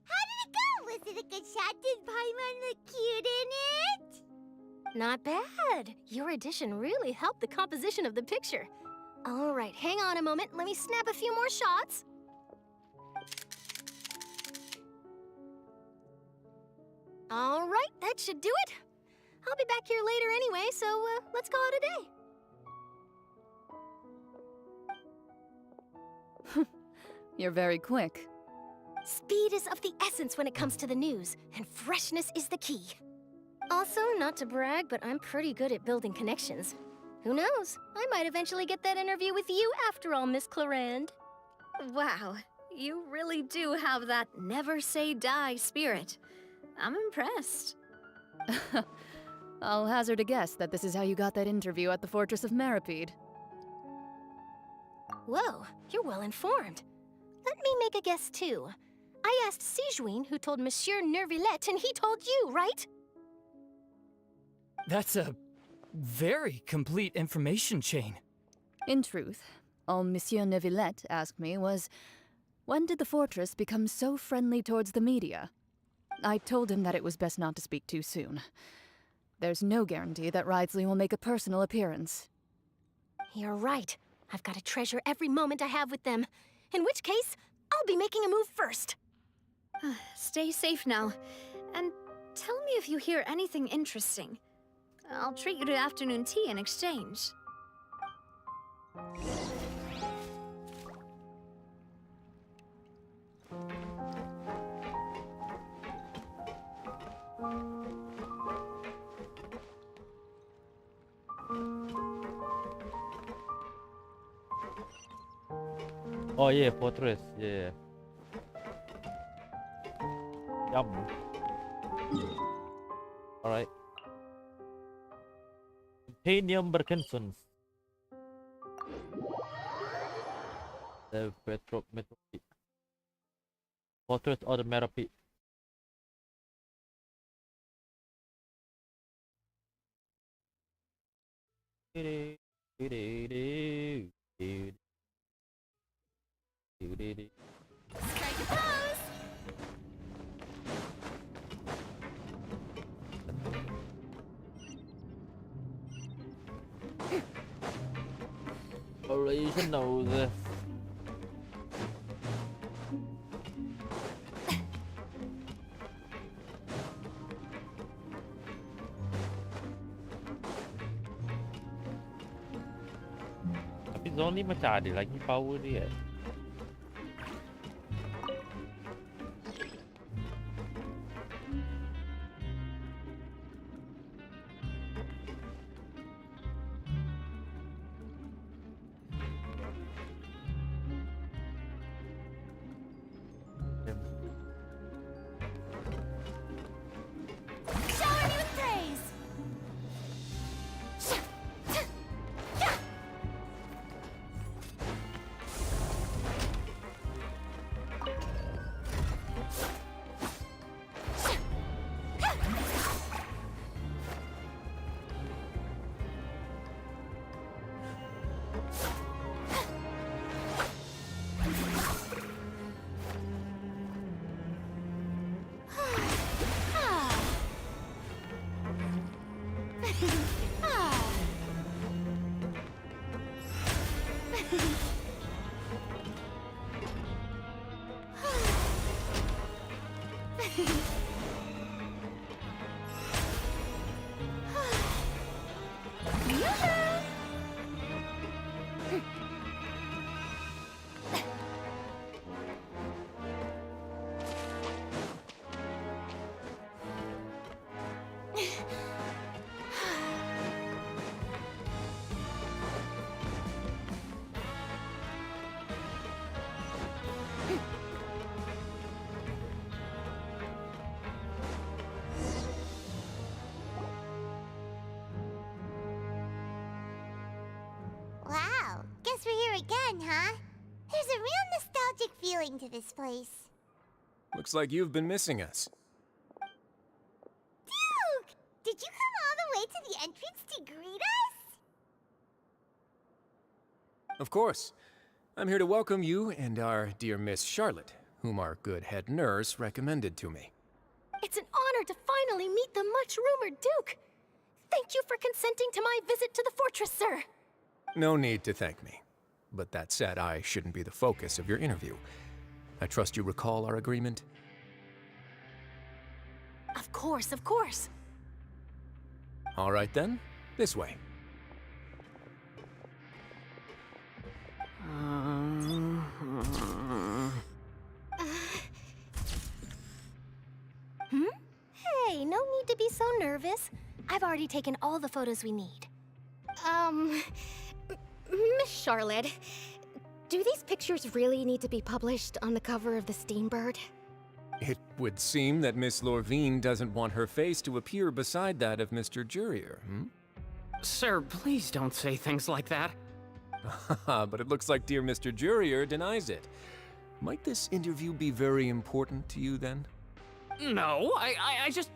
S3: How did it go? Was it a good shot? Did Paimon look cute in it?
S11: Not bad. Your addition really helped the composition of the picture. All right, hang on a moment. Let me snap a few more shots. All right, that should do it. I'll be back here later anyway, so let's call it a day.
S15: You're very quick.
S11: Speed is of the essence when it comes to the news, and freshness is the key. Also, not to brag, but I'm pretty good at building connections. Who knows? I might eventually get that interview with you after all, Miss Chlorand.
S9: Wow, you really do have that never say die spirit. I'm impressed.
S15: I'll hazard a guess that this is how you got that interview at the Fortress of Meripede.
S11: Whoa, you're well informed. Let me make a guess, too. I asked Sijuin, who told Monsieur Nervillette, and he told you, right?
S13: That's a very complete information chain.
S15: In truth, all Monsieur Nervillette asked me was, when did the Fortress become so friendly towards the media? I told him that it was best not to speak too soon. There's no guarantee that Ridsley will make a personal appearance.
S11: You're right. I've got to treasure every moment I have with them. In which case, I'll be making a move first.
S9: Stay safe now. And tell me if you hear anything interesting. I'll treat you to afternoon tea in exchange.
S2: Oh yeah, Fortress, yeah. Yum. Alright. Titanium Berkinsons. The Metropi. Fortress or the Merapi.
S3: Strike a pose!
S2: Original this. Tapi Zoni macam ada lagi power dia.
S3: Shower me with praise! Wow, guess we're here again, huh? There's a real nostalgic feeling to this place.
S6: Looks like you've been missing us.
S3: Duke! Did you come all the way to the entrance to greet us?
S6: Of course. I'm here to welcome you and our dear Miss Charlotte, whom our good head nurse recommended to me.
S11: It's an honor to finally meet the much-rumored Duke. Thank you for consenting to my visit to the fortress, sir.
S6: No need to thank me. But that said, I shouldn't be the focus of your interview. I trust you recall our agreement?
S11: Of course, of course.
S6: All right then, this way.
S11: Hey, no need to be so nervous. I've already taken all the photos we need. Miss Charlotte, do these pictures really need to be published on the cover of the Steambird?
S6: It would seem that Miss Lorvine doesn't want her face to appear beside that of Mr. Jurier,
S13: Sir, please don't say things like that.
S6: But it looks like dear Mr. Jurier denies it. Might this interview be very important to you then?
S13: No, I just...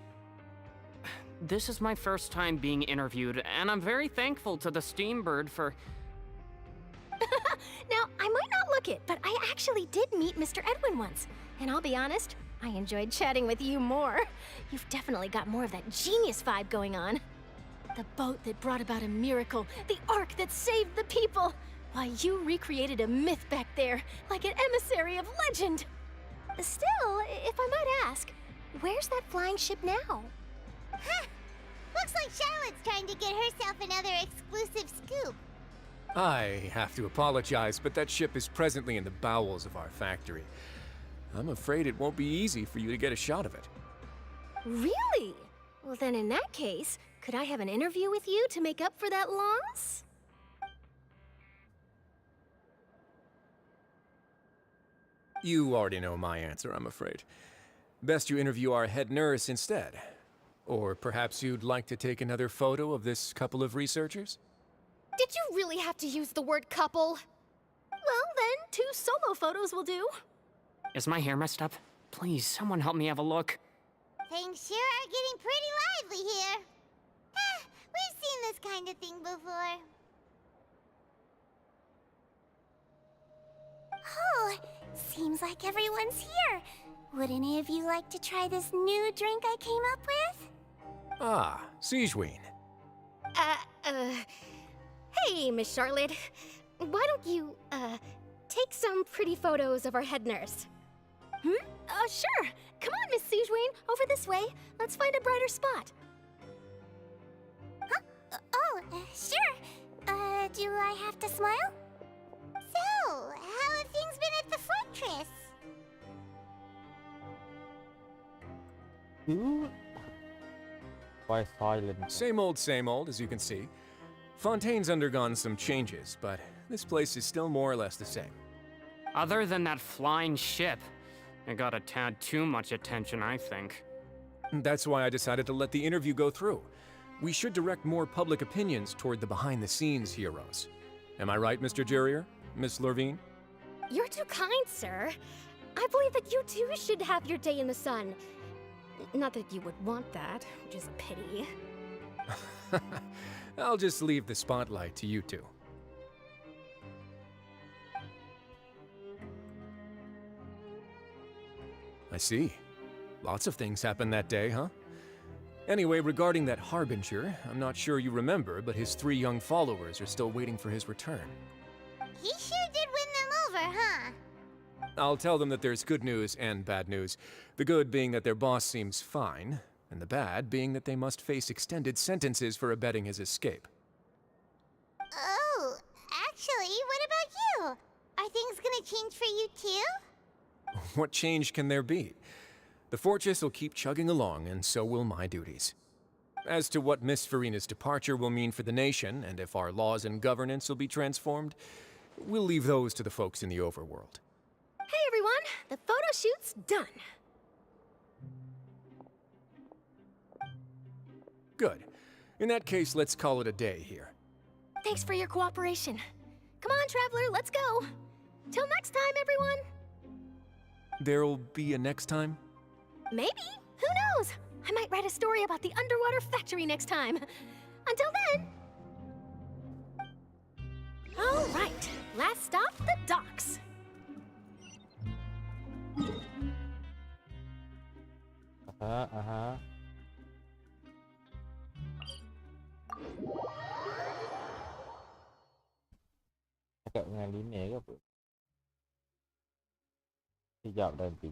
S13: This is my first time being interviewed, and I'm very thankful to the Steambird for...
S11: Now, I might not look it, but I actually did meet Mr. Edwin once. And I'll be honest, I enjoyed chatting with you more. You've definitely got more of that genius vibe going on. The boat that brought about a miracle, the ark that saved the people. Why, you recreated a myth back there, like an emissary of legend. Still, if I might ask, where's that flying ship now?
S3: Huh. Looks like Charlotte's trying to get herself another exclusive scoop.
S6: I have to apologize, but that ship is presently in the bowels of our factory. I'm afraid it won't be easy for you to get a shot of it.
S11: Really? Well, then in that case, could I have an interview with you to make up for that loss?
S6: You already know my answer, I'm afraid. Best you interview our head nurse instead. Or perhaps you'd like to take another photo of this couple of researchers?
S11: Did you really have to use the word couple? Well, then, 2 solo photos will do.
S13: Is my hair messed up? Please, someone help me have a look.
S3: Things sure are getting pretty lively here. We've seen this kind of thing before. Oh, seems like everyone's here. Would any of you like to try this new drink I came up with?
S6: Ah, Siegeween.
S11: Hey, Miss Charlotte. Why don't you, take some pretty photos of our head nurse? Sure. Come on, Miss Siegeween. Over this way. Let's find a brighter spot.
S3: Huh? Sure. Do I have to smile? So, how have things been at the fortress?
S2: Why silent?
S6: Same old, as you can see. Fontaine's undergone some changes, but this place is still more or less the same.
S13: Other than that flying ship, it got a tad too much attention, I think.
S6: That's why I decided to let the interview go through. We should direct more public opinions toward the behind-the-scenes heroes. Am I right, Mr. Jurier? Miss Lorvine?
S11: You're too kind, sir. I believe that you too should have your day in the sun. Not that you would want that, which is a pity.
S6: I'll just leave the spotlight to you two. I see. Lots of things happened that day, huh? Anyway, regarding that Harbinger, I'm not sure you remember, but his 3 young followers are still waiting for his return.
S3: He sure did win them over, huh?
S16: I'll tell them that there's good news and bad news. The good being that their boss seems fine, and the bad being that they must face extended sentences for abetting his escape.
S3: Oh, actually, what about you? Are things gonna change for you too?
S16: What change can there be? The fortress will keep chugging along, and so will my duties. As to what Miss Furina's departure will mean for the nation, and if our laws and governance will be transformed, we'll leave those to the folks in the overworld.
S11: Hey everyone, the photo shoot's done.
S16: Good. In that case, let's call it a day here.
S11: Thanks for your cooperation. Come on, Traveler, let's go. Till next time, everyone.
S16: There'll be a next time?
S11: Maybe. Who knows? I might write a story about the underwater factory next time. Until then. All right. Last stop, the docks.
S2: Cakap dengan Lina ke apa? Sekejap nanti.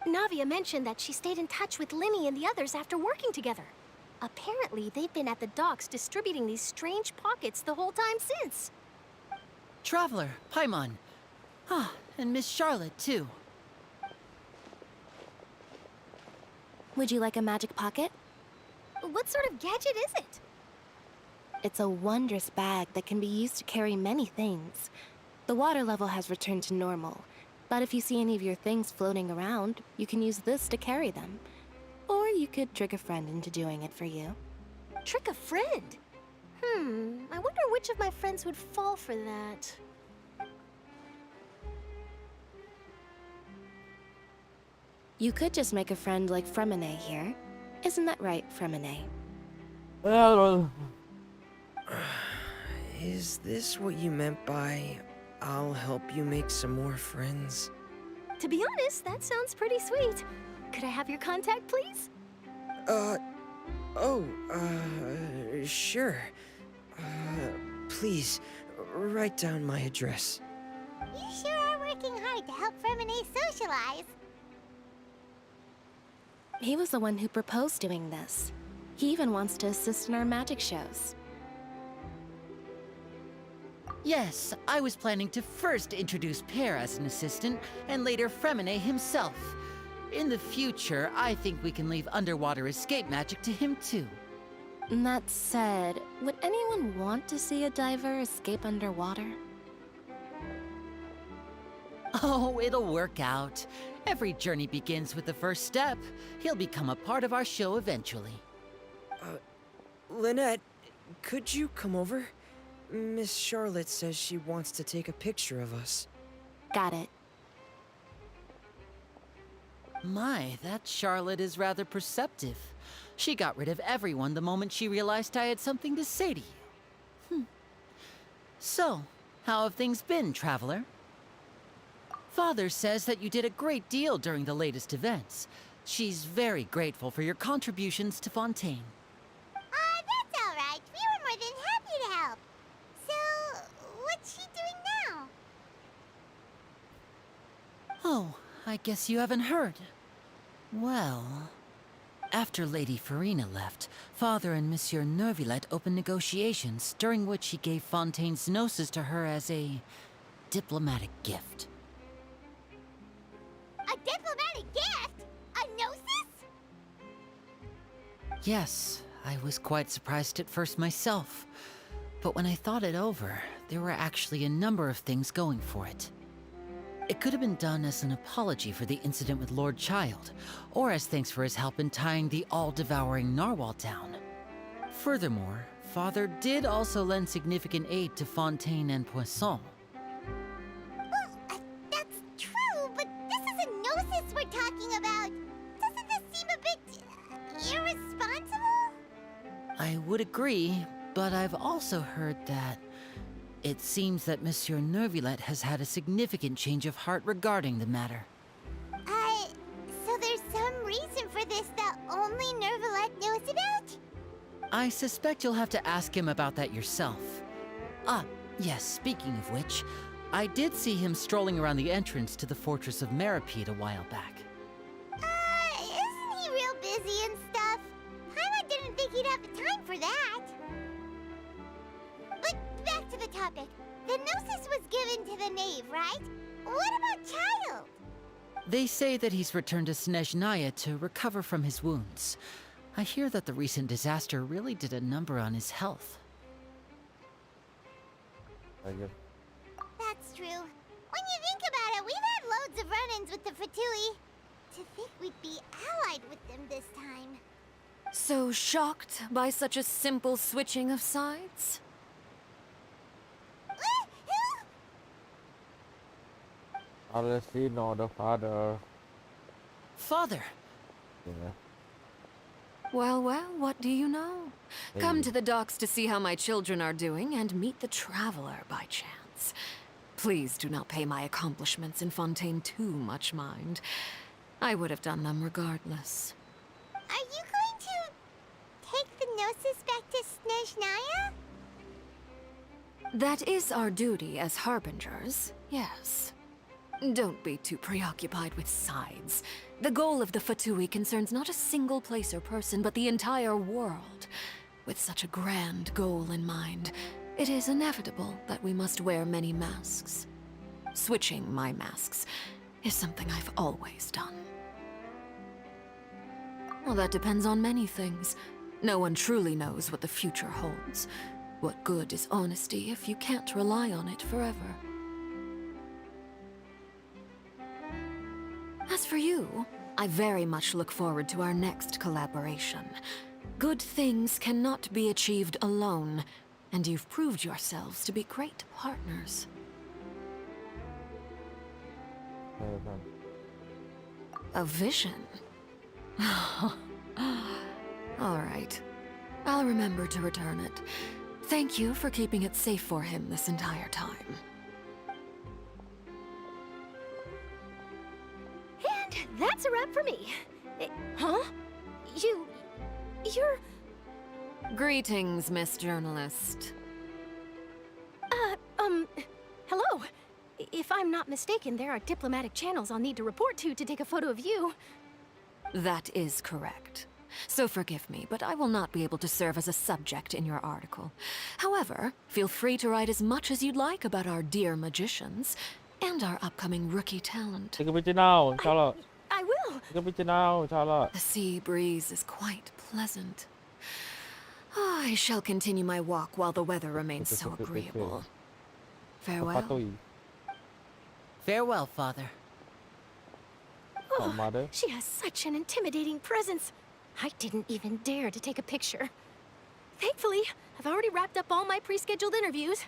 S11: Navia mentioned that she stayed in touch with Limmy and the others after working together. Apparently, they've been at the docks distributing these strange pockets the whole time since.
S5: Traveler, Paimon. Ah, and Miss Charlotte, too.
S10: Would you like a magic pocket?
S11: What sort of gadget is it?
S10: It's a wondrous bag that can be used to carry many things. The water level has returned to normal, but if you see any of your things floating around, you can use this to carry them. Or you could trick a friend into doing it for you.
S11: Trick a friend? I wonder which of my friends would fall for that.
S10: You could just make a friend like Fremine here. Isn't that right, Fremine?
S18: Is this what you meant by, I'll help you make some more friends?
S11: To be honest, that sounds pretty sweet. Could I have your contact, please?
S18: Sure. Please, write down my address.
S3: You sure are working hard to help Fremine socialize.
S10: He was the one who proposed doing this. He even wants to assist in our magic shows.
S5: Yes, I was planning to first introduce Pear as an assistant, and later Fremine himself. In the future, I think we can leave underwater escape magic to him too.
S10: That said, would anyone want to see a diver escape underwater?
S5: Oh, it'll work out. Every journey begins with the first step. He'll become a part of our show eventually.
S18: Lynette, could you come over? Miss Charlotte says she wants to take a picture of us.
S10: Got it.
S5: My, that Charlotte is rather perceptive. She got rid of everyone the moment she realized I had something to say to you. So, how have things been, Traveler? Father says that you did a great deal during the latest events. She's very grateful for your contributions to Fontaine.
S3: That's all right. We were more than happy to help. So, what's she doing now?
S5: Oh, I guess you haven't heard. Well, after Lady Furina left, Father and Monsieur Neuvillette opened negotiations, during which he gave Fontaine's gnosis to her as a diplomatic gift.
S3: A diplomatic gift? A gnosis?
S5: Yes, I was quite surprised at first myself. But when I thought it over, there were actually a number of things going for it. It could have been done as an apology for the incident with Lord Child, or as thanks for his help in tying the all-devouring narwhal down. Furthermore, Father did also lend significant aid to Fontaine and Poisson.
S3: Well, that's true, but this is a gnosis we're talking about. Doesn't this seem a bit irresponsible?
S5: I would agree, but I've also heard that it seems that Monsieur Neuvillette has had a significant change of heart regarding the matter.
S3: So there's some reason for this that only Neuvillette knows about?
S5: I suspect you'll have to ask him about that yourself. Ah, yes, speaking of which, I did see him strolling around the entrance to the Fortress of Meripede a while back.
S3: Isn't he real busy and stuff? Paimon didn't think he'd have the time for that. But back to the topic. The gnosis was given to the knave, right? What about Child?
S5: They say that he's returned to Snezhnaya to recover from his wounds. I hear that the recent disaster really did a number on his health.
S3: That's true. When you think about it, we've had loads of run-ins with the Fatui. To think we'd be allied with them this time.
S9: So shocked by such a simple switching of sides?
S2: Alessino, the father.
S5: Father!
S2: Yeah.
S9: Well, what do you know? Come to the docks to see how my children are doing and meet the Traveler by chance. Please do not pay my accomplishments in Fontaine too much mind. I would have done them regardless.
S3: Are you going to take the gnosis back to Snezhnaya?
S9: That is our duty as harbingers, yes. Don't be too preoccupied with sides. The goal of the Fatui concerns not a single place or person, but the entire world. With such a grand goal in mind, it is inevitable that we must wear many masks. Switching my masks is something I've always done. Well, that depends on many things. No one truly knows what the future holds. What good is honesty if you can't rely on it forever? As for you, I very much look forward to our next collaboration. Good things cannot be achieved alone, and you've proved yourselves to be great partners. A vision? All right. I'll remember to return it. Thank you for keeping it safe for him this entire time.
S11: And that's a wrap for me. Huh? You're...
S9: Greetings, Miss Journalist.
S11: Hello. If I'm not mistaken, there are diplomatic channels I'll need to report to take a photo of you.
S9: That is correct.
S19: so forgive me, but I will not be able to serve as a subject in your article. However, feel free to write as much as you'd like about our dear magicians and our upcoming rookie talent.
S2: Take a picture now, Charlotte.
S21: I will.
S2: Take a picture now, Charlotte.
S19: The sea breeze is quite pleasant. I shall continue my walk while the weather remains so agreeable. Farewell.
S5: Farewell, Father.
S11: Oh,
S2: Mother.
S11: she has such an intimidating presence. I didn't even dare to take a picture. Thankfully, I've already wrapped up all my pre-scheduled interviews.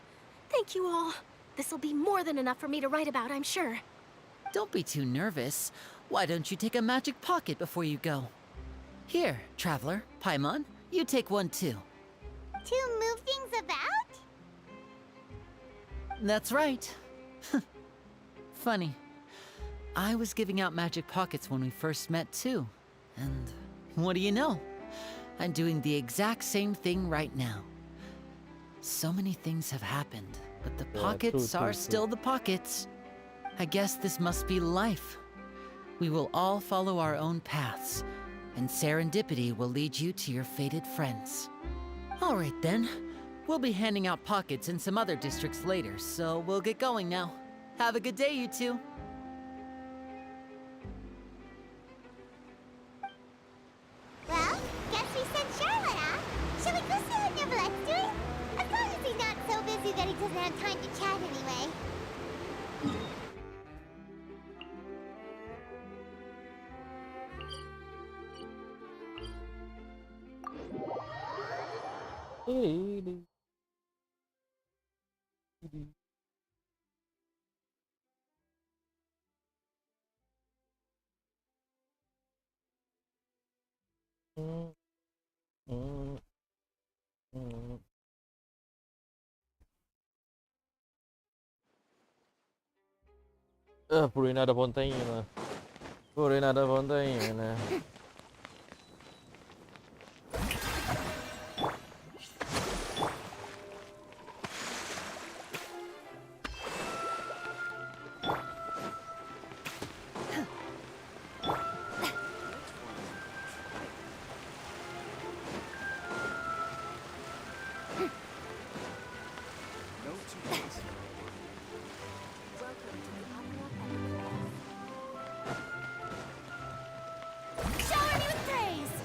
S11: Thank you all. This'll be more than enough for me to write about, I'm sure.
S5: Don't be too nervous. Why don't you take a magic pocket before you go? Here, Traveler, Paimon, you take one too.
S3: To move things about?
S5: That's right. Funny. I was giving out magic pockets when we first met too. And what do you know? I'm doing the exact same thing right now. So many things have happened, but the pockets are still the pockets. I guess this must be life. We will all follow our own paths, and serendipity will lead you to your fated friends. All right then. We'll be handing out pockets in some other districts later, so we'll get going now. Have a good day, you two.
S3: Well, guess we sent Charlotte off. Shall we go see what Nivelette's doing? As long as he's not so busy that he doesn't have time to chat anyway.
S2: Furina da Fontaine. Furina da Fontaine.
S3: Shower me with praise!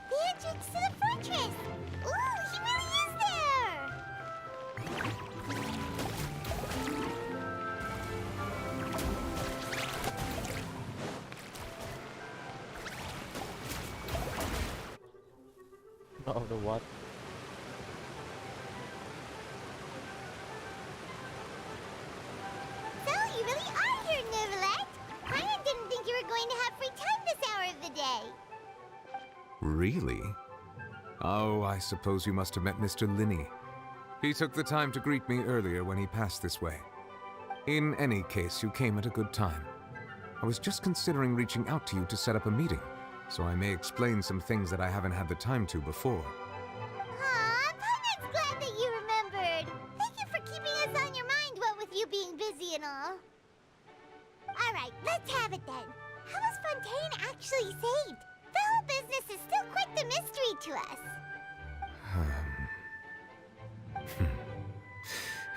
S3: The entrance to the fortress! Ooh, he really is there!
S2: Oh, the what?
S3: So, you really are here, Nivelette! Ryan didn't think you were going to have free time this hour of the day.
S6: Really? Oh, I suppose you must have met Mr. Linney. He took the time to greet me earlier when he passed this way. In any case, you came at a good time. I was just considering reaching out to you to set up a meeting, so I may explain some things that I haven't had the time to before.
S3: Aw, Paimon's glad that you remembered. Thank you for keeping us on your mind, what with you being busy and all. Alright, let's have it then. How was Fontaine actually saved? The whole business is still quite the mystery to us.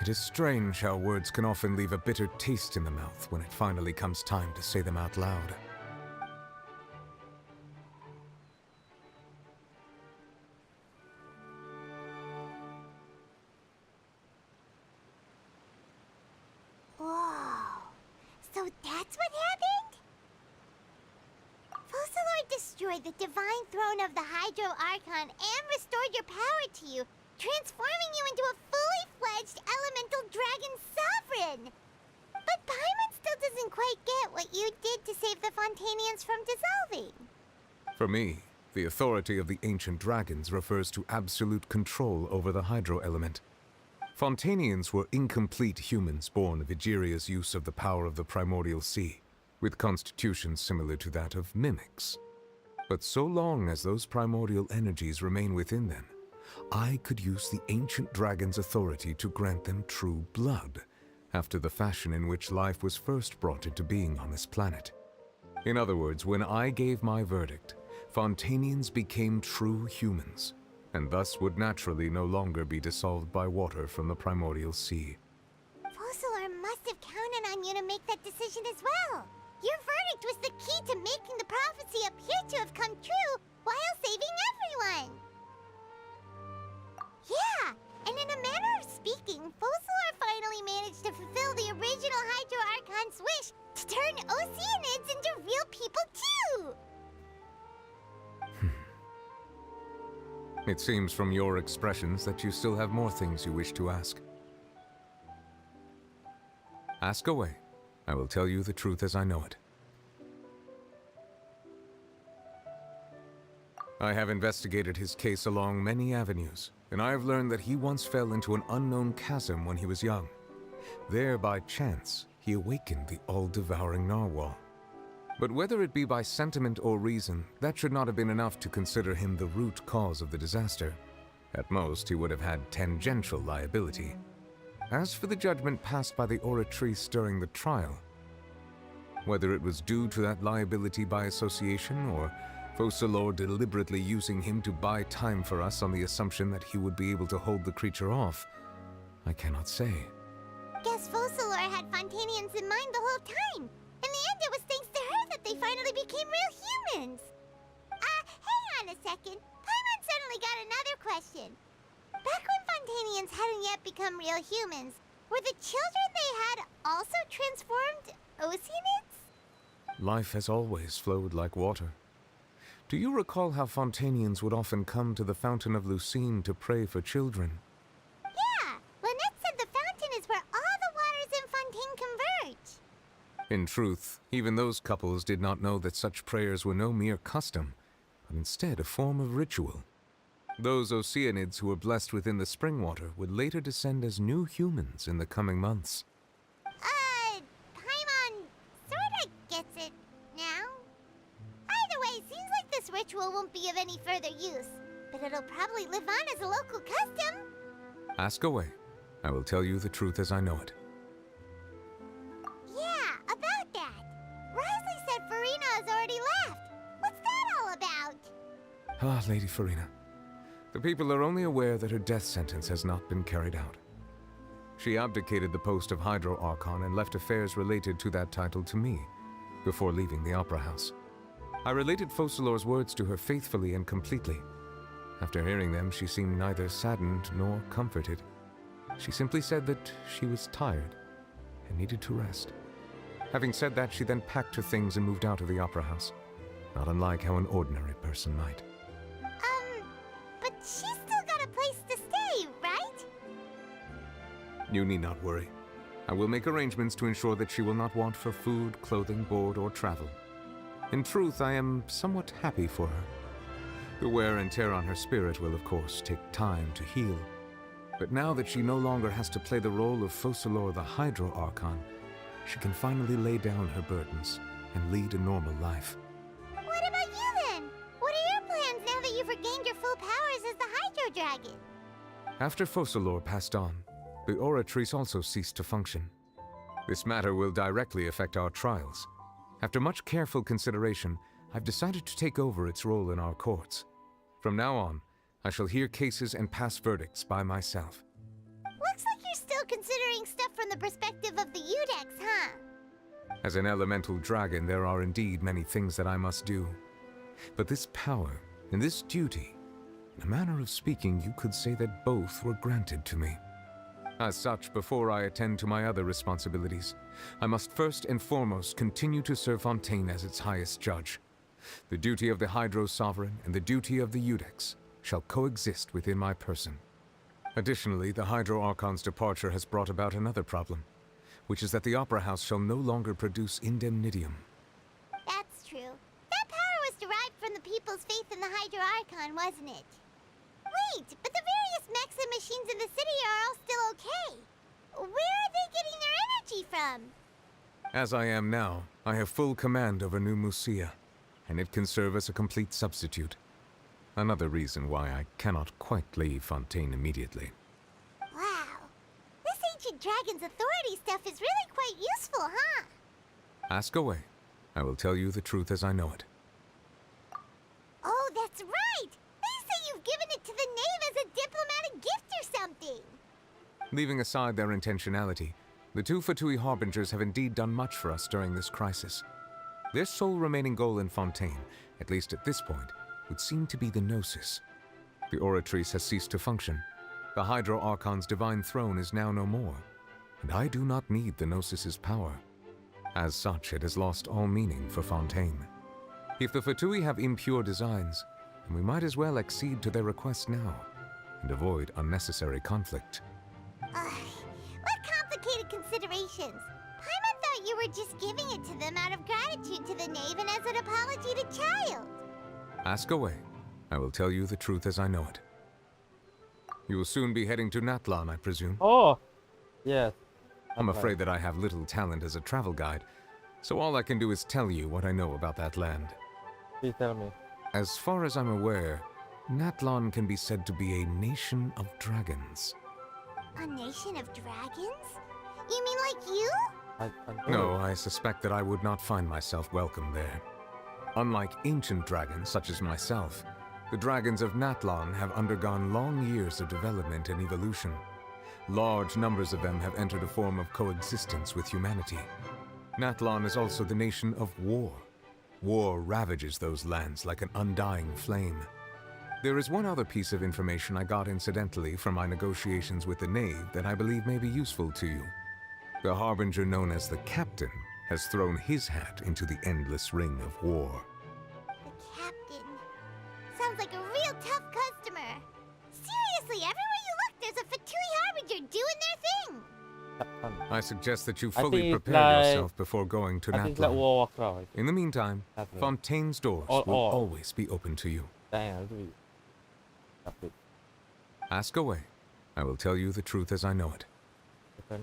S6: It is strange how words can often leave a bitter taste in the mouth when it finally comes time to say them out loud.
S3: Whoa. So that's what happened? Focalord destroyed the divine throne of the Hydro Archon and restored your power to you, transforming you into a fully fledged elemental dragon sovereign. But Paimon still doesn't quite get what you did to save the Fontainians from dissolving.
S6: For me, the authority of the ancient dragons refers to absolute control over the hydro element. Fontainians were incomplete humans born of Egeria's use of the power of the primordial sea, with constitutions similar to that of mimics. But so long as those primordial energies remain within them, I could use the ancient dragon's authority to grant them true blood, after the fashion in which life was first brought into being on this planet. In other words, when I gave my verdict, Fontainians became true humans, and thus would naturally no longer be dissolved by water from the primordial sea.
S3: Focalor must have counted on you to make that decision as well. Your verdict was the key to making the prophecy appear to have come true while saving everyone. Yeah, and in a manner of speaking, Focalor finally managed to fulfill the original Hydro Archon's wish to turn Oceanids into real people too!
S6: It seems from your expressions that you still have more things you wish to ask. Ask away. I will tell you the truth as I know it. I have investigated his case along many avenues, and I have learned that he once fell into an unknown chasm when he was young. There, by chance, he awakened the all-devouring narwhal. But whether it be by sentiment or reason, that should not have been enough to consider him the root cause of the disaster. At most, he would have had tangential liability. As for the judgment passed by the Oratrice during the trial, whether it was due to that liability by association, or Focalor deliberately using him to buy time for us on the assumption that he would be able to hold the creature off, I cannot say.
S3: Guess Focalor had Fontainians in mind the whole time. In the end, it was thanks to her that they finally became real humans. Hang on a second. Paimon suddenly got another question. Back when Fontainians hadn't yet become real humans, were the children they had also transformed Oceanids?
S6: Life has always flowed like water. Do you recall how Fontainians would often come to the Fountain of Lucine to pray for children?
S3: Yeah, Lynette said the fountain is where all the waters in Fontaine converge.
S6: In truth, even those couples did not know that such prayers were no mere custom, but instead a form of ritual. Those Oceanids who were blessed within the spring water would later descend as new humans in the coming months.
S3: Paimon sorta gets it now. Either way, seems like this ritual won't be of any further use, but it'll probably live on as a local custom.
S6: Ask away. I will tell you the truth as I know it.
S3: Yeah, about that. Risley said Furina has already left. What's that all about?
S6: Ah, Lady Furina. The people are only aware that her death sentence has not been carried out. She abdicated the post of Hydro Archon and left affairs related to that title to me, before leaving the Opera House. I related Focalor's words to her faithfully and completely. After hearing them, she seemed neither saddened nor comforted. She simply said that she was tired and needed to rest. Having said that, she then packed her things and moved out of the Opera House, not unlike how an ordinary person might.
S3: But she's still got a place to stay, right?
S6: You need not worry. I will make arrangements to ensure that she will not want for food, clothing, board, or travel. In truth, I am somewhat happy for her. The wear and tear on her spirit will, of course, take time to heal. But now that she no longer has to play the role of Focalor the Hydro Archon, she can finally lay down her burdens and lead a normal life.
S3: What about you then? What are your plans now that you've regained your full powers as the Hydro Dragon?
S6: After Focalor passed on, the Oratrice also ceased to function. This matter will directly affect our trials. After much careful consideration, I've decided to take over its role in our courts. From now on, I shall hear cases and pass verdicts by myself.
S3: Looks like you're still considering stuff from the perspective of the Udex, huh?
S6: As an elemental dragon, there are indeed many things that I must do. But this power and this duty, in a manner of speaking, you could say that both were granted to me. As such, before I attend to my other responsibilities, I must first and foremost continue to serve Fontaine as its highest judge. The duty of the Hydro Sovereign and the duty of the Udex shall coexist within my person. Additionally, the Hydro Archon's departure has brought about another problem, which is that the Opera House shall no longer produce indemnitium.
S3: That's true. That power was derived from the people's faith in the Hydro Archon, wasn't it? Wait, but the various mechs and machines in the city are all still okay. Where are they getting their energy from?
S6: As I am now, I have full command over New Musia, and it can serve as a complete substitute. Another reason why I cannot quite leave Fontaine immediately.
S3: Wow. This ancient dragon's authority stuff is really quite useful, huh?
S6: Ask away. I will tell you the truth as I know it.
S3: Oh, that's right! They say you've given it to the knave as a diplomatic gift or something!
S6: Leaving aside their intentionality, the two Fatui Harbingers have indeed done much for us during this crisis. Their sole remaining goal in Fontaine, at least at this point, would seem to be the Gnosis. The Oratrice has ceased to function. The Hydro Archon's divine throne is now no more, and I do not need the Gnosis's power. As such, it has lost all meaning for Fontaine. If the Fatui have impure designs, then we might as well accede to their request now, and avoid unnecessary conflict.
S3: What complicated considerations? Paimon thought you were just giving it to them out of gratitude to the knave and as an apology to Child.
S6: Ask away. I will tell you the truth as I know it. You will soon be heading to Natlan, I presume?
S2: Oh, yes.
S6: I'm afraid that I have little talent as a travel guide, so all I can do is tell you what I know about that land.
S2: Please tell me.
S6: As far as I'm aware, Natlan can be said to be a nation of dragons.
S3: A nation of dragons? You mean like you?
S6: No, I suspect that I would not find myself welcome there. Unlike ancient dragons such as myself, the dragons of Natlan have undergone long years of development and evolution. Large numbers of them have entered a form of coexistence with humanity. Natlan is also the nation of war. War ravages those lands like an undying flame. There is one other piece of information I got incidentally from my negotiations with the knave that I believe may be useful to you. The harbinger known as the Captain has thrown his hat into the endless ring of war.
S3: The Captain. Sounds like a real tough customer. Seriously, everywhere you look, there's a Fatui Harbinger doing their thing.
S6: I suggest that you fully
S2: think
S6: prepare
S2: like-
S6: yourself before going to
S2: I think like
S6: Natlan.
S2: Warcraft.
S6: In the meantime,
S2: Natlan.
S6: Fontaine's doors
S2: Or-
S6: will
S2: or-
S6: always be open to you.
S2: Damn, it's really- that's it.
S6: Ask away. I will tell you the truth as I know it.
S2: Okay.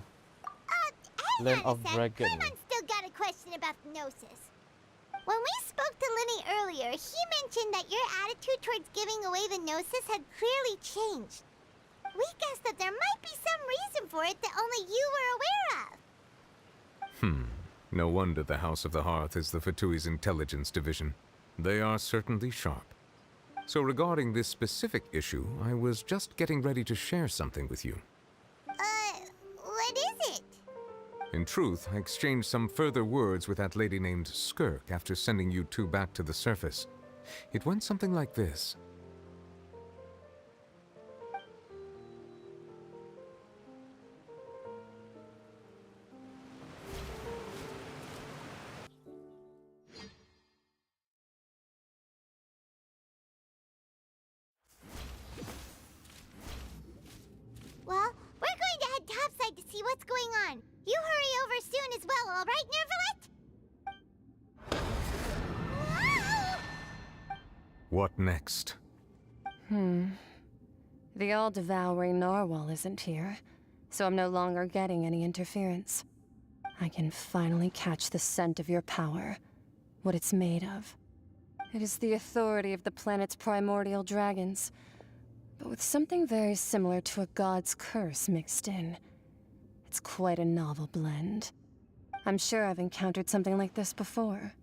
S3: Hang
S2: Land
S3: on a
S2: of
S3: sec.
S2: Dragon.
S3: Paimon's still got a question about the Gnosis. When we spoke to Linny earlier, he mentioned that your attitude towards giving away the Gnosis had clearly changed. We guessed that there might be some reason for it that only you were aware of.
S6: No wonder the House of the Hearth is the Fatui's intelligence division. They are certainly sharp. So regarding this specific issue, I was just getting ready to share something with you.
S3: What is it?
S6: In truth, I exchanged some further words with that lady named Skirk after sending you two back to the surface. It went something like this.
S3: Well, we're going to head topside to see what's going on. You hurry over soon as well, all right, Nervalet?
S6: What next?
S7: The all-devouring narwhal isn't here, so I'm no longer getting any interference. I can finally catch the scent of your power, what it's made of. It is the authority of the planet's primordial dragons, but with something very similar to a god's curse mixed in. It's quite a novel blend. I'm sure I've encountered something like this before.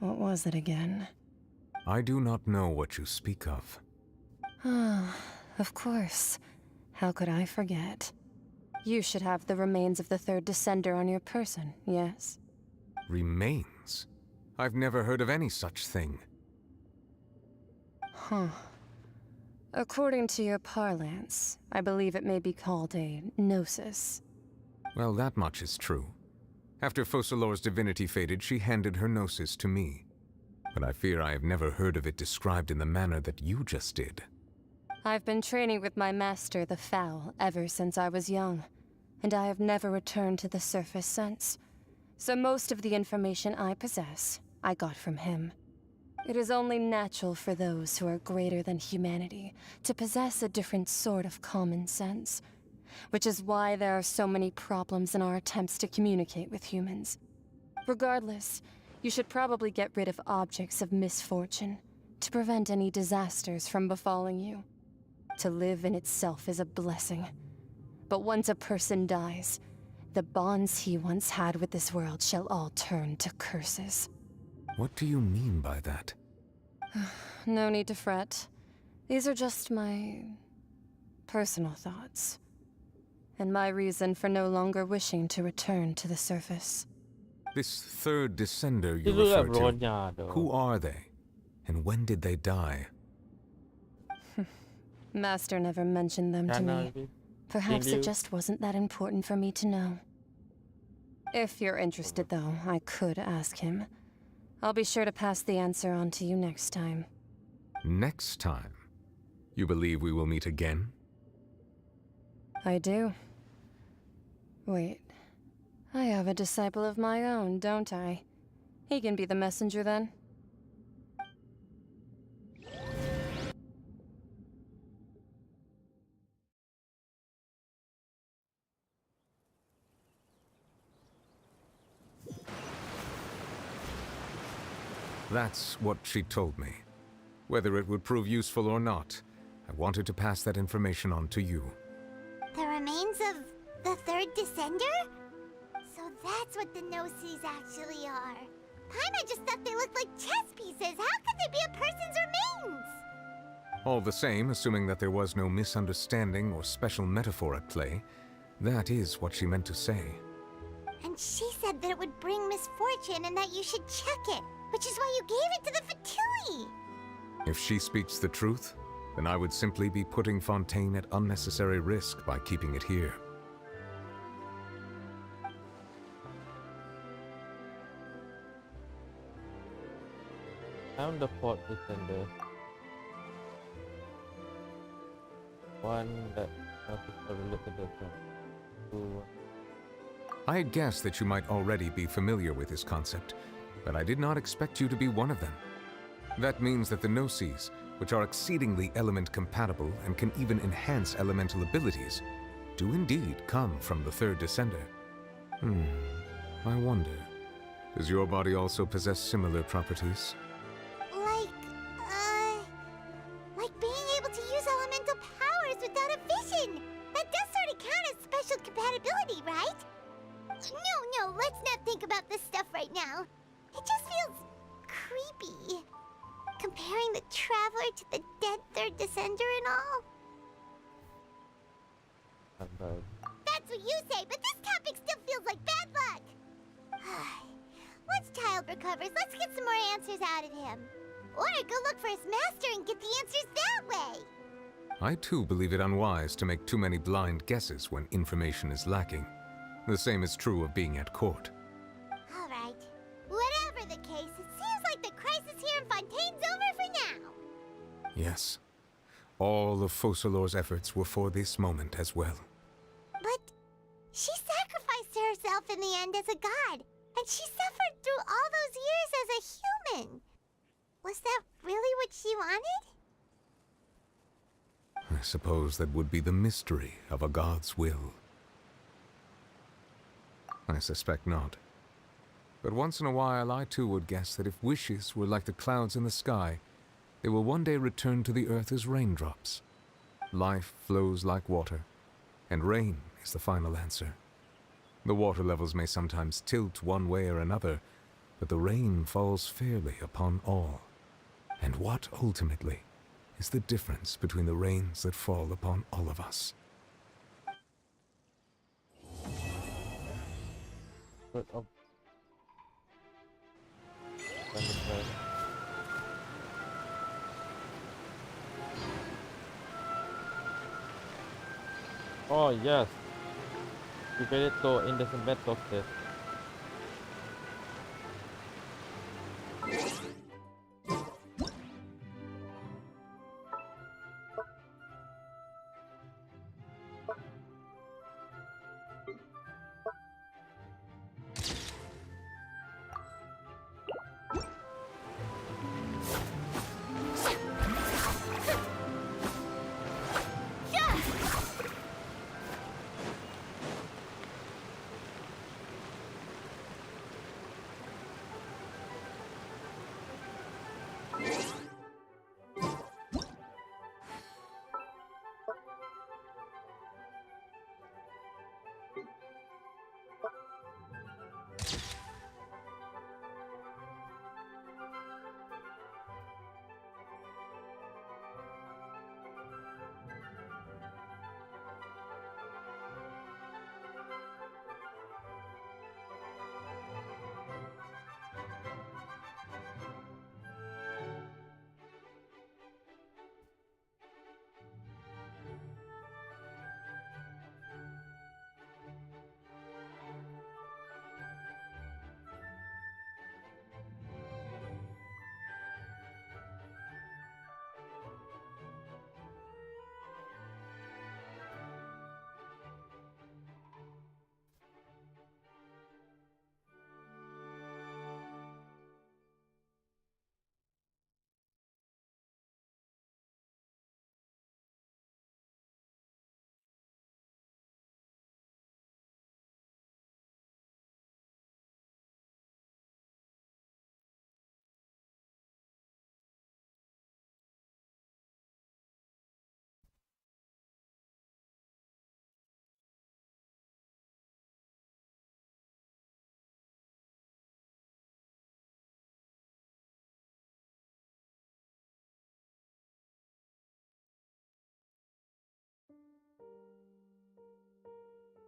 S7: What was it again?
S6: I do not know what you speak of.
S7: Ah, of course. How could I forget? You should have the remains of the third descender on your person, yes?
S6: Remains? I've never heard of any such thing.
S7: Huh. According to your parlance, I believe it may be called a gnosis.
S6: Well, that much is true. After Focalor's divinity faded, she handed her gnosis to me. But I fear I have never heard of it described in the manner that you just did.
S7: I've been training with my master, the Foul, ever since I was young, and I have never returned to the surface since. So most of the information I possess, I got from him. It is only natural for those who are greater than humanity to possess a different sort of common sense, which is why there are so many problems in our attempts to communicate with humans. Regardless, you should probably get rid of objects of misfortune to prevent any disasters from befalling you. To live in itself is a blessing, but once a person dies, The bonds he once had with this world shall all turn to curses.
S6: What do you mean by that?
S7: No need to fret. These are just my personal thoughts. And my reason for no longer wishing to return to the surface.
S6: This third descender you
S2: Itu
S6: refer to,
S2: bro-nya tuh.
S6: who are they? And when did they die?
S7: Master never mentioned them to me. Perhaps
S2: Did you?
S7: it just wasn't that important for me to know. If you're interested, though, I could ask him. I'll be sure to pass the answer on to you next time.
S6: Next time? You believe we will meet again?
S7: I do. Wait. I have a disciple of my own, don't I? He can be the messenger then.
S6: That's what she told me. Whether it would prove useful or not, I wanted to pass that information on to you.
S3: The remains of the third descender? So that's what the Gnosis actually are. Paimon just thought they looked like chess pieces. How could they be a person's remains?
S6: All the same, assuming that there was no misunderstanding or special metaphor at play, that is what she meant to say.
S3: And she said that it would bring misfortune and that you should check it, which is why you gave it to the Fatui.
S6: If she speaks the truth, then I would simply be putting Fontaine at unnecessary risk by keeping it here.
S2: Found the fourth descender. One that not related to.
S6: I had guessed that you might already be familiar with this concept, but I did not expect you to be one of them. That means that the Gnosis, which are exceedingly element-compatible and can even enhance elemental abilities, do indeed come from the third descender. I wonder, does your body also possess similar properties?
S3: Like being able to use elemental powers without a vision. That does sort of count as special compatibility, right? No, let's not think about this stuff right now. It just feels creepy. Comparing the Traveler to the dead third descender and all. That's what you say, but this topic still feels like bad luck. Once Child recovers, let's get some more answers out of him. Or go look for his master and get the answers that way.
S6: I too believe it unwise to make too many blind guesses when information is lacking. The same is true of being at court.
S3: All right. Whatever the case, it seems like the crisis here in Fontaine's over for now.
S6: Yes. All of Focalor's efforts were for this moment as well.
S3: But she sacrificed herself in the end as a god, and she suffered through all those years as a human. Was that really what she wanted?
S6: I suppose that would be the mystery of a god's will. I suspect not. But once in a while, I too would guess that if wishes were like the clouds in the sky, they will one day return to the earth as raindrops. Life flows like water, and rain is the final answer. The water levels may sometimes tilt one way or another, but the rain falls fairly upon all. And what, ultimately, is the difference between the rains that fall upon all of us?
S2: Oh yes, Riveretto in the metal set.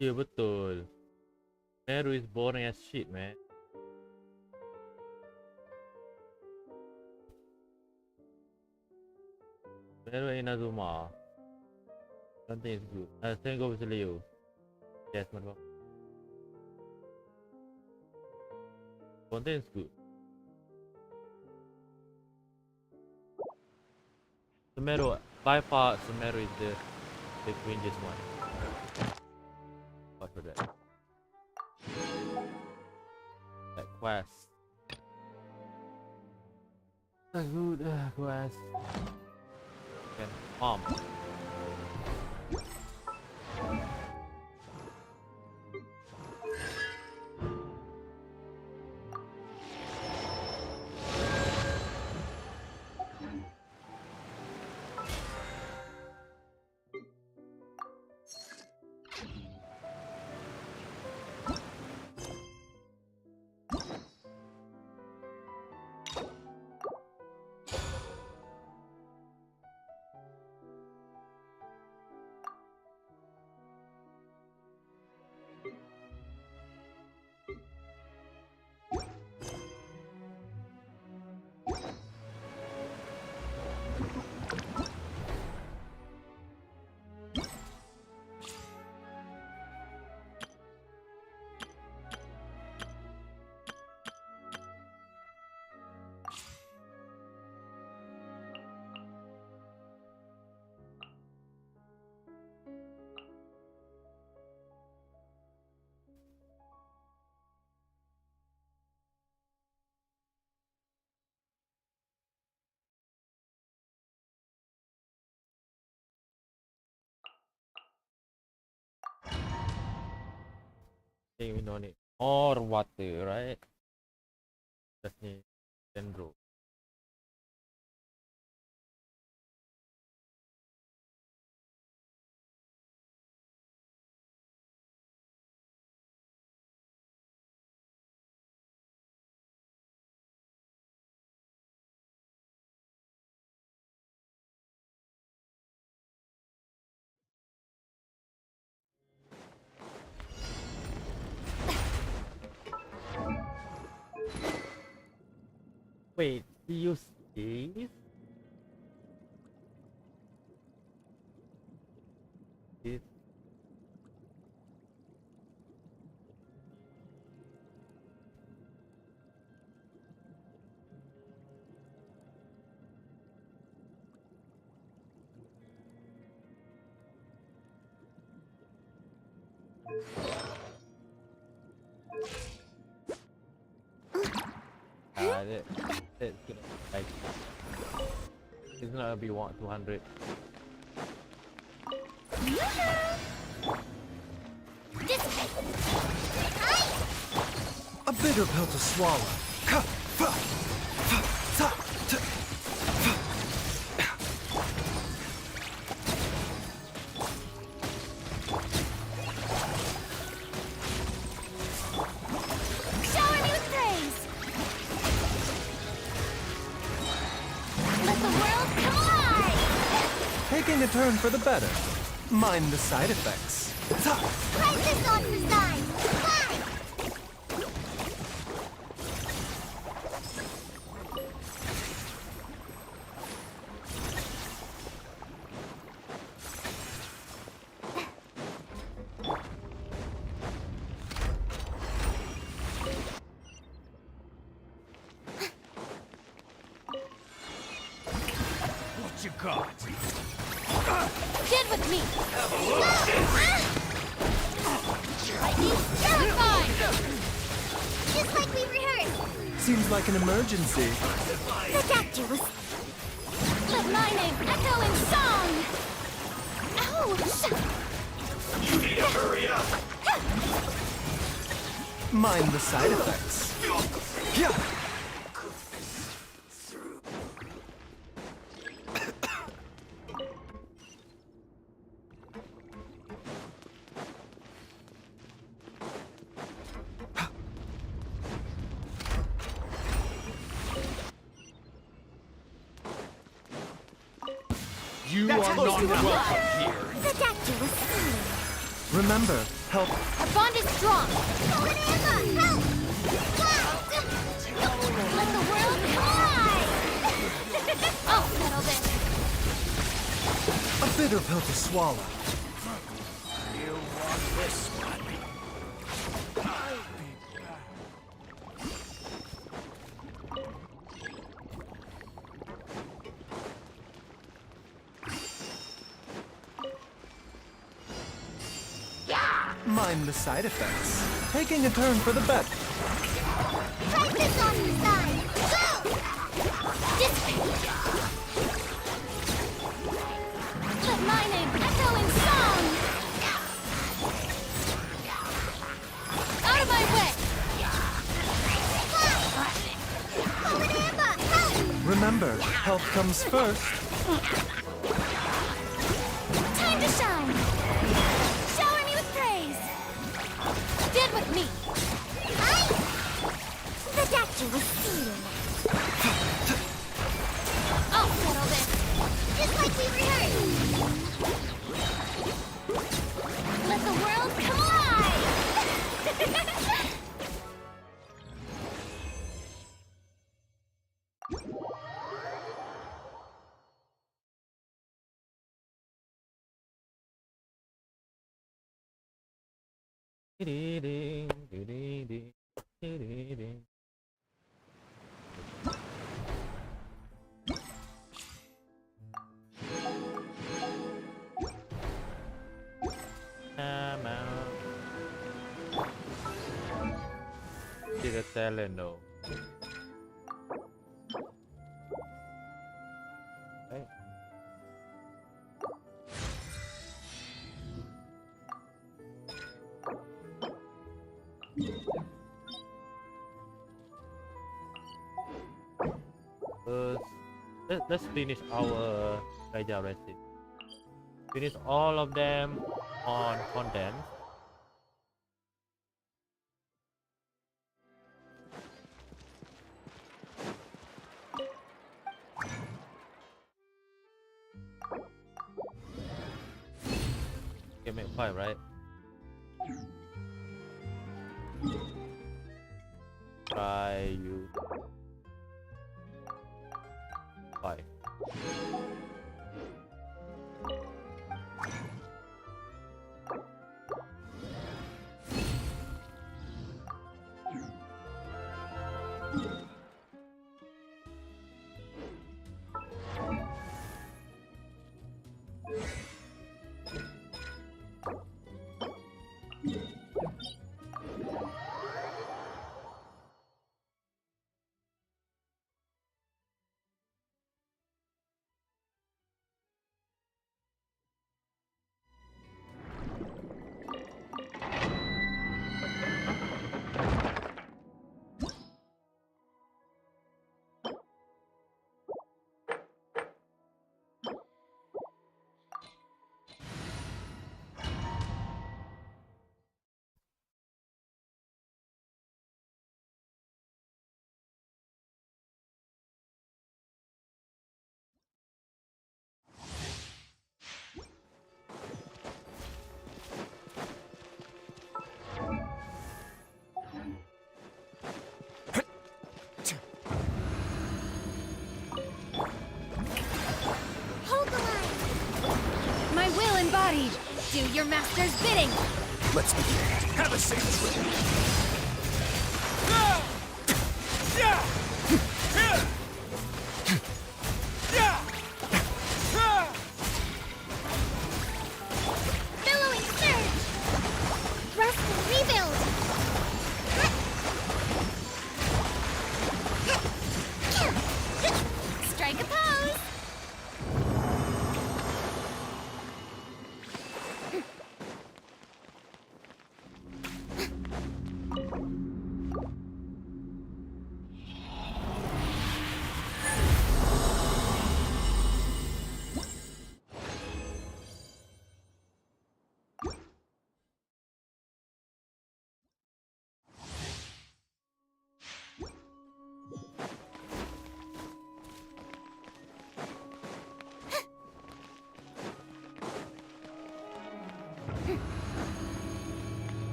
S2: Iya betul. Meru is boring as shit, man. Meru Inazuma. Something is good. Same go with Leo. Yes, man. Fontaine is good. Sumeru, by far, Sumeru is the cringiest one. What for that? That quest. A good quest. Okay, mom. I think we don't need more water, right? Just need dendro. Wait, do you see? This that's gonna like it's not gonna be 200.
S17: A bitter pill to swallow.
S3: Shower me with praise! Let the world come alive!
S17: Taking a turn for the better. Mind the side effects.
S3: Price this on for size! Fine!
S17: What you got?
S3: Get with me! Terrified! Just like we rehearsed!
S17: Seems like an emergency.
S3: Ridiculous! Let my name echo in song! Ouch!
S17: You need to hurry up! Mind the side effects. Yeah. You are not welcome here.
S3: Ridiculous!
S17: Remember, help.
S21: Our bond is strong.
S3: Furina, help! Let the world collide!
S21: I'll settle this.
S17: A bitter pill to swallow.
S8: You want this one?
S17: Mind the side effects. Taking a turn for the bet.
S3: Try this on the side!
S21: Let my name echo in song. Out of my way.
S17: Remember, health comes first.
S21: Time to shine. Shower me with praise. Stand with me.
S3: The doctor will see you now.
S21: I'll settle this.
S3: Just like we rehearsed.
S21: Let the world collide.
S2: Did a talent though. Right. Let's finish our Raja recipe. Finish all of them on Fontaine. Okay, make 5, right? Try you 5.
S21: Embodied. Do your master's bidding.
S6: Let's begin. Have a safe trip.
S3: Billowing surge! Rest and rebuild!
S21: Strike a pose.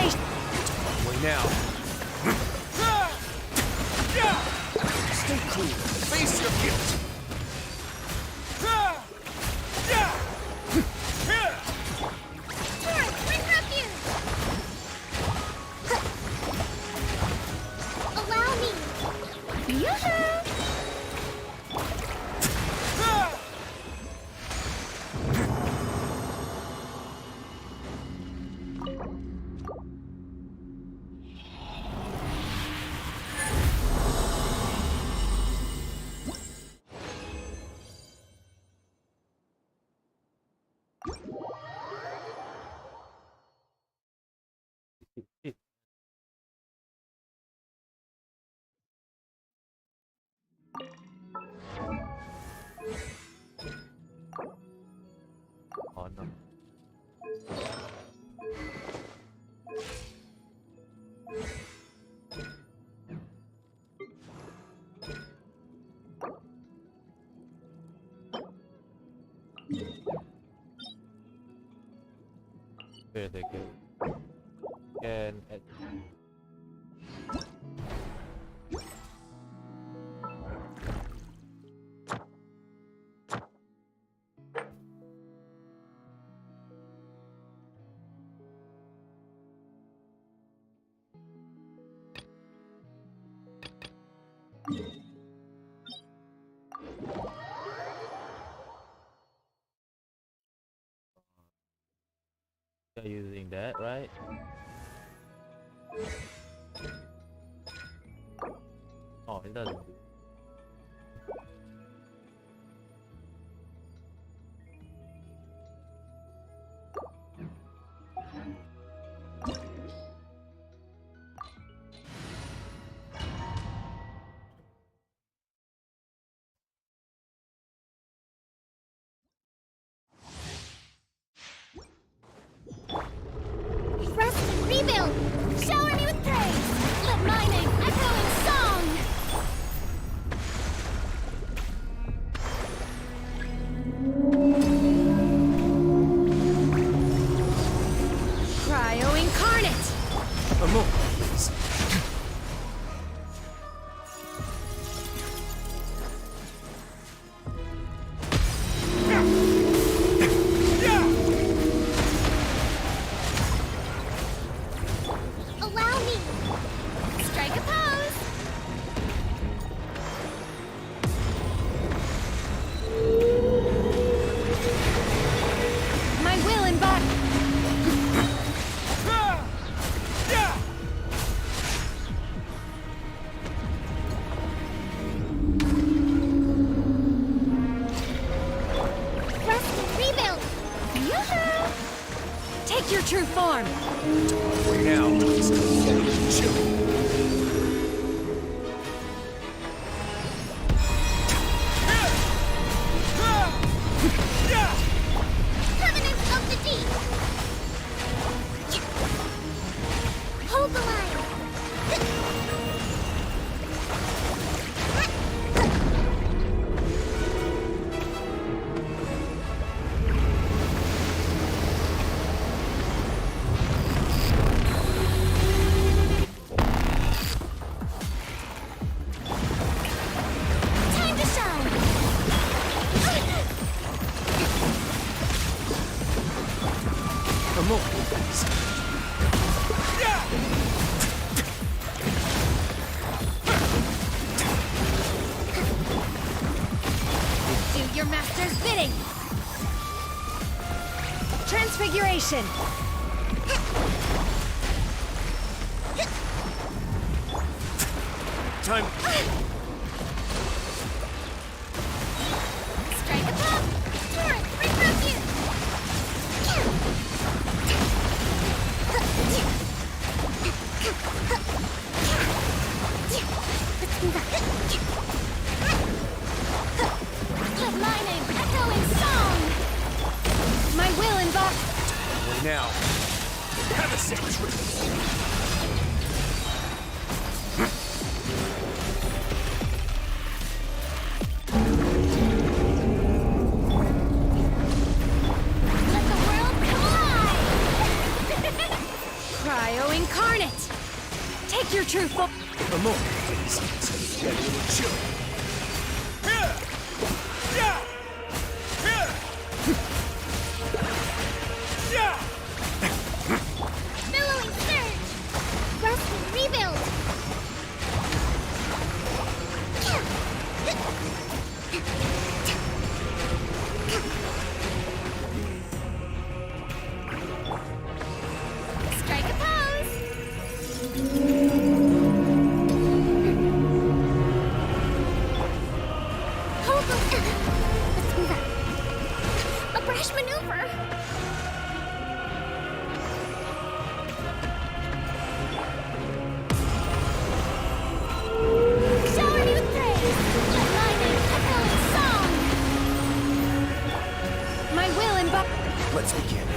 S19: Transfiguration!
S16: Way now.
S8: Stay cool. Face your guilt.
S3: Torrent, bring refuge! Allow me! Yoo-hoo!
S2: Oh no. Where they go? And you're using that, right? Oh, it doesn't do.
S3: Rest and rebuild! Shower me with praise! Let my name echo in song!
S21: Cryo incarnate!
S16: A moment, please.
S3: Allow me! Strike a pose!
S21: My will and body!
S3: Rest and rebuild! Yoo-hoo!
S21: Take your true form!
S16: Way now. Chill.
S3: Covenant of the Deep! Hold the line! Time to shine!
S16: A moment, please.
S21: Do your master's bidding! Transfiguration!
S16: Time.
S3: Strike a pop! Torrent, bring refuge! Let's move out. Let my name echo in song!
S21: My will and body!
S16: Way now.
S8: Have a seat.
S21: incarnate! Take your truthful...
S8: A moment, please. It's getting a little chilly.
S3: Billowing surge! Rust and rebuild! Strike a pose! Hold the... A brash maneuver! Shower me with praise! Let mine an echoing song!
S21: My will embody...
S8: Let's begin.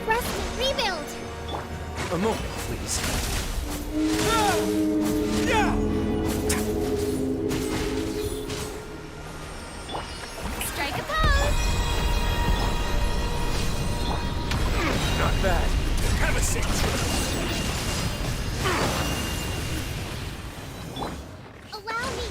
S3: Rust and rebuild!
S8: A moment, please.
S3: Strike a pose!
S8: Not bad. Have a seat.
S3: Allow me!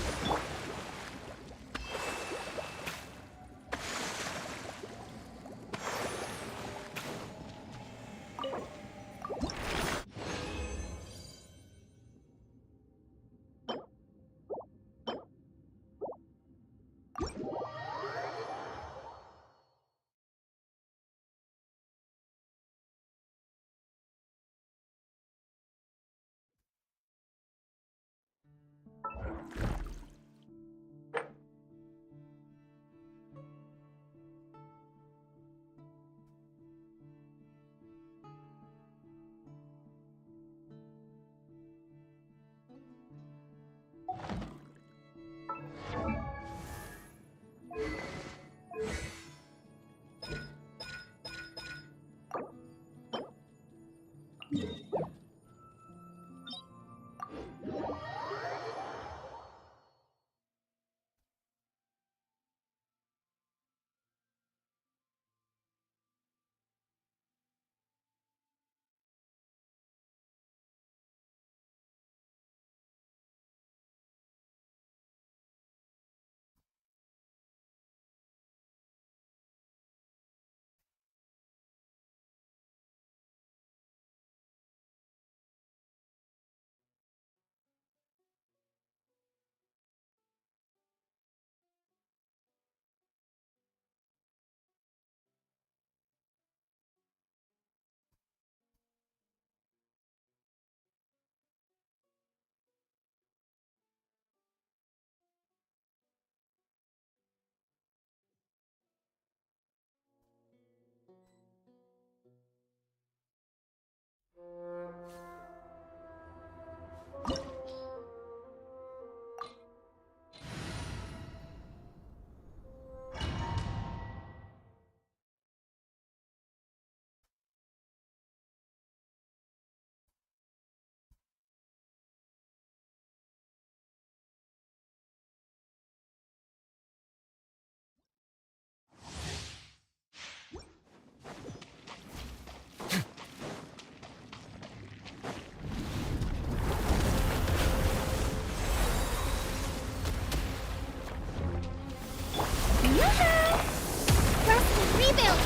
S21: Rebuild!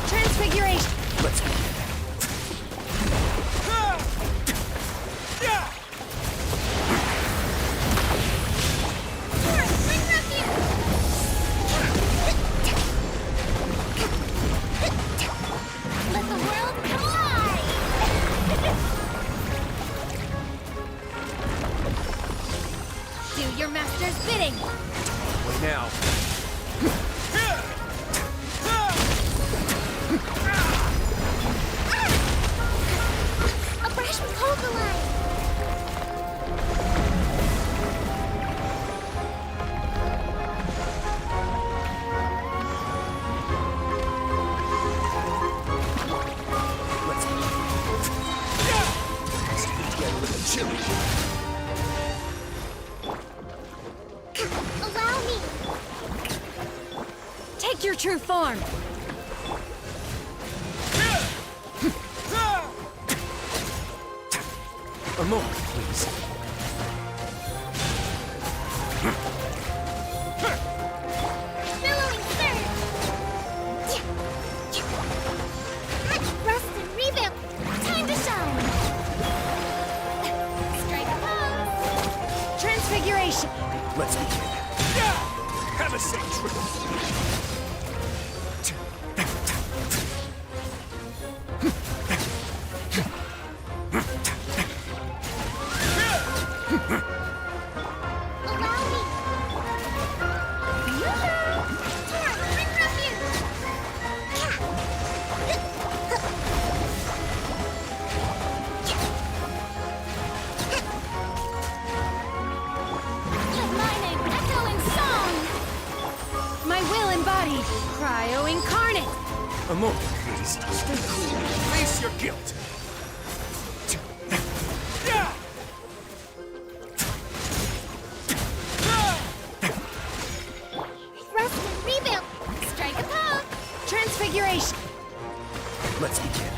S21: Transfiguration!
S8: Let's begin.
S3: Let the world collide!
S21: Do your master's bidding!
S8: What now?
S15: Take your true form!
S17: A moment, please.
S3: Billowing surge! Rest and rebuild! Time to shine! Strike a pose!
S15: Transfiguration!
S17: Let's begin.
S8: Have a safe trip.
S3: Allow me! Torn, bring refuge!
S1: Lightning echoing song!
S15: My will embodied! Cryo incarnate!
S17: A moment, please.
S8: Stay cool. Face your guilt.
S3: Rest and rebuild! Strike a pose!
S15: Transfiguration!
S17: Let's begin.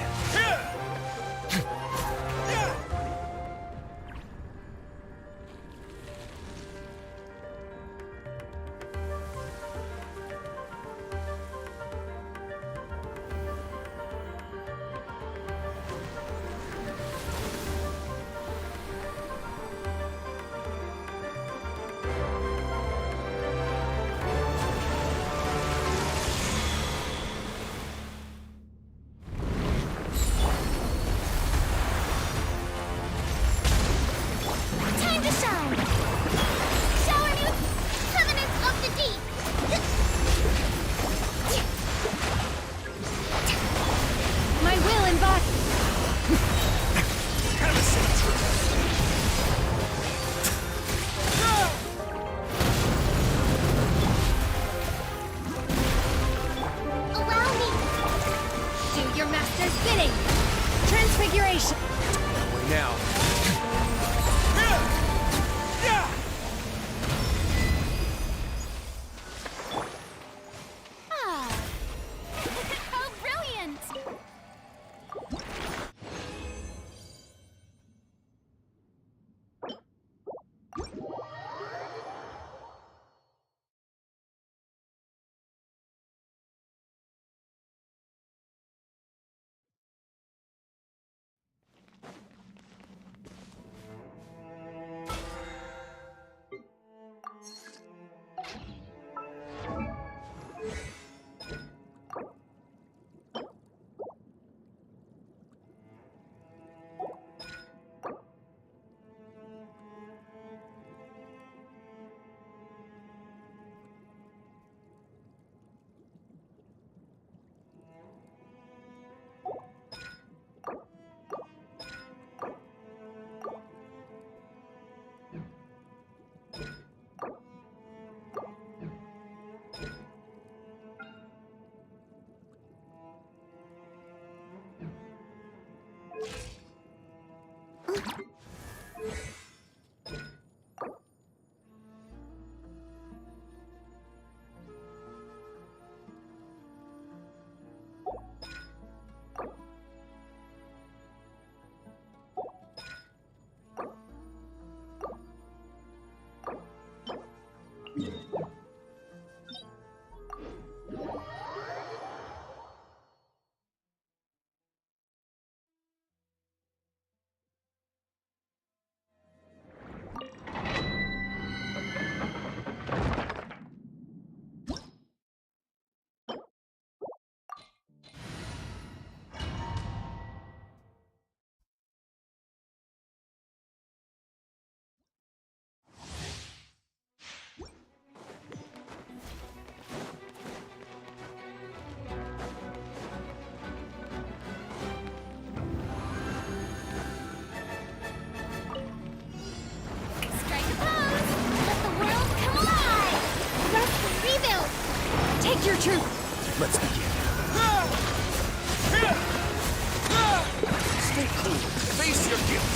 S3: Time to shine! Shower me with covenants of the deep!
S15: My will embodied!
S8: Have a safe trip.
S3: Allow me!
S15: Do your master's bidding! Transfiguration!
S17: Now.
S1: Ah! How brilliant!
S15: Take your truth!
S17: Let's begin.
S8: Stay cool. Face your guilt.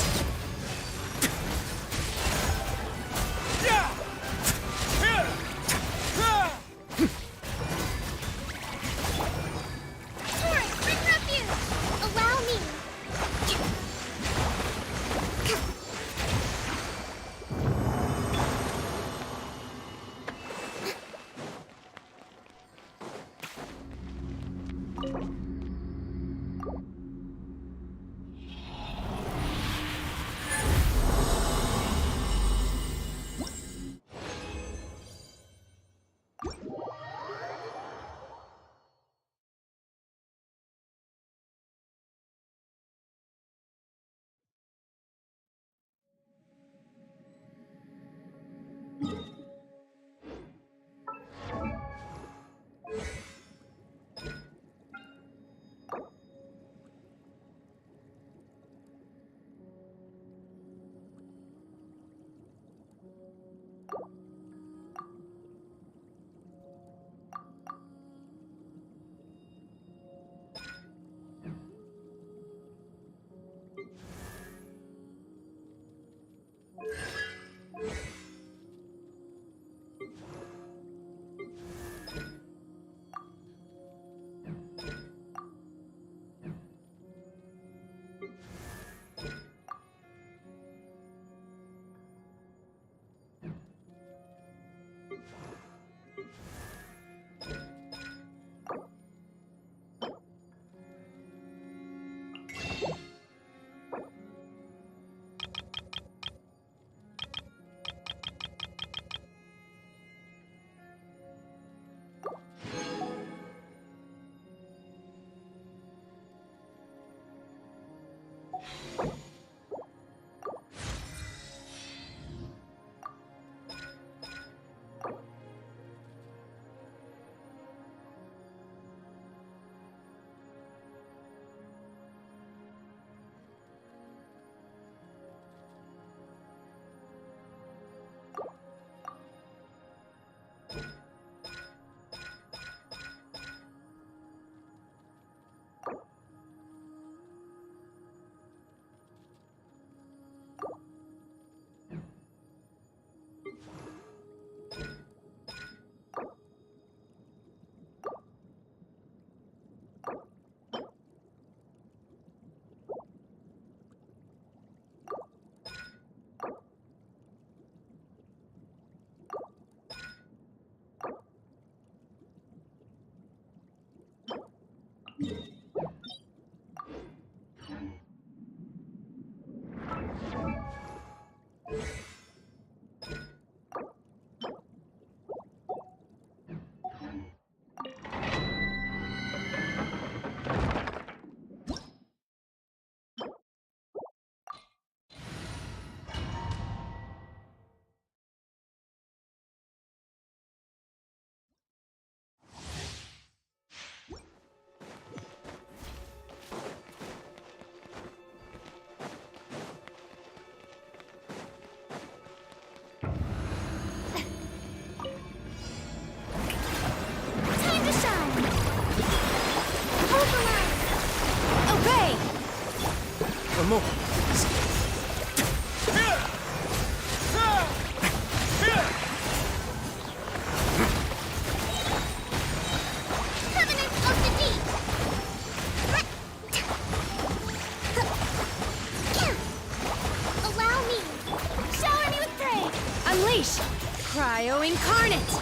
S9: Cryo Incarnate!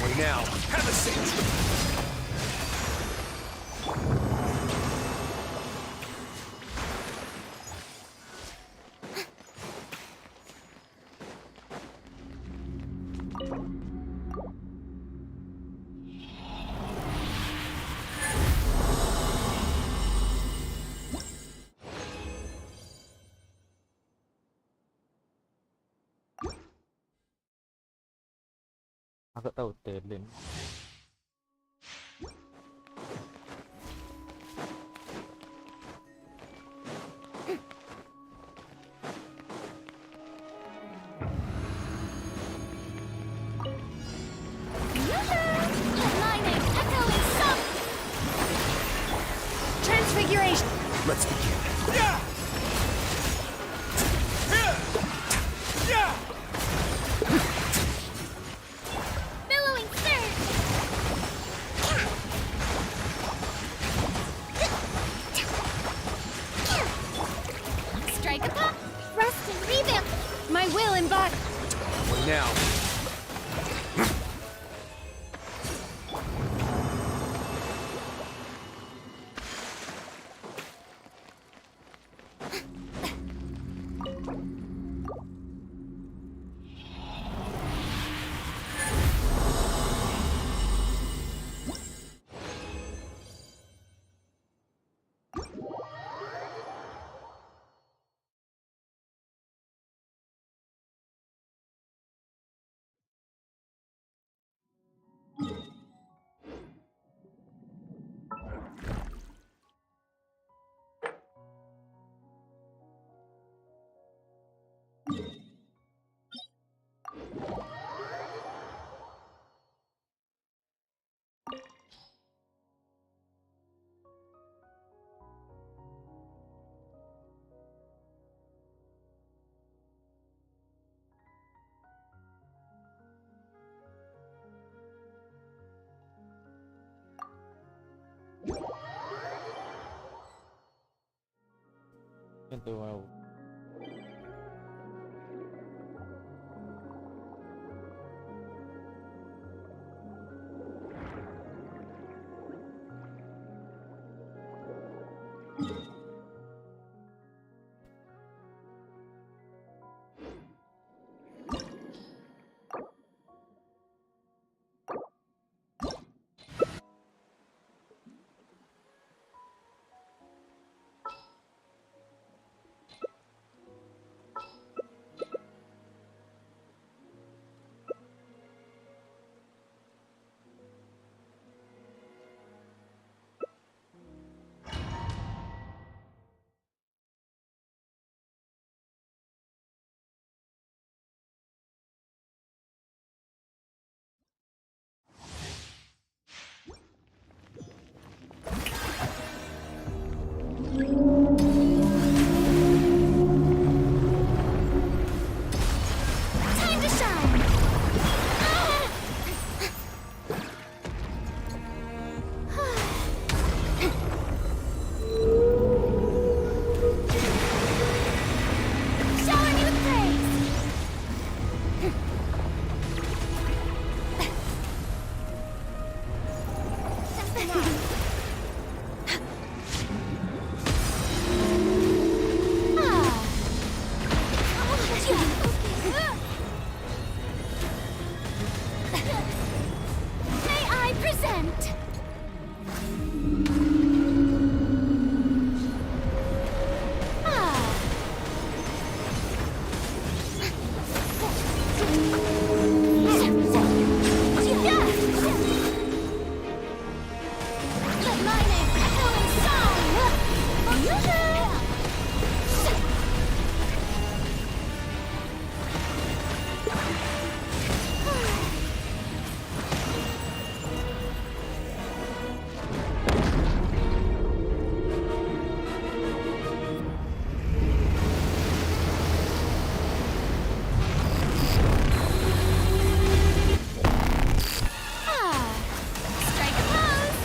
S8: Way now. Have a seat!
S2: Agak tahu talent.
S9: Transfiguration!
S8: Let's begin.
S3: Billowing surge! Strike a pop! Rest and revamp!
S9: My will embodied!
S8: Way now.
S2: Into my
S3: Time to shine! Showering you with praise! May I present? Let my name echo in song! Strike a pose!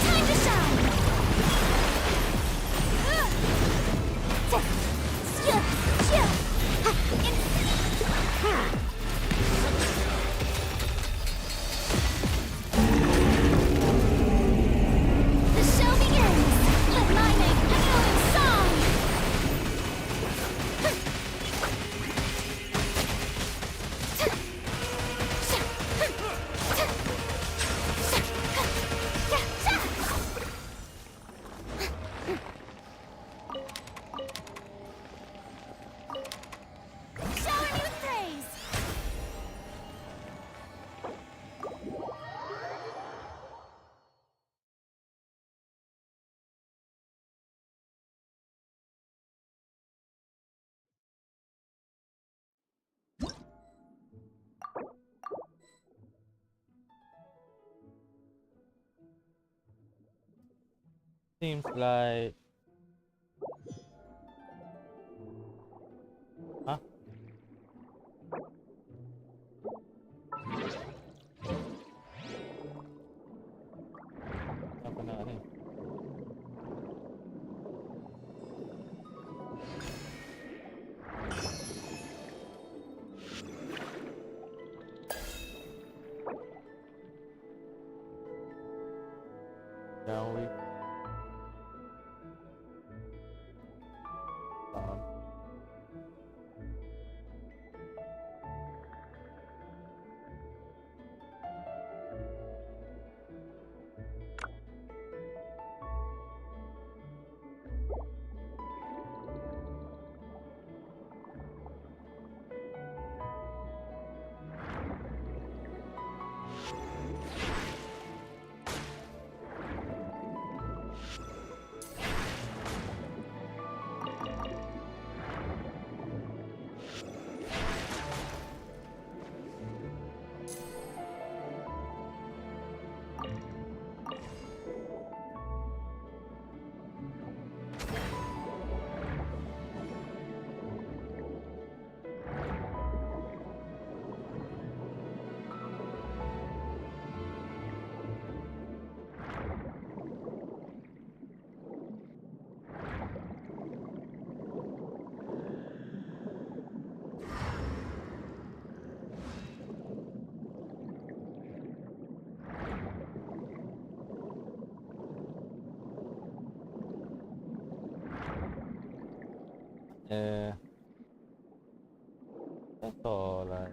S3: Time to shine! The show begins! Let my name echo in song! Shower me with praise!
S2: seems like huh? Apa nak ni? Shall we? Yeah. That's all right.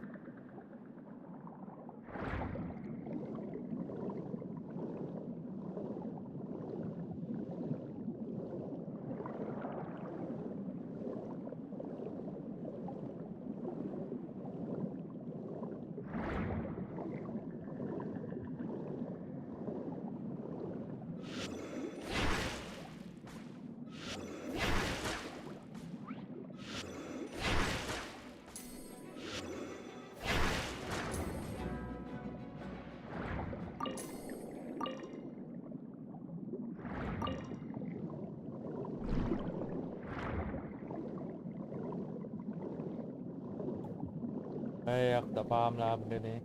S2: Ê, tập farm làm cái này.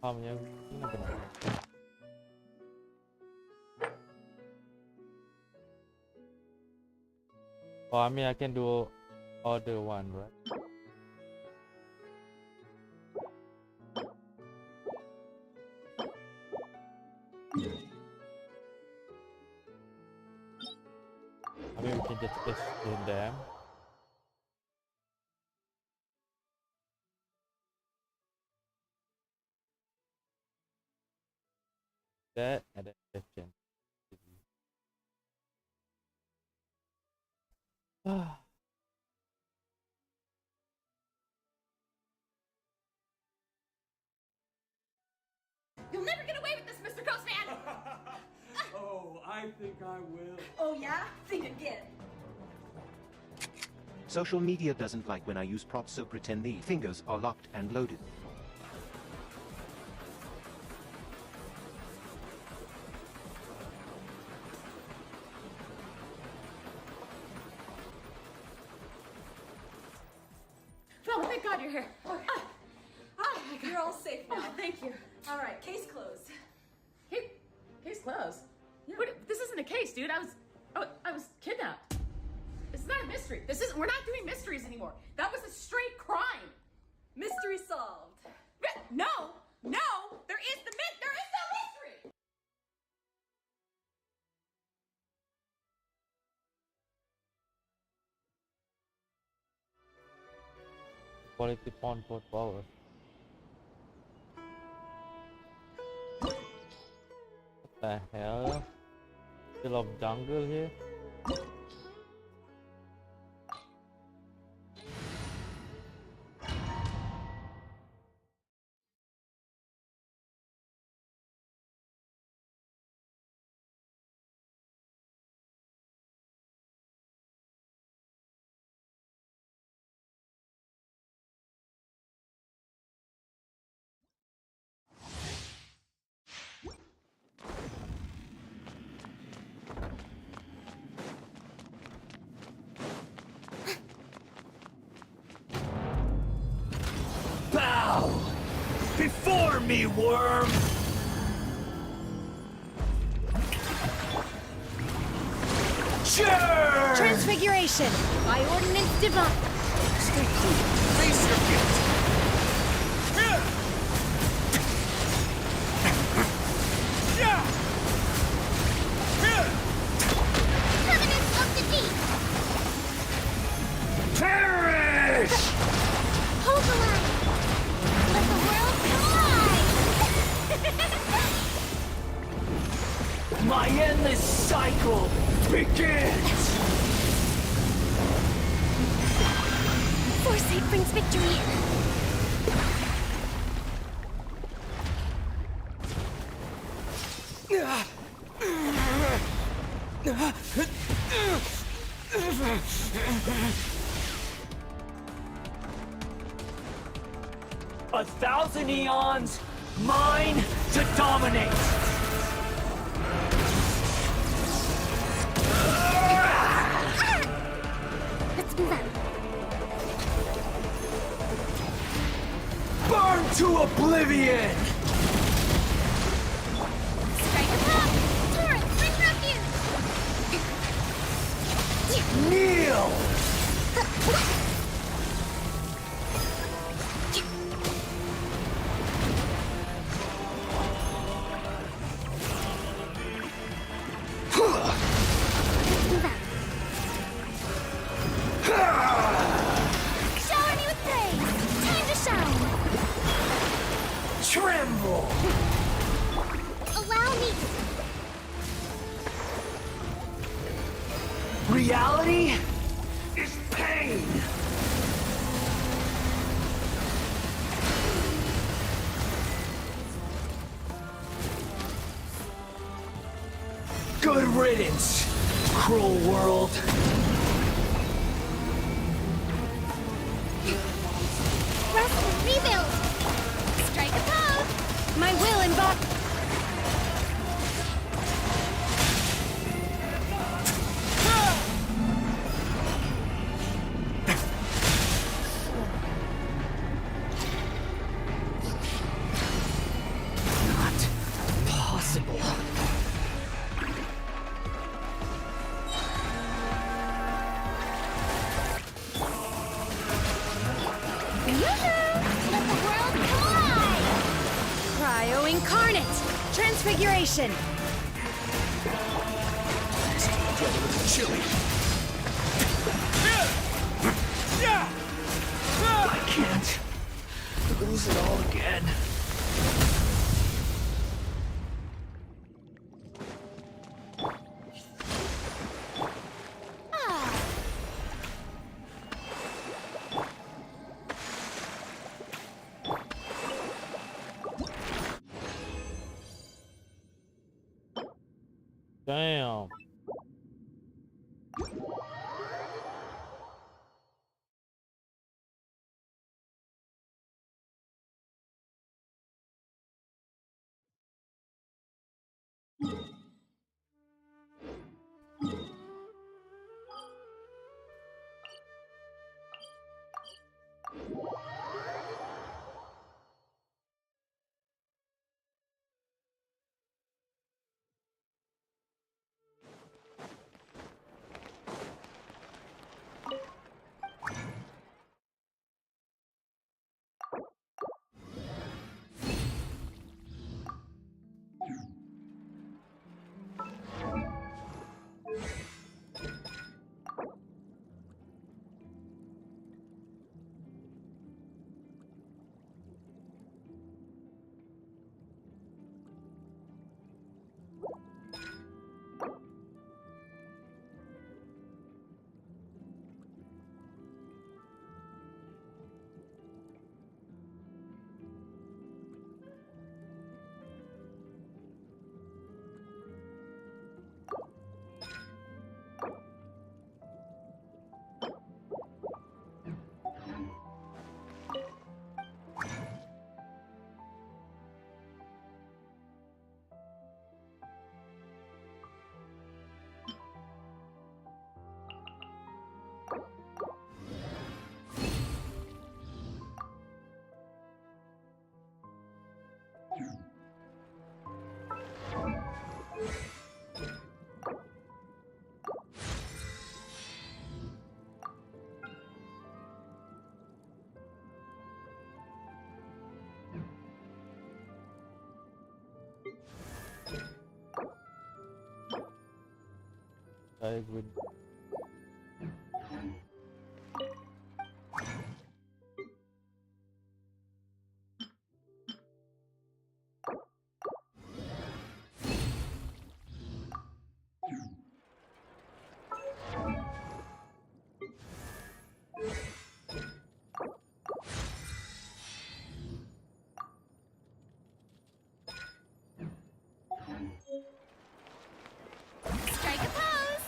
S2: Oh, yeah. Oh, I mean, I can do other one, right? I mean, we can just assume them. That and then question.
S14: You'll never get away with this, Mr. Ghostman!
S8: Oh, I think I will.
S14: Oh yeah? Think again.
S20: Social media doesn't like when I use props, so pretend the fingers are locked and loaded.
S14: Fella, thank God you're here. You're all safe now. Oh, thank you. All right, case closed.
S12: Case closed. What, this isn't a case, dude. I was kidnapped. This is not a mystery. We're not doing mysteries anymore. That was a straight crime.
S14: Mystery solved.
S12: No, there is no mystery.
S2: Quality pawn for power. What the hell? Still of jungle here?
S8: Ignore me, worm! Sure!
S21: Transfiguration! By ordinance divine!
S8: Stay cool. Face your guilt.
S3: Covenant of the Deep!
S8: Perish!
S3: Hold the line! Let the world collide!
S8: My endless cycle begins!
S3: Foresight brings victory!
S8: A thousand eons, mine to dominate!
S3: Let's move out.
S8: Burn to oblivion!
S3: Strike attack! Torrent, bring refuge!
S8: Kneel!
S3: Shower me with praise! Time to shine!
S8: Tremble!
S3: Allow me!
S8: Reality is pain! Good riddance, cruel world!
S3: Rest and rebuild! Strike a pose!
S21: My will embody.
S8: Not possible.
S3: Let the world collide!
S21: Cryo incarnate! Transfiguration!
S8: Chilly. I can't lose it all again.
S2: Damn. I will.
S3: Strike a pose!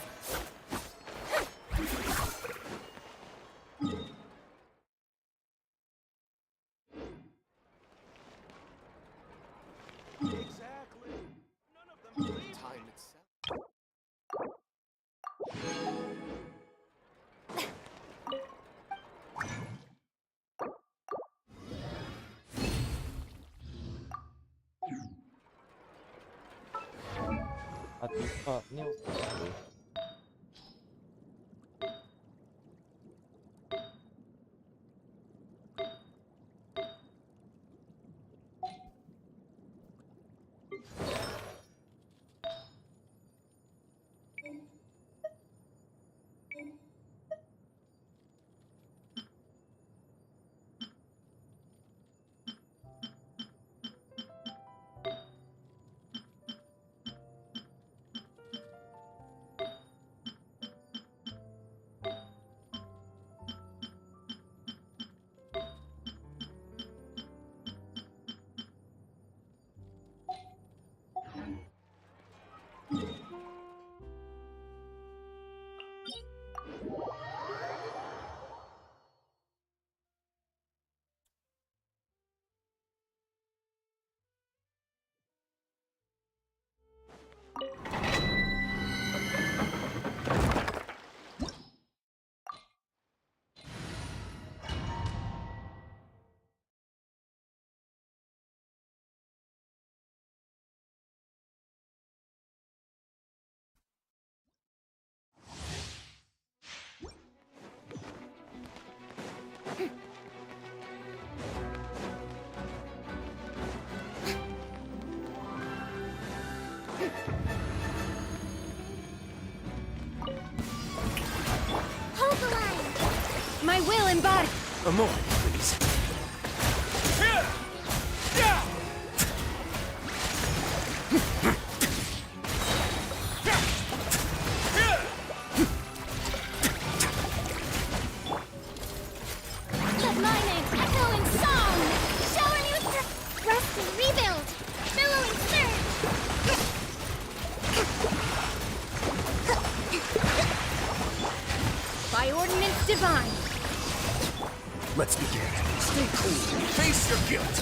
S17: Exactly. None of them believe time itself.
S2: Artifaknya oke.
S3: Hold the line!
S9: My will embodied.
S17: A moment, please.
S3: Let my name echo in song! Shower me with rest and rebuild! Billowing surge!
S9: By ordinance divine.
S17: Let's begin. Stay cool. Face your guilt.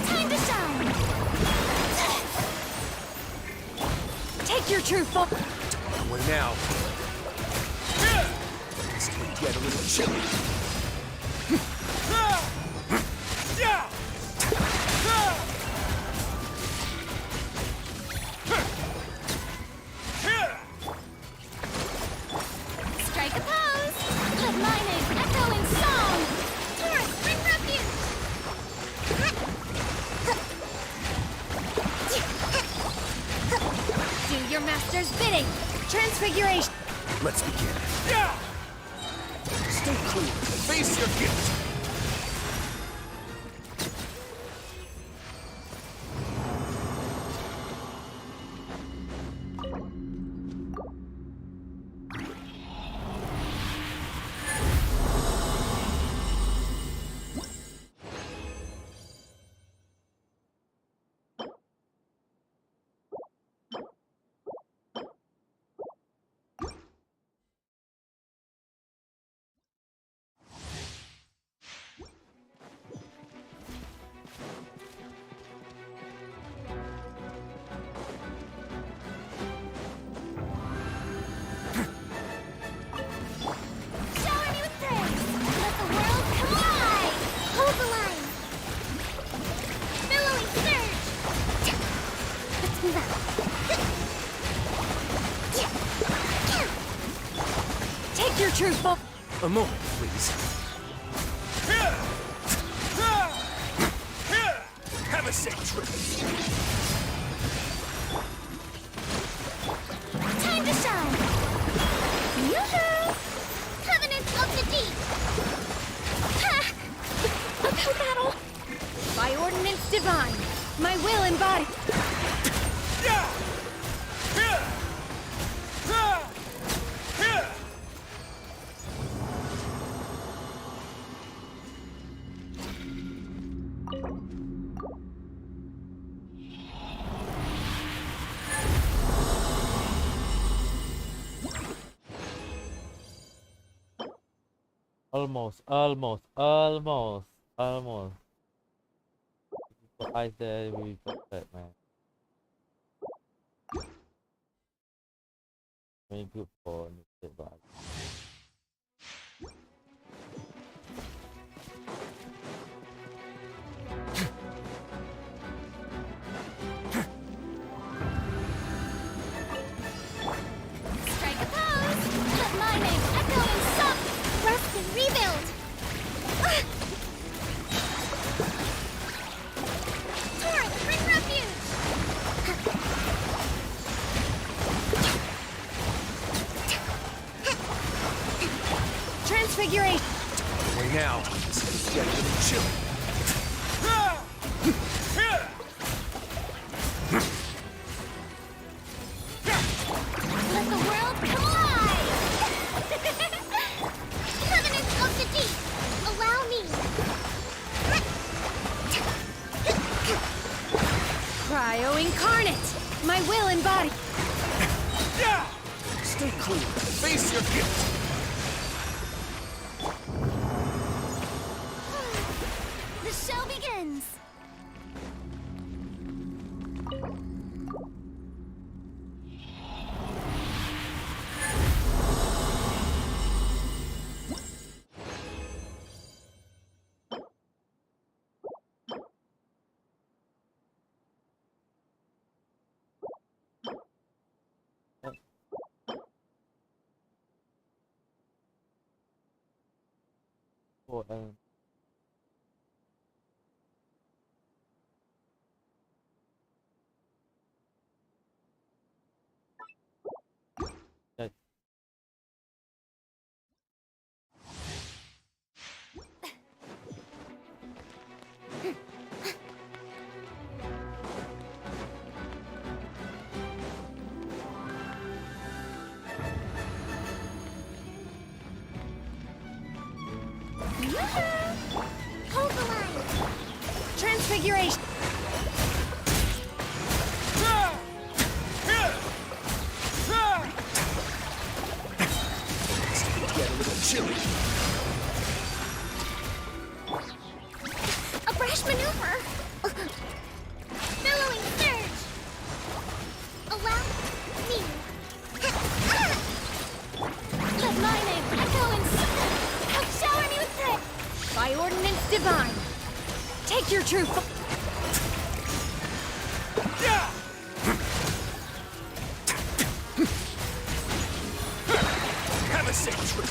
S3: Time to shine!
S9: Take your true form.
S17: Don't run away now. This might get a little chilly.
S3: Strike a pose! Let my name echo in song! Taurus, bring refuge!
S9: Do your master's bidding. Transfiguration.
S17: Let's begin. Stay cool. Face your guilt.
S15: truth, Bob.
S17: A moment, please. Have a safe trip.
S3: Time to shine! Yoo-hoo! Covenant of the Deep! Ha!
S11: Uphill battle!
S15: By ordinance divine, my will embodied.
S2: Almost. I said we got that, man. Very good for new vibe.
S3: Strike a pose! Let my name echo and suck! Rest and rebuild! Torrent, bring refuge!
S15: Transfiguration.
S17: Way now. This is getting a little chilly.
S3: Let the world come alive! Covenant of the Deep! Allow me!
S15: Cryo incarnate, my will embodied.
S17: Stay cool. Face your gift.
S3: The show begins!
S2: Oh, that
S3: Yoo-hoo! Hold the line!
S15: Transfiguration.
S17: Get a little chilly.
S3: A brash maneuver! Billowing surge! Allow me! Let my name echo and shower me with praise!
S15: By ordinance divine, take your truth.
S17: Have a safe trip.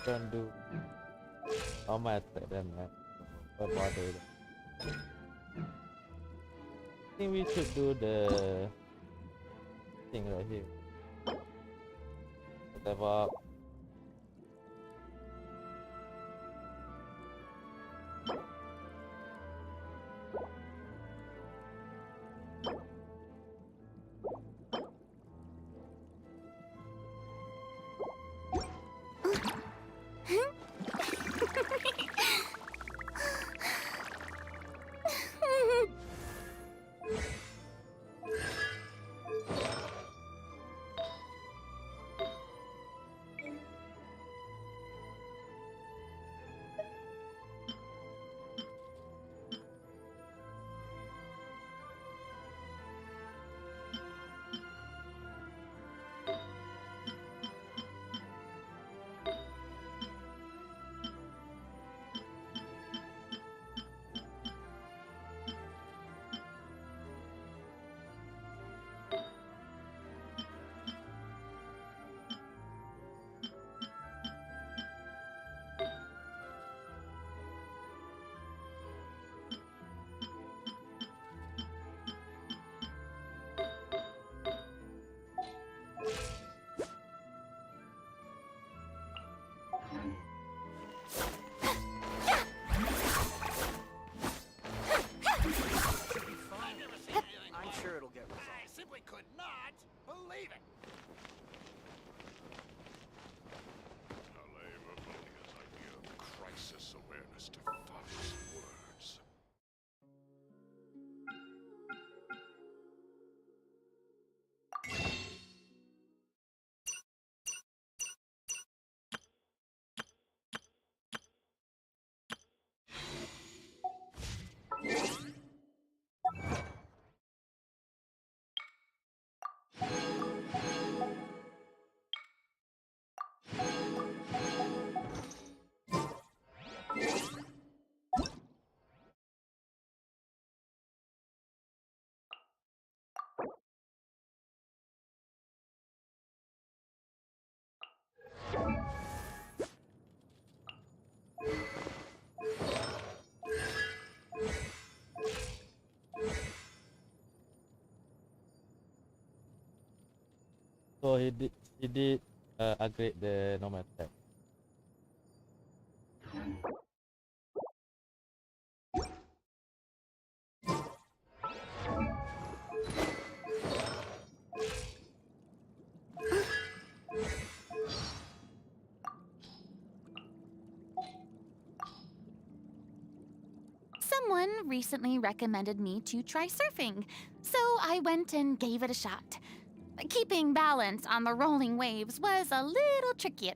S2: Don't do my attack then, man. What bother it? I think we should do the thing right here. Whatever. So he did upgrade the normal attack.
S1: Someone recently recommended me to try surfing, so I went and gave it a shot. Keeping balance on the rolling waves was a little tricky.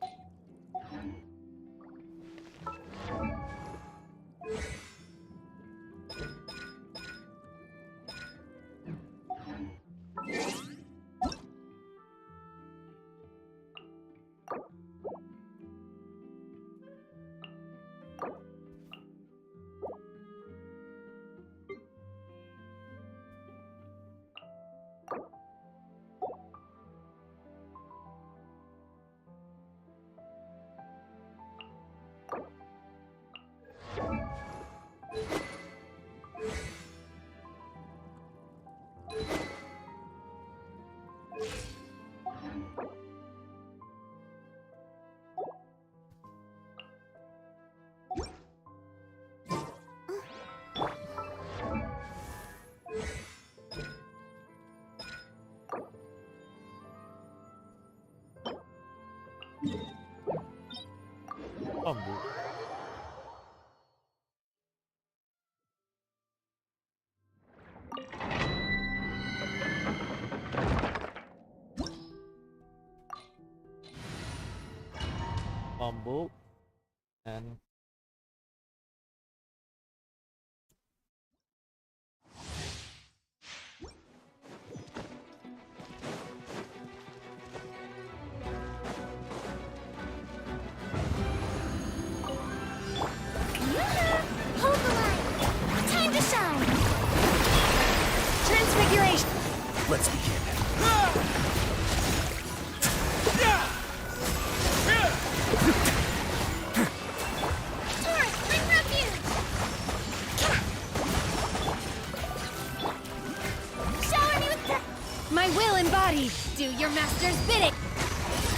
S2: Bumble and
S3: Hold the line! Time to shine! Transfiguration!
S17: Let's begin.
S11: your master's bidding!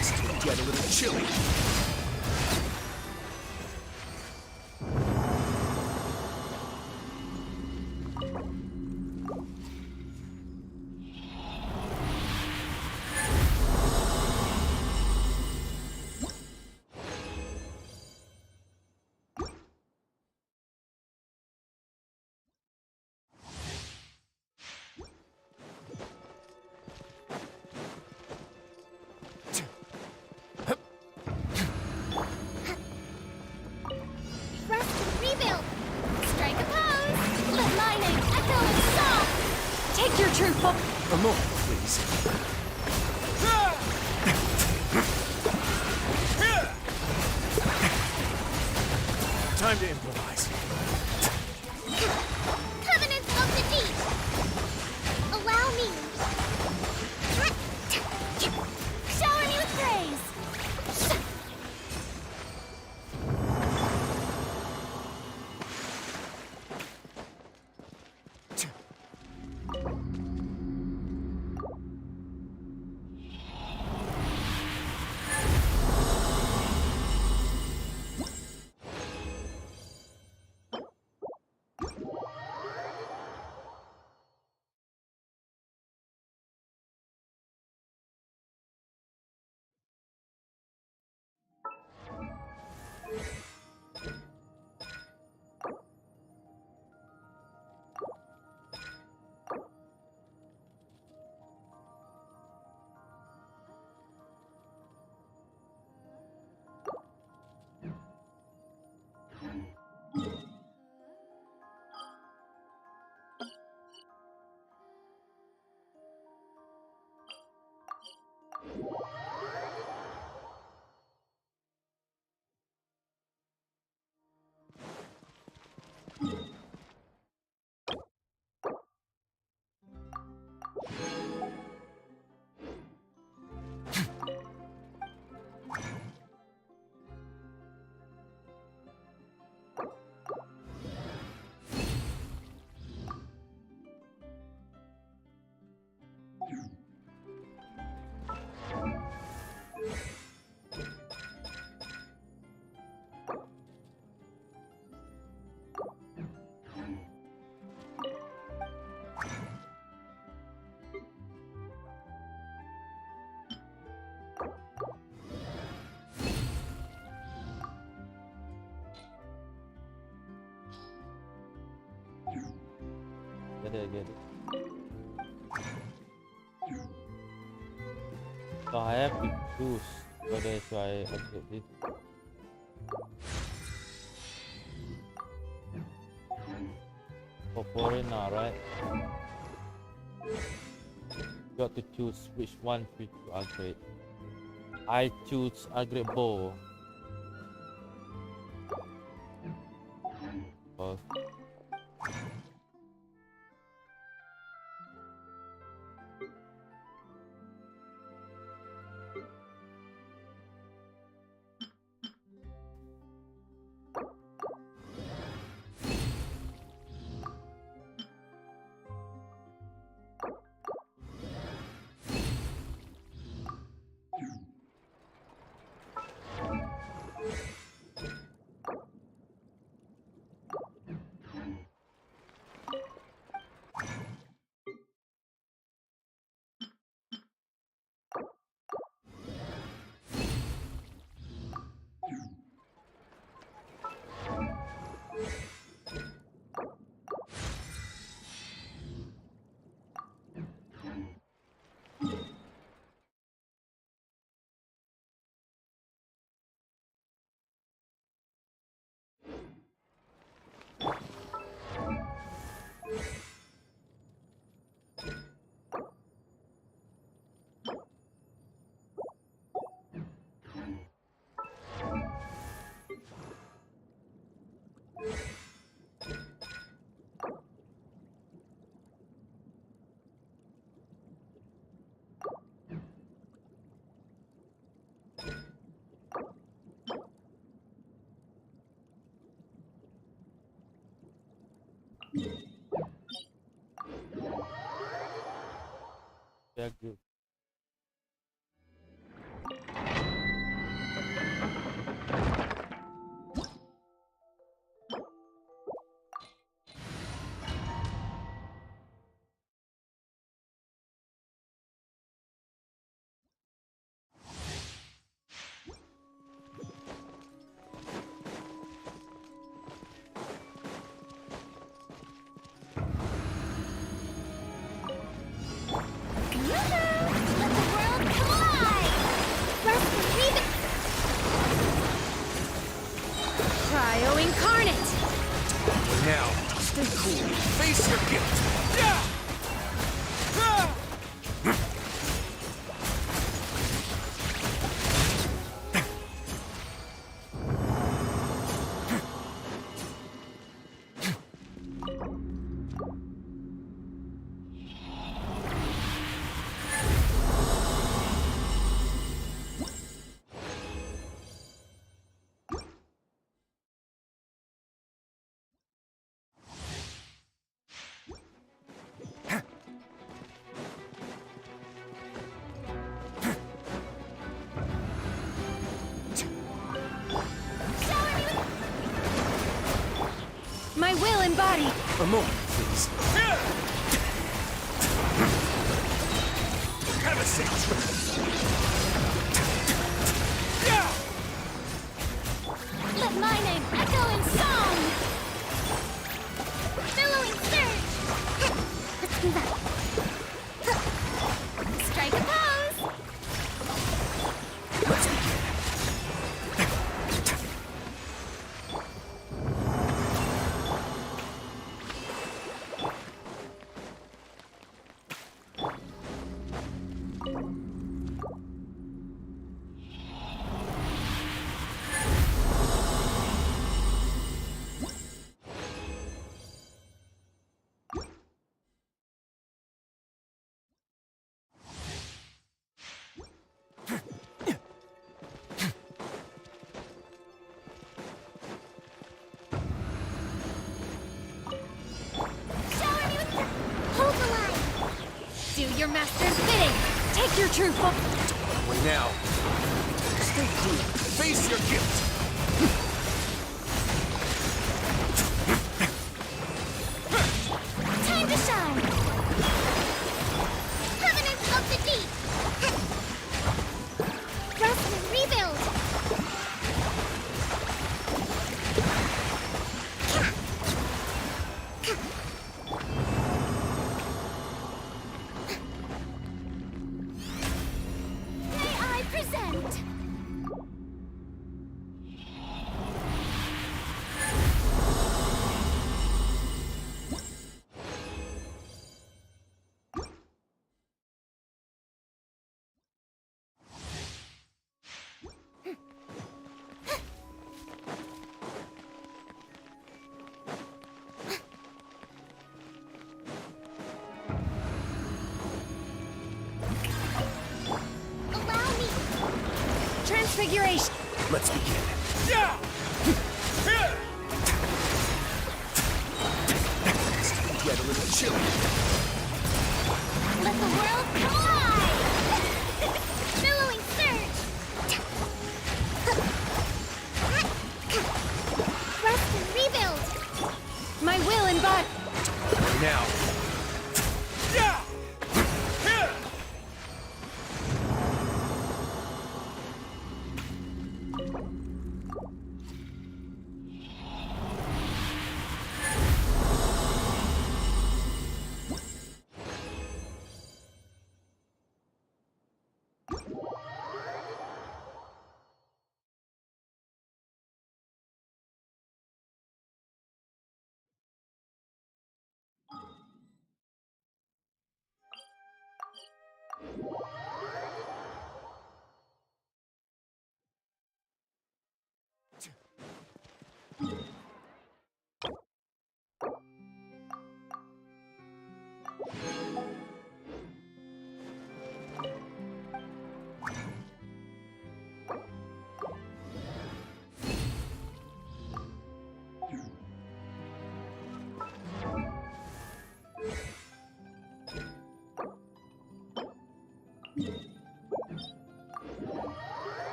S17: Still get a little chilly.
S3: Rest and rebuild! Strike a pose! Let lightning echo and song!
S11: Take your true form!
S17: A moment, please. Time to improvise.
S3: Covenants of the deep! Allow me! Shower me with praise!
S2: Get it. So I have to choose whether should I upgrade this. For Furina, right? You got to choose which one to upgrade. I choose upgrade bow. Oh.
S21: incarnate!
S17: Now, stay cool. Face your guilt. Yeah!
S21: My will embodied!
S17: A moment, please. Have a seat.
S3: Let my name echo in song! Billowing surge! Let's move out. Strike a pose!
S17: Let's begin.
S21: Do your master's bidding! Take your true form!
S17: Now, stay cool. Face your guilt.
S3: Time to shine! Covenant of the Deep! Rest and rebuild! May I present? Allow me!
S21: Transfiguration!
S17: Let's begin. Get a little chilly.
S3: Let the world collide! Billowing surge! Rest and rebuild!
S21: My will embodied!
S17: Now.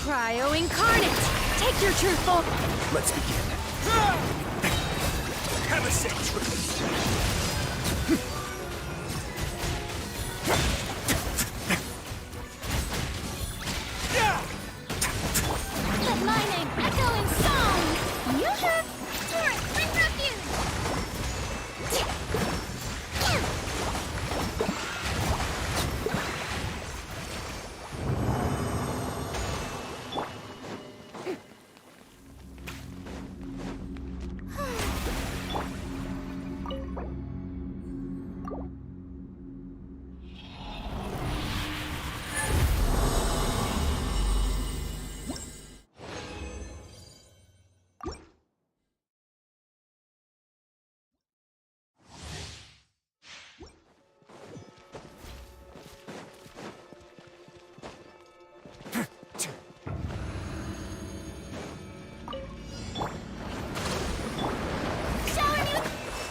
S21: Cryo incarnate! Take your truth, Folk!
S17: Let's begin. Have a safe trip.
S3: Let my name echo in song! Yoo-hoo! Turret, bring refuge!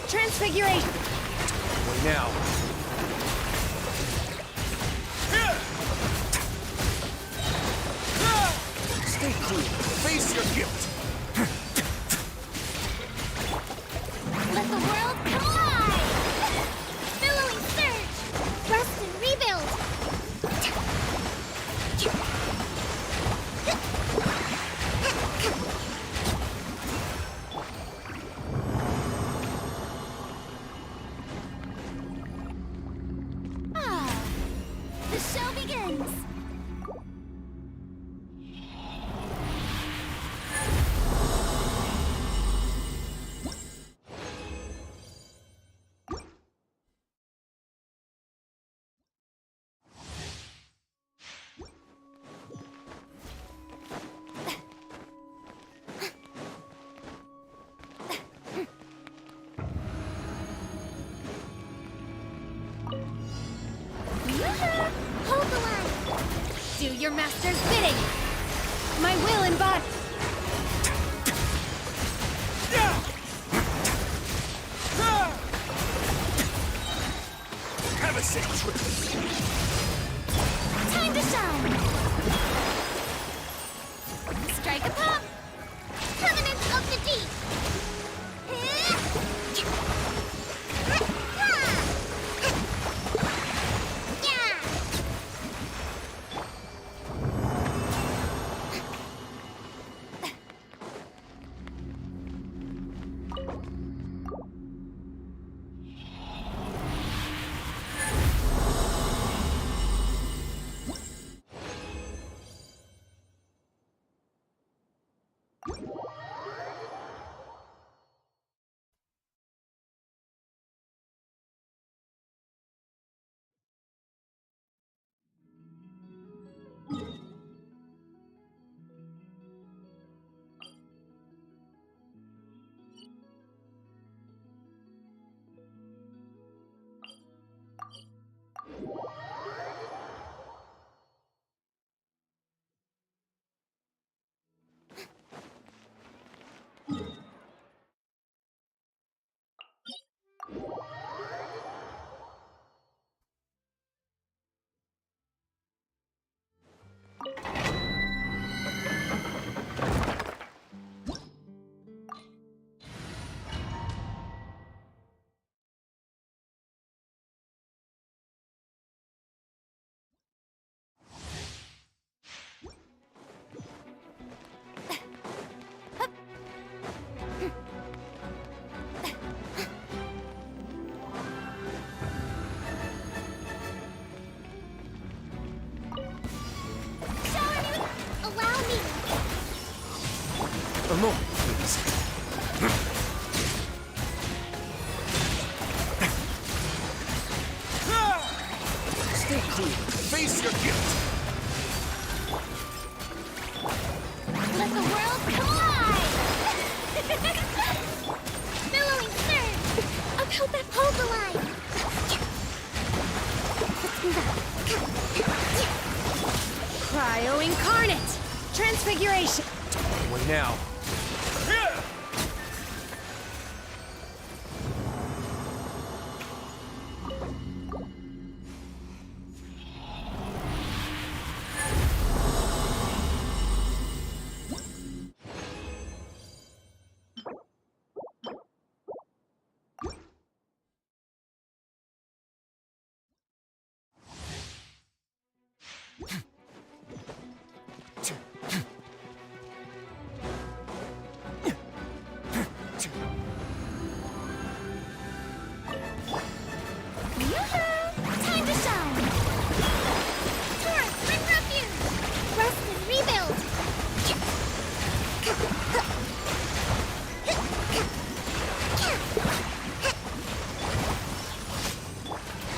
S21: Transfiguration!
S16: Wait now.
S17: Stay cool. Face your guilt.
S3: Let the world collide! Billowing surge! Rest and rebuild! Ah, the show begins! Hold the line!
S21: Do your master's bidding! My will embody!
S17: Have a safe trip.
S3: Time to shine! Strike a pop! Covenant of the Deep!
S17: A moment, please. Stay cool. Face your guilt.
S3: Let the world collide! Billowing surge! About that hold the line!
S21: Cryo incarnate! Transfiguration!
S16: Wait now.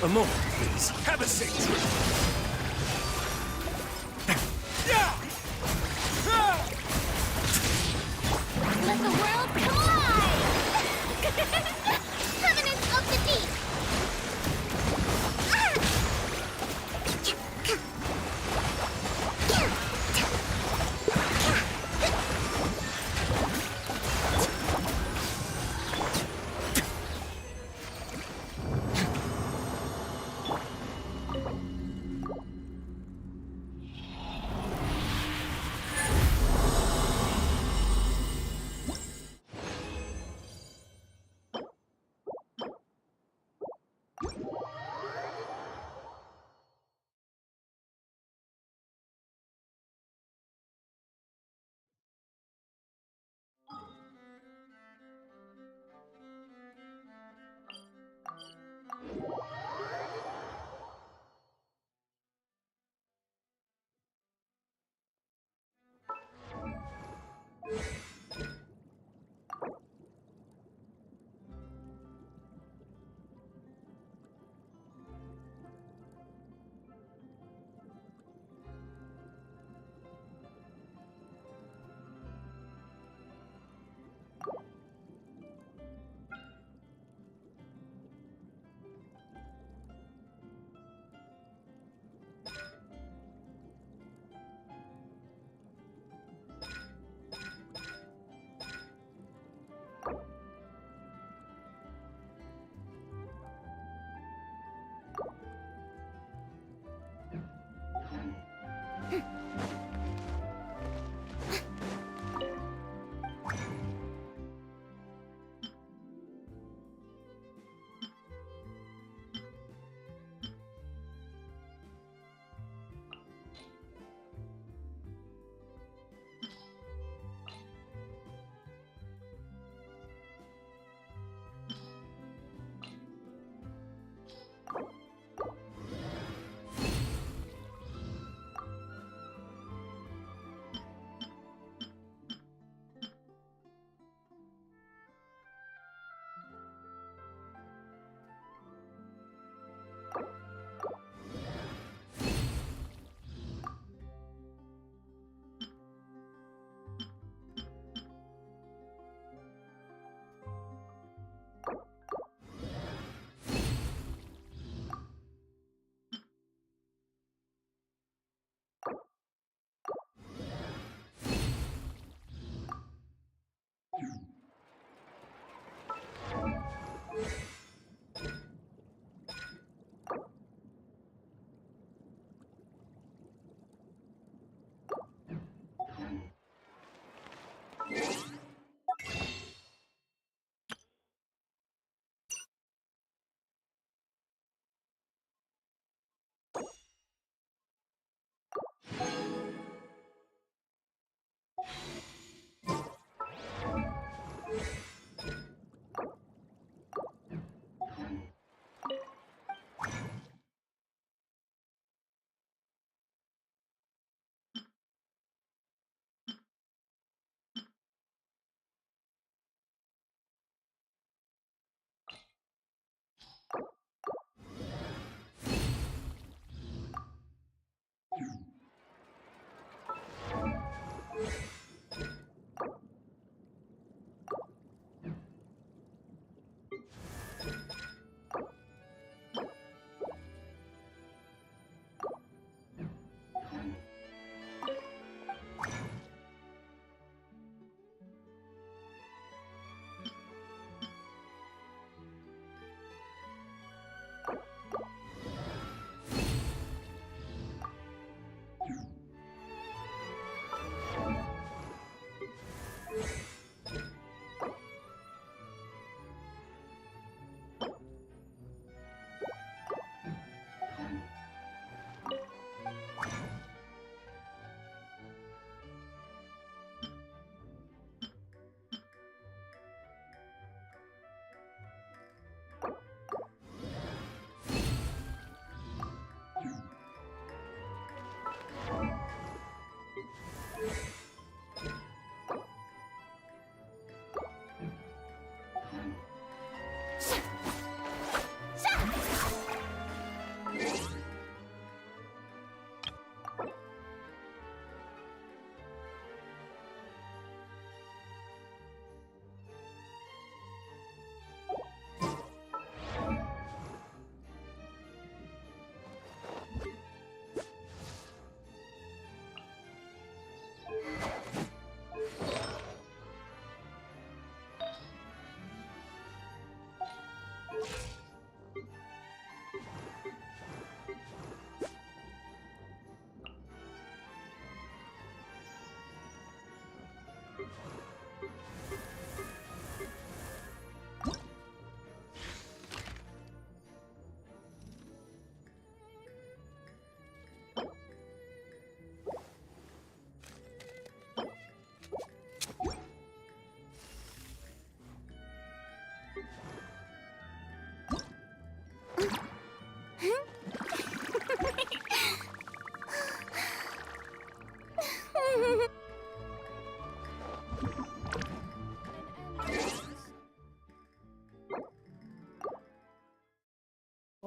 S17: A moment, please. Have a safe trip.
S3: Let the world collide! Permanence of the deep!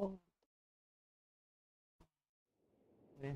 S2: Oh. Yeah.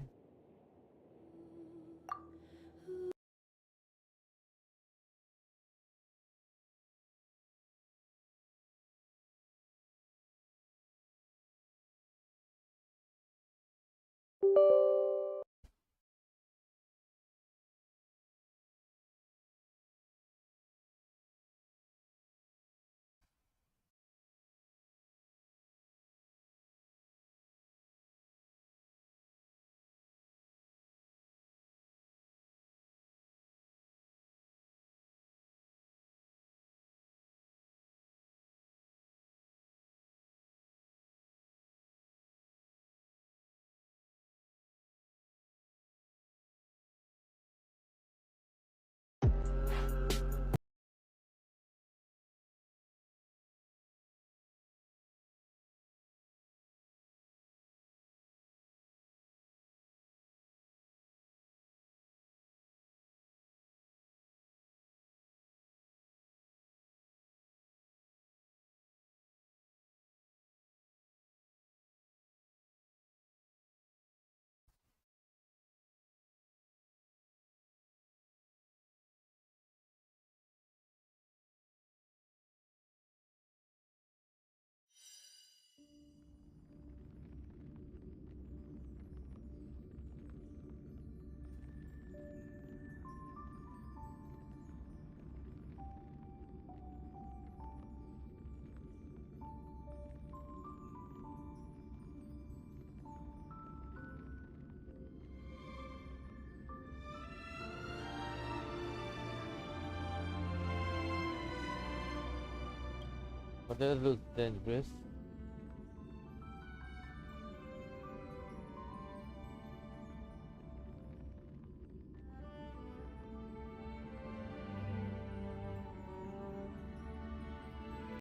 S2: But that looks dangerous.